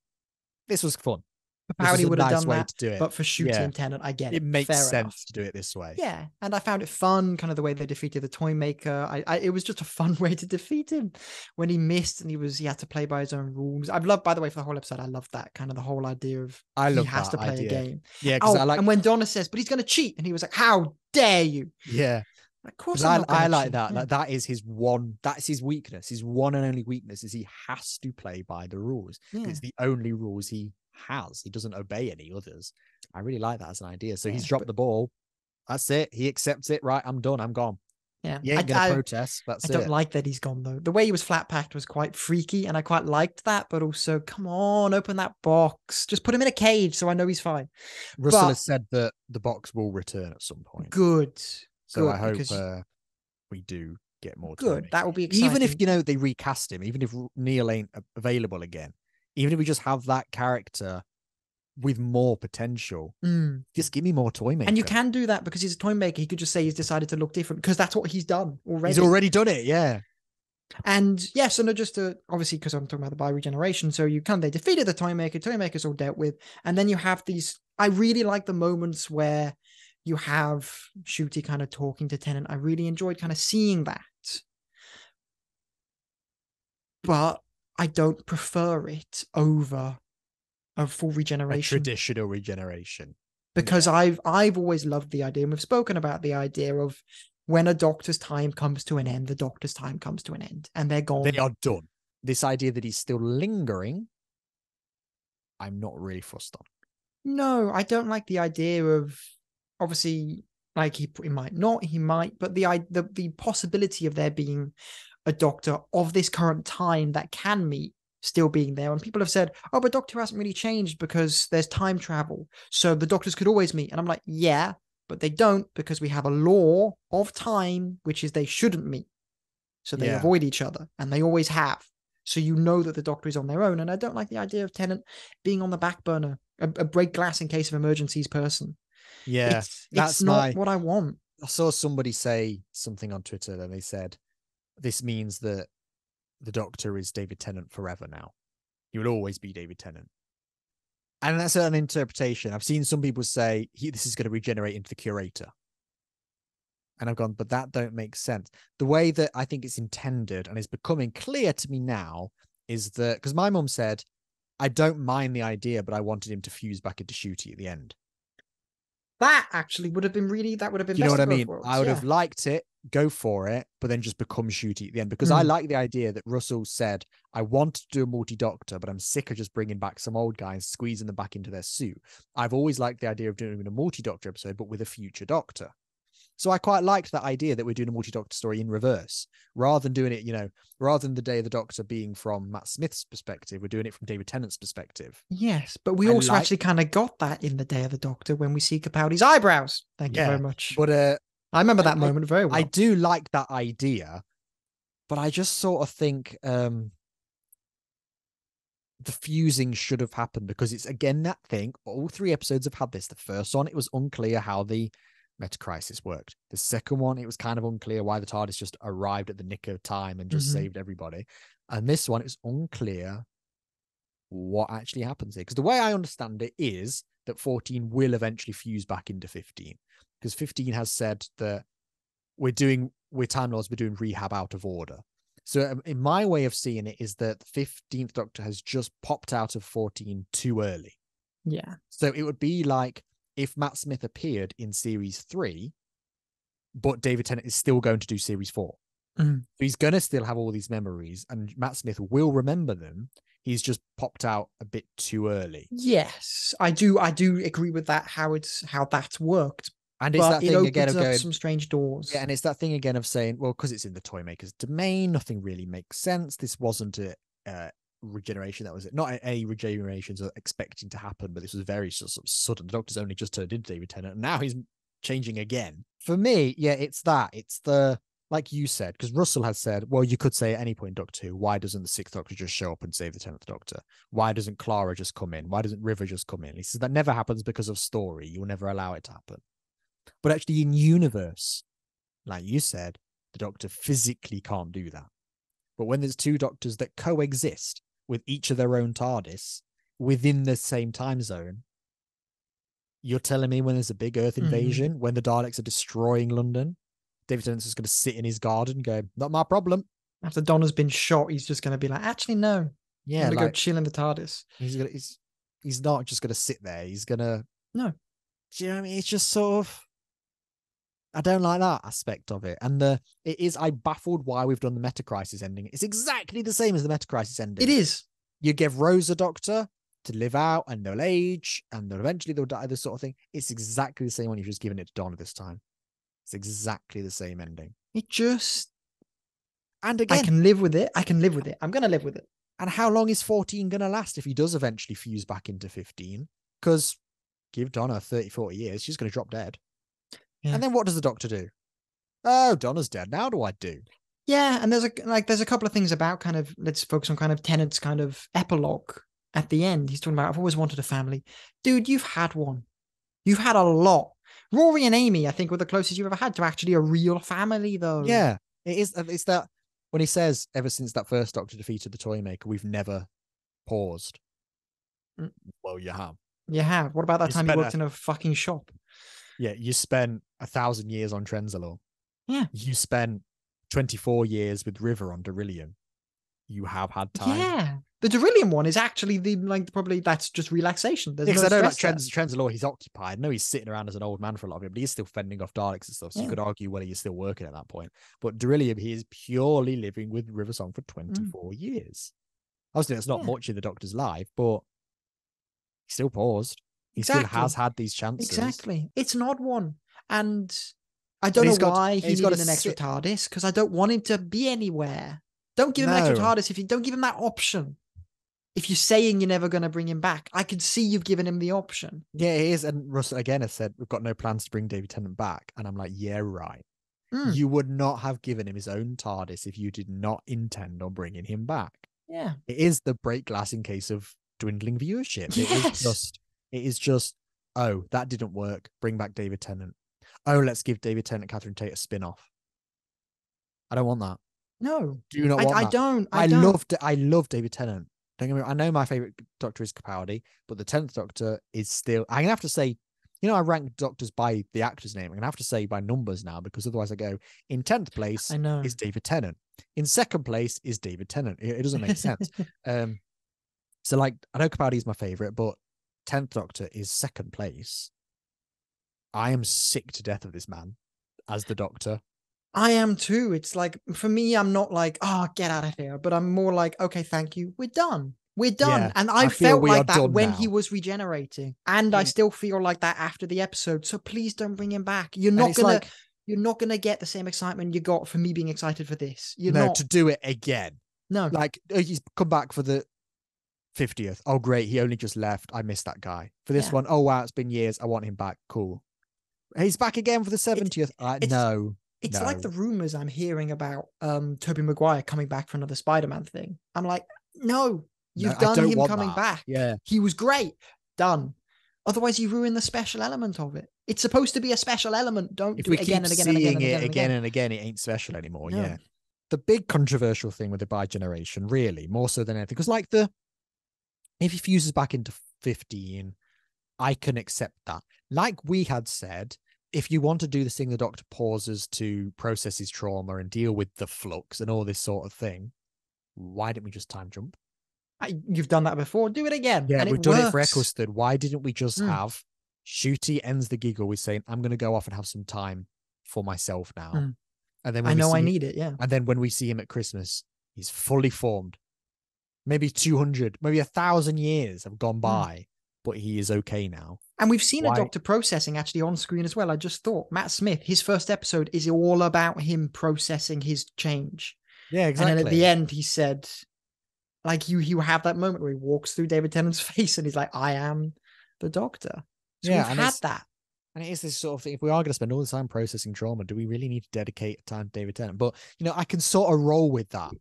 this was fun. Capaldi would have done way that, to do it. but for Ncuti and Tennant, I get it. It makes Fair sense enough. to do it this way. Yeah, and I found it fun, kind of the way they defeated the Toymaker. It was just a fun way to defeat him when he missed and he had to play by his own rules. I've loved, by the way, for the whole episode, I loved that kind of the whole idea of he has to play a game. Yeah, because and when Donna says, but he's going to cheat, and he was like, "How dare you?" Yeah. Of course, I like cheat. that. Yeah. Like that is his one. That's his weakness. His one and only weakness is he has to play by the rules. Yeah. It's the only rules he has. He doesn't obey any others. I really like that as an idea. So he's dropped the ball. That's it. He accepts it. Right, I'm done. I'm gone. Yeah, He ain't gonna protest. That's it. I don't like that he's gone though. The way he was flat packed was quite freaky, and I quite liked that. But also, come on, open that box. Just put him in a cage, so I know he's fine. Russell has said that the box will return at some point. Good. So I hope we do get more. Good. That will be exciting. Even if they recast him, even if Neil ain't available again, even if we just have that character with more potential, just give me more Toymaker. And you can do that because he's a Toymaker. He could just say he's decided to look different because that's what he's done already. He's already done it, yeah. And yes, so no, just to obviously because I'm talking about the bi-regeneration. So they defeated the Toymaker. Toymaker's all dealt with, and then you have these. I really like the moments where you have Ncuti kind of talking to Tennant. I really enjoyed kind of seeing that, but I don't prefer it over a full regeneration, a traditional regeneration, because I've always loved the idea, and we've spoken about the idea of when a Doctor's time comes to an end, the Doctor's time comes to an end, and they're gone. They are done. This idea that he's still lingering, I'm not really fussed on. No, I don't like the idea of, obviously, like he might not, he might, but the possibility of there being a Doctor of this current time that can meet still being there. And people have said, oh, but Doctor hasn't really changed because there's time travel, so the Doctors could always meet. And I'm like, yeah, but they don't, because we have a law of time, which is they shouldn't meet. So they avoid each other, and they always have. So you know that the Doctor is on their own. And I don't like the idea of Tennant being on the back burner, a break glass in case of emergencies person. Yeah, it's not what I want. I saw somebody say something on Twitter, and they said, this means that the Doctor is David Tennant forever now. He will always be David Tennant. And that's an interpretation. I've seen some people say this is going to regenerate into the curator. And I've gone, but that don't make sense. The way that I think it's intended and is becoming clear to me now is that, because my mum said, I don't mind the idea, but I wanted him to fuse back into Ncuti at the end. That actually would have been that would have been You know best what I of both mean? worlds, I would yeah. have liked it, go for it, but then just become Ncuti at the end. Because I like the idea that Russell said, I want to do a multi-doctor, but I'm sick of just bringing back some old guys, squeezing them back into their suit. I've always liked the idea of doing a multi-doctor episode, but with a future doctor. So I quite liked that idea that we're doing a multi-doctor story in reverse, rather than doing it, rather than the Day of the Doctor being from Matt Smith's perspective, we're doing it from David Tennant's perspective. Yes, but we also actually kind of got that in the Day of the Doctor when we see Capaldi's eyebrows. Thank you very much. But I remember that moment very well. I do like that idea, but I just sort of think the fusing should have happened, because it's again that thing. All 3 episodes have had this. The first one, it was unclear how the meta-crisis worked. The second one, it was kind of unclear why the TARDIS just arrived at the nick of time and just saved everybody. And this one, it's unclear what actually happens here. Because the way I understand it is that 14 will eventually fuse back into 15. Because 15 has said that we're Time Lords, we're doing rehab out of order. So in my way of seeing it is that the 15th Doctor has just popped out of 14 too early. Yeah. So it would be like if Matt Smith appeared in series 3, but David Tennant is still going to do series 4. So he's going to still have all these memories, and Matt Smith will remember them. He's just popped out a bit too early. Yes, I do agree with that, how that's worked. And it's that thing again of going, some strange doors. Yeah, and it's that thing again of saying, well, because it's in the Toymaker's domain, nothing really makes sense. This wasn't a regeneration. That was it. Not any regenerations are expecting to happen, but this was very sort of sudden. The Doctor's only just turned into David Tennant, and now he's changing again. For me, yeah, it's that. It's the, like you said, because Russell has said, well, you could say at any point in Doctor Who, why doesn't the 6th Doctor just show up and save the 10th Doctor? Why doesn't Clara just come in? Why doesn't River just come in? He says that never happens because of story. You'll never allow it to happen. But actually in universe, like you said, the Doctor physically can't do that. But when there's 2 Doctors that coexist with each of their own TARDIS within the same time zone, you're telling me when there's a big Earth invasion, when the Daleks are destroying London, David Tennant's just going to sit in his garden going, not my problem. After Donna's been shot, he's just going to be like, actually, no. Yeah, I'm going to go chill in the TARDIS. He's not just going to sit there. He's going to... No. Do you know what I mean? It's just sort of... I don't like that aspect of it. And I baffled why we've done the Meta-Crisis ending. It's exactly the same as the Meta-Crisis ending. It is. You give Rose a doctor to live out, and they'll age, and eventually they'll die, this sort of thing. It's exactly the same one. You've just given it to Donna this time. It's exactly the same ending. It just... And again... I can live with it. I'm going to live with it. And how long is 14 going to last if he does eventually fuse back into 15? Because give Donna 30, 40 years, she's going to drop dead. Yeah. And then what does the Doctor do? Oh, Donna's dead. Now what do I do? Yeah, and there's a couple of things about kind of, let's focus on kind of Tennant's kind of epilogue at the end. He's talking about, I've always wanted a family. Dude, you've had one. You've had a lot. Rory and Amy, I think, were the closest you've ever had to actually a real family, though. Yeah, it is. It's that when he says, ever since that first Doctor defeated the Toymaker, we've never paused. Well, you have. You have. What about that time you worked in a fucking shop? Yeah, you spent 1,000 years on Trenzalore. Yeah. You spent 24 years with River on Darillium. You have had time. Yeah. The Darillium one is actually probably that's just relaxation. There's because no I know stress Trenzalore, he's occupied. I know he's sitting around as an old man for a lot of it, but he's still fending off Daleks and stuff. So you could argue whether he's still working at that point. But Darillium, he is purely living with River Song for 24 years. Obviously, it's not much in the Doctor's life, but he still paused. He still has had these chances. Exactly. It's an odd one. And I don't know why he needed an extra TARDIS, because I don't want him to be anywhere. Don't give him an extra TARDIS if you don't give him that option. If you're saying you're never going to bring him back, I could see you've given him the option. Yeah, it is. And Russell again has said, we've got no plans to bring David Tennant back. And I'm like, yeah, right. You would not have given him his own TARDIS if you did not intend on bringing him back. Yeah. It is the break glass in case of dwindling viewership. Yes. It is just, oh, that didn't work. Bring back David Tennant. Oh, let's give David Tennant, Catherine Tate a spin-off. I don't want that. No. Do you not want that? I don't. I love David Tennant. Don't get me wrong, I know my favorite Doctor is Capaldi, but the 10th Doctor is still. I'm gonna have to say, I rank Doctors by the actor's name. I'm gonna have to say by numbers now, because otherwise I go in 10th place I know. is David Tennant. In second place is David Tennant. It doesn't make sense. So like, I know Capaldi is my favorite, but 10th Doctor is second place. I am sick to death of this man as the Doctor. I am too. It's like, for me, I'm not like, oh, get out of here. But I'm more like, okay, thank you. We're done. We're done. Yeah, and I I feel felt we are like that done when now. he was regenerating. And I still feel like that after the episode. So please don't bring him back. You're not gonna get the same excitement you got for me being excited for this. You're not to do it again. No. Like, he's come back for the 50th. Oh, great. He only just left. I missed that guy. For this one, oh, wow, it's been years. I want him back. Cool. He's back again for the 70th. No. It's like the rumors I'm hearing about Tobey Maguire coming back for another Spider-Man thing. I'm like, no, you've done him coming back. Yeah. He was great. Done. Otherwise, you ruin the special element of it. It's supposed to be a special element. Don't do it again and again and again and again. Again and again, it ain't special anymore. No. Yeah. The big controversial thing with the bi-generation, really, more so than anything, because like if he fuses back into 15, I can accept that. Like we had said, if you want to do this thing, the Doctor pauses to process his trauma and deal with the flux and all this sort of thing, why didn't we just time jump? You've done that before. Do it again. Yeah, and we've done it for Eccleston. Why didn't we just have Ncuti ends the giggle with saying, I'm going to go off and have some time for myself now. And then I need it. Yeah. And then when we see him at Christmas, he's fully formed. Maybe 200, maybe 1,000 years have gone by, but he is okay now. And we've seen a Doctor processing actually on screen as well. I just thought Matt Smith, his first episode is all about him processing his change. Yeah, exactly. And then at the end, he said, like, you have that moment where he walks through David Tennant's face and he's like, I am the Doctor. So we've had that. And it is this sort of thing. If we are going to spend all the time processing trauma, do we really need to dedicate time to David Tennant? But, I can sort of roll with that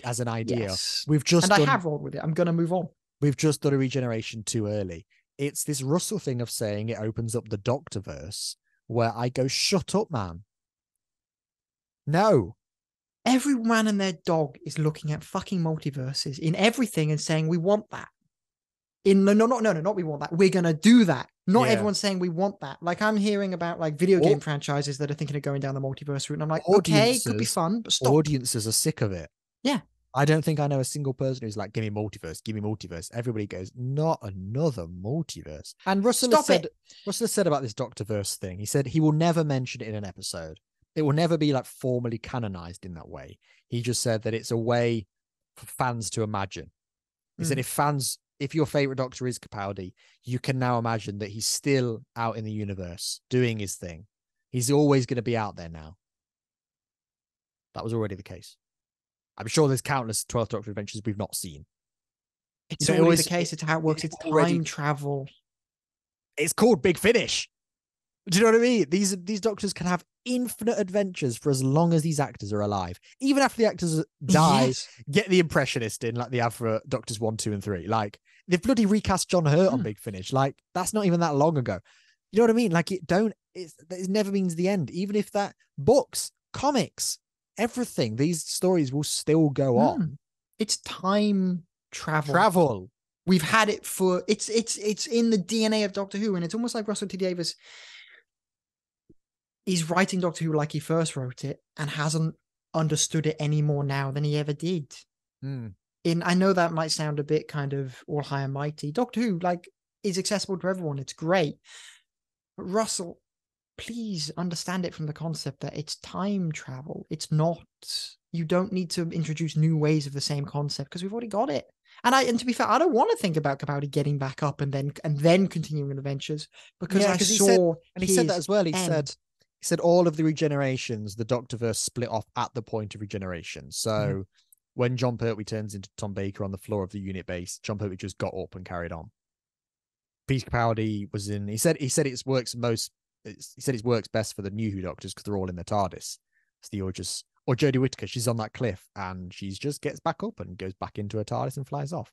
as an idea. Yes. I have rolled with it. I'm going to move on. We've just done a regeneration too early. It's this Russell thing of saying it opens up the Doctorverse, where I go, shut up, man. No. Every man and their dog is looking at fucking multiverses in everything and saying, we want that. Not we want that. We're going to do that. Not everyone's saying we want that. Like, I'm hearing about like video game franchises that are thinking of going down the multiverse route. And I'm like, okay, it could be fun, but stop. Audiences are sick of it. Yeah. I don't think I know a single person who's like, give me multiverse. Everybody goes, not another multiverse. And Russell has said about this Doctorverse thing, he said he will never mention it in an episode. It will never be like formally canonized in that way. He just said that it's a way for fans to imagine. He said if your favorite Doctor is Capaldi, you can now imagine that he's still out in the universe doing his thing. He's always going to be out there now. That was already the case. I'm sure there's countless 12th Doctor adventures we've not seen. It's always the case. It's how it works. It's time travel. It's called Big Finish. Do you know what I mean? These Doctors can have infinite adventures for as long as these actors are alive. Even after the actors die, get the Impressionist in like they have for Doctors 1, 2, and 3. Like, they've bloody recast John Hurt on Big Finish. Like, that's not even that long ago. You know what I mean? Like, it never means the end. Even if that books, comics, everything, these stories will still go on. It's time travel. We've had it for it's in the DNA of Doctor Who, and it's almost like Russell T Davies is writing Doctor Who like he first wrote it and hasn't understood it any more now than he ever did. I know that might sound a bit kind of all high and mighty. Doctor Who like is accessible to everyone. It's great. But Russell, please understand it from the concept that it's time travel. It's not, you don't need to introduce new ways of the same concept because we've already got it. And to be fair, I don't want to think about Capaldi getting back up and then continuing adventures because he said that as well. He said all of the regenerations, the Doctorverse split off at the point of regeneration. So when John Pertwee turns into Tom Baker on the floor of the unit base, John Pertwee just got up and carried on. Peter Capaldi was in. He said it works best for the new Who Doctors because they're all in the TARDIS. Or Jodie Whittaker, she's on that cliff and she just gets back up and goes back into her TARDIS and flies off.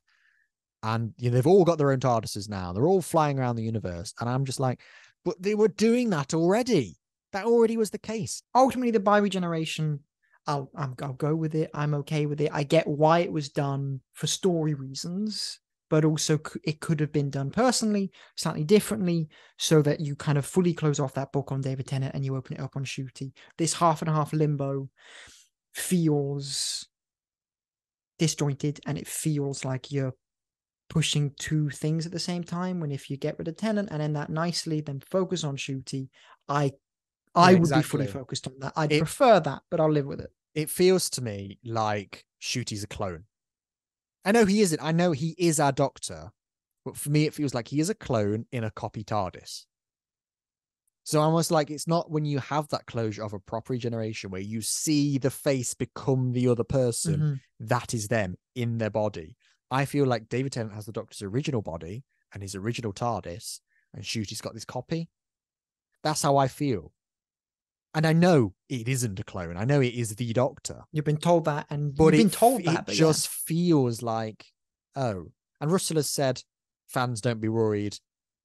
And they've all got their own TARDISes now. They're all flying around the universe. And I'm just like, but they were doing that already. That already was the case. Ultimately, the bi-regeneration, I'll go with it. I'm okay with it. I get why it was done for story reasons, but also it could have been done personally, slightly differently, so that you kind of fully close off that book on David Tennant and you open it up on Ncuti. This half and half limbo feels disjointed, and it feels like you're pushing two things at the same time, when if you get rid of Tennant and end that nicely, then focus on Ncuti, I would be fully focused on that. I'd prefer that, but I'll live with it. It feels to me like Ncuti's a clone. I know he isn't. I know he is our Doctor, but for me, it feels like he is a clone in a copy TARDIS. So almost like it's not when you have that closure of a proper regeneration where you see the face become the other person, that is them in their body. I feel like David Tennant has the Doctor's original body and his original TARDIS, and Ncuti's got this copy. That's how I feel. And I know it isn't a clone. I know it is the Doctor. You've been told that, and you've been told that. It just feels like, oh. And Russell has said, fans, don't be worried.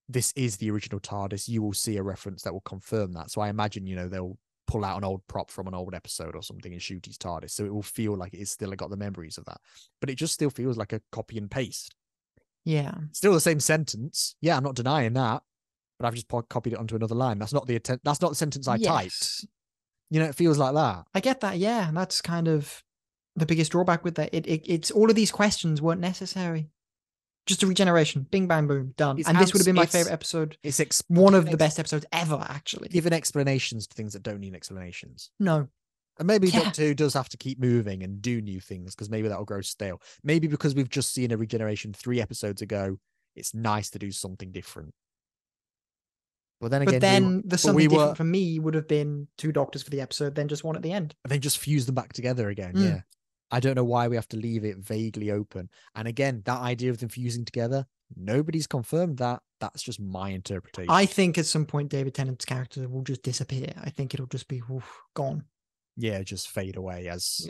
This is the original TARDIS. You will see a reference that will confirm that. So I imagine, they'll pull out an old prop from an old episode or something in Ncuti's TARDIS. So it will feel like it's still got the memories of that. But it just still feels like a copy and paste. Yeah. Still the same sentence. Yeah, I'm not denying that. But I've just copied it onto another line. That's not the sentence I typed. It feels like that. I get that. Yeah, and that's kind of the biggest drawback with that. It's all of these questions weren't necessary. Just a regeneration, bing bang boom, done. This would have been my favorite episode. It's one of the best episodes ever, actually. Giving explanations to things that don't need explanations. No. And maybe Doctor Who does have to keep moving and do new things, because maybe that'll grow stale. Maybe because we've just seen a regeneration 3 episodes ago, it's nice to do something different. But then again, the something different for me would have been 2 Doctors for the episode, then just one at the end. And then just fuse them back together again. Yeah. I don't know why we have to leave it vaguely open. And again, that idea of them fusing together, nobody's confirmed that. That's just my interpretation. I think at some point, David Tennant's character will just disappear. I think it'll just be gone. Yeah, just fade away as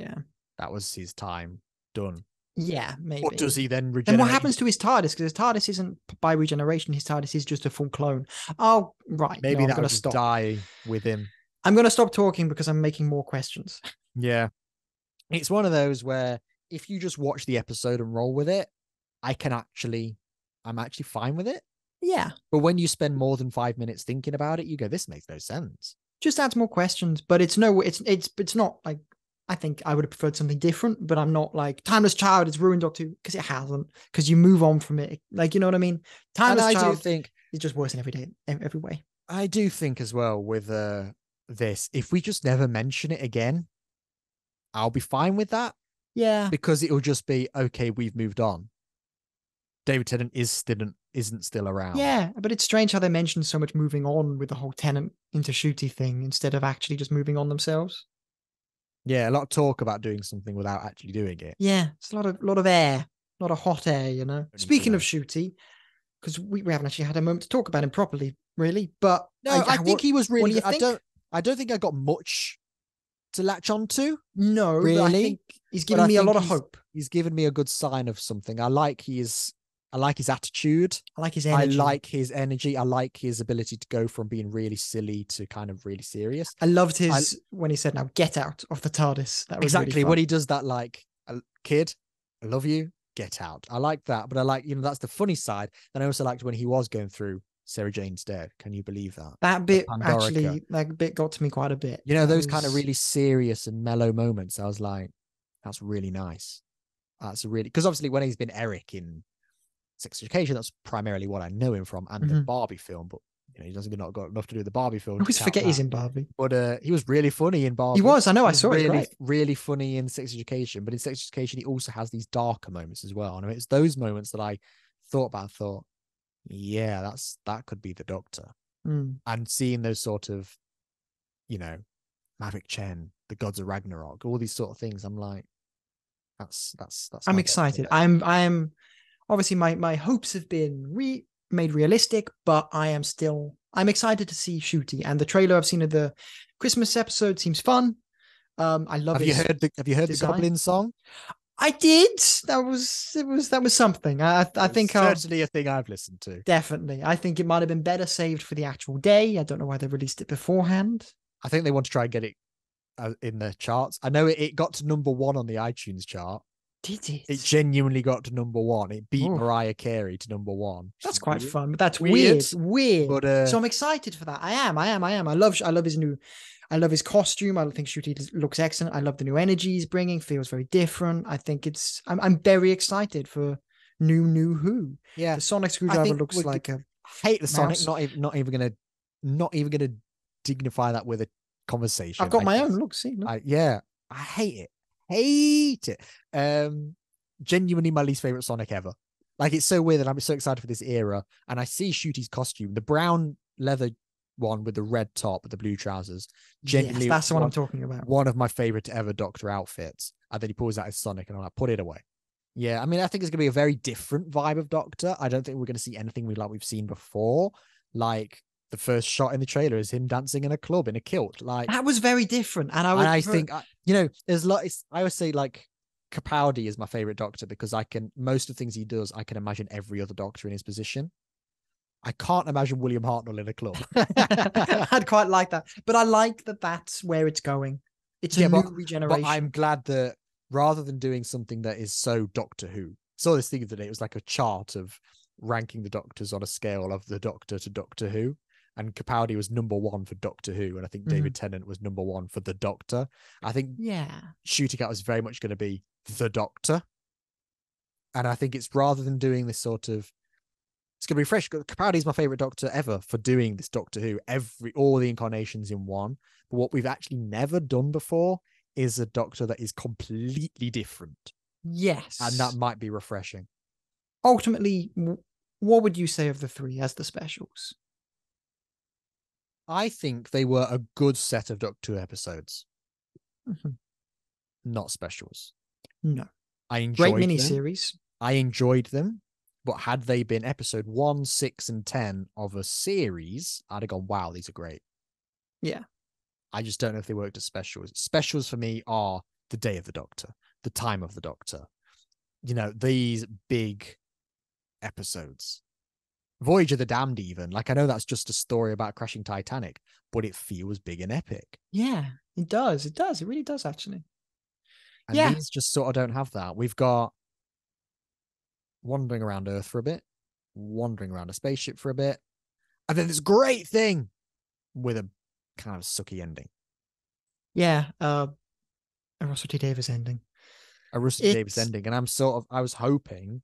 that was his time done. Yeah, maybe. What does he then regenerate? And what happens to his TARDIS? Because his TARDIS isn't by regeneration. His TARDIS is just a full clone. Oh, right. Maybe that will just die with him. I'm going to stop talking because I'm making more questions. Yeah. It's one of those where if you just watch the episode and roll with it, I'm actually fine with it. Yeah. But when you spend more than 5 minutes thinking about it, you go, this makes no sense. Just adds more questions, but it's not like, I think I would have preferred something different, but I'm not like Timeless Child has ruined Doctor Who, because it hasn't, because you move on from it. Like, you know what I mean? Timeless Child is just worse in every way. I do think as well with this, if we just never mention it again, I'll be fine with that. Yeah. Because it'll just be, okay, we've moved on. David Tennant isn't still around. Yeah, but it's strange how they mention so much moving on with the whole Tennant into Ncuti thing instead of actually just moving on themselves. Yeah, a lot of talk about doing something without actually doing it. Yeah, it's a lot of air, a lot of hot air, Speaking of Ncuti, because we haven't actually had a moment to talk about him properly, really. But no, I think he was really. I don't think I got much to latch onto. No, really. But I think he's given me a lot of hope. He's given me a good sign of something. I like his attitude. I like his energy. I like his energy. I like his ability to go from being really silly to kind of really serious. I loved when he said, "Now get out of the TARDIS." That was exactly really fun. When he does that, like, kid, I love you, get out. I like that. But I like, that's the funny side. And I also liked when he was going through Sarah Jane's dead. Can you believe that? That bit actually, that bit got to me quite a bit. Those kind of really serious and mellow moments. I was like, that's really nice. Because obviously when he's been Eric in Sex Education, that's primarily what I know him from, and the Barbie film. But he doesn't not got enough to do with the Barbie film. I always forget he's in Barbie. But he was really funny in Barbie. He was. I know. I saw really, it. Really funny in Sex Education. But in Sex Education, he also has these darker moments as well. And it's those moments that I thought, yeah, that could be the Doctor. And seeing those sort of, Mavic Chen, the Gods of Ragnarok, all these sort of things, I'm like, that's. I'm excited. I am. Obviously, my hopes have been made realistic, but I'm excited to see Ncuti. And the trailer I've seen of the Christmas episode seems fun. I love it. Have you heard the Goblin song? I did. That was something. I think certainly a thing I've listened to. Definitely. I think it might have been better saved for the actual day. I don't know why they released it beforehand. I think they want to try and get it in the charts. I know it got to number 1 on the iTunes chart. Did it? It genuinely got to number 1. It beat Oof. Mariah Carey to number 1. That's quite fun, but that's weird. But so I'm excited for that. I am. I love his costume. I think Ncuti looks excellent. I love the new energy he's bringing. Feels very different. I think I'm very excited for new Who. Yeah, the sonic screwdriver looks like a. I hate the mouse. Sonic. Not even gonna dignify that with a conversation. I've got my own. Look, see. Look. I hate it. Genuinely my least favorite Sonic ever. Like, it's so weird that I'm so excited for this era, and I see Ncuti's costume, the brown leather one with the red top with the blue trousers. Genuinely, yes, that's the one I'm talking about. One of my favorite ever Doctor outfits. And then he pulls out his Sonic, and I'm like, put it away. Yeah, I mean, I think it's gonna be a very different vibe of Doctor. I don't think we're gonna see anything we've seen before. Like, the first shot in the trailer is him dancing in a club in a kilt. Like, that was very different, and I think there's I always say, like, Capaldi is my favorite Doctor because most of the things he does, I can imagine every other Doctor in his position. I can't imagine William Hartnell in a club. I'd quite like that, but I like that that's where it's going. It's a new regeneration. But I'm glad that rather than doing something that is so Doctor Who, saw this thing today. It was like a chart of ranking the Doctors on a scale of the Doctor to Doctor Who. And Capaldi was number 1 for Doctor Who, and I think David Tennant was number 1 for the Doctor. I think Ncuti Gatwa was very much going to be the Doctor, and I think it's rather than doing this sort of, it's going to be fresh. Capaldi's my favorite Doctor ever for doing this Doctor Who, all the incarnations in one. But what we've actually never done before is a Doctor that is completely different. Yes, and that might be refreshing. Ultimately, what would you say of the 3 as the specials? I think they were a good set of Doctor Who episodes. Not specials. No. I enjoyed great miniseries. I enjoyed them, but had they been episode 1, 6, and 10 of a series, I'd have gone, wow, these are great. Yeah. I just don't know if they worked as specials. Specials for me are the day of the Doctor, the time of the Doctor. These big episodes. Voyage of the Damned, even. Like, I know that's just a story about crashing Titanic, but it feels big and epic. Yeah, it does. It does. It really does, actually. And these just sort of don't have that. We've got wandering around Earth for a bit, wandering around a spaceship for a bit, and then this great thing with a kind of sucky ending. Yeah, a Russell T Davies ending. A Russell T Davies ending. And I was hoping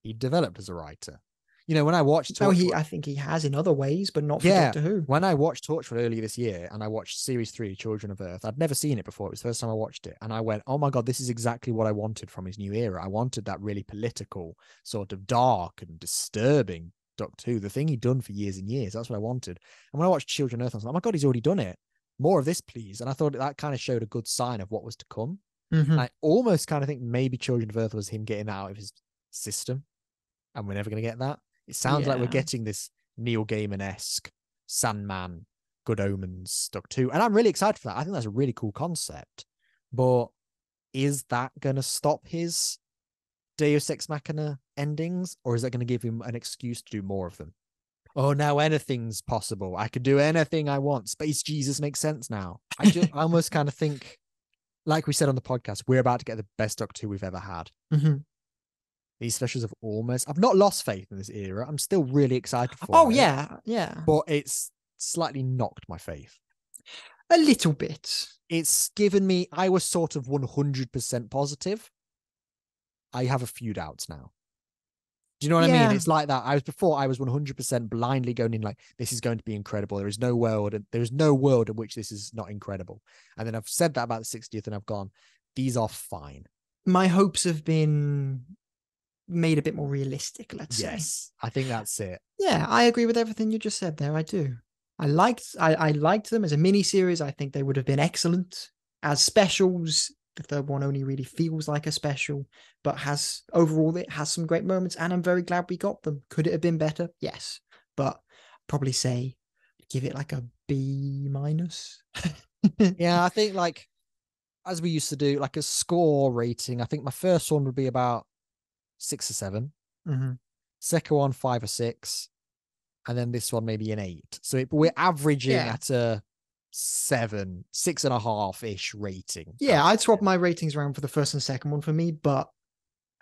he developed as a writer. When I watched Torchwood, I think he has in other ways, but not for Doctor Who. When I watched Torchwood earlier this year, and I watched Series 3, Children of Earth, I'd never seen it before. It was the first time I watched it, and I went, oh my God, this is exactly what I wanted from his new era. I wanted that really political, sort of dark and disturbing Doctor Who, the thing he'd done for years and years. That's what I wanted. And when I watched Children of Earth, I was like, oh my God, he's already done it. More of this, please. And I thought that kind of showed a good sign of what was to come. I almost kind of think maybe Children of Earth was him getting that out of his system, and we're never going to get that. It sounds like we're getting this Neil Gaiman-esque Sandman, Good Omens Doctor Who, and I'm really excited for that. I think that's a really cool concept. But is that going to stop his Deus Ex Machina endings, or is that going to give him an excuse to do more of them? Oh, now anything's possible. I could do anything I want. Space Jesus makes sense now. I almost kind of think, like we said on the podcast, we're about to get the best Doctor Who we've ever had. These specials have I've not lost faith in this era. I'm still really excited for it. Oh, yeah. But it's slightly knocked my faith. A little bit. It's given me, I was sort of 100% positive. I have a few doubts now. Do you know what I mean? It's like that. I was 100% blindly going in like, this is going to be incredible. There is no world in which this is not incredible. And then I've said that about the 60th and I've gone, these are fine. My hopes have been made a bit more realistic, let's say. Yes, I think that's it. Yeah, I agree with everything you just said there. I do. I liked them as a mini series. I think they would have been excellent as specials. The third one only really feels like a special, but it has some great moments, and I'm very glad we got them. Could it have been better? Yes, but I'd probably say give it like a B-. Yeah, I think, like, as we used to do, like a score rating, I think my first one would be about 6 or 7. Second one 5 or 6, and then this one maybe an 8. So we're averaging at a 6.5-ish rating. Yeah, I'd swap my ratings around for the first and second one for me, but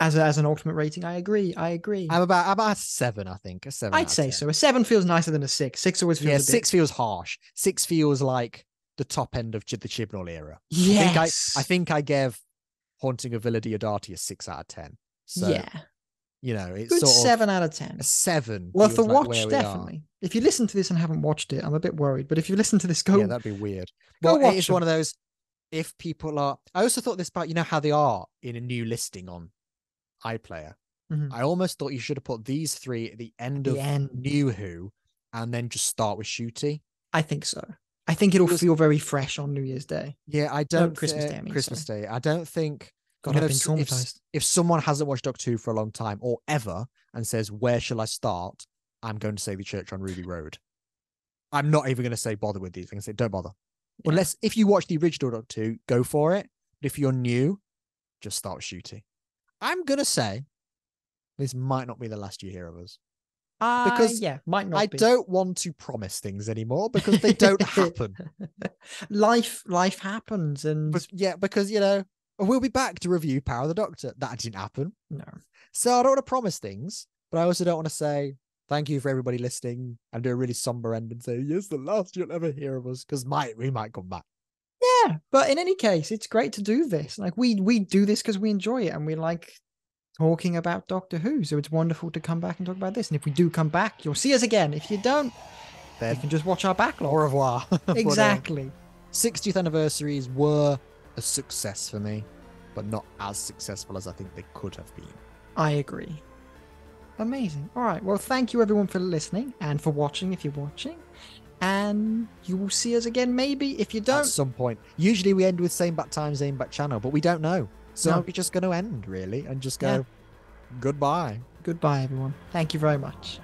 as an ultimate rating, I agree. I'm about a 7, I think. A 7. I'd say so. A 7 feels nicer than a 6. 6 always feels a bit... 6 feels harsh. 6 feels like the top end of the Chibnall era. Yes. I think I gave Haunting of Villa Diodati a 6 out of 10. So, yeah. You know, it's good sort 7 out of 10. A 7. Worth a watch, definitely. If you listen to this and haven't watched it, I'm a bit worried. But if you listen to this, go. Yeah, that'd be weird. Go But watch it's one of those. If people are, I also thought this about how they are in a new listing on iPlayer. Mhm. I almost thought you should have put these 3 at the end of New Who, and then just start with Ncuti. I think so. I think it'll feel very fresh on New Year's Day. Yeah, I don't. Christmas Day. Christmas Day. I don't think. God, I've been traumatized. If someone hasn't watched Doctor Who for a long time or ever and says, "Where shall I start?" I'm going to say the Church on Ruby Road. I'm not even going to say bother with these. I'm going to say don't bother. Yeah. Unless if you watch the original Doctor Who, go for it. But if you're new, just start with Ncuti. I'm going to say this might not be the last you hear of us. Because might not. I don't want to promise things anymore because they don't happen. Life happens, and because we'll be back to review Power of the Doctor. That didn't happen. No. So I don't want to promise things, but I also don't want to say thank you for everybody listening and do a really somber end and say yes, the last you'll ever hear of us, because we might come back. Yeah, but in any case, it's great to do this. Like we do this because we enjoy it and we like talking about Doctor Who. So it's wonderful to come back and talk about this. And if we do come back, you'll see us again. If you don't, then you can just watch our backlog. Au revoir. Exactly. 60th anniversaries were a success for me, but not as successful as I think they could have been. I agree. Amazing. All right. Well, thank you everyone for listening and for watching if you're watching. And you will see us again maybe. If you don't, at some point. Usually we end with same bat time, same bat channel, but we don't know. So we're just going to end really and just go goodbye. Goodbye, everyone. Thank you very much.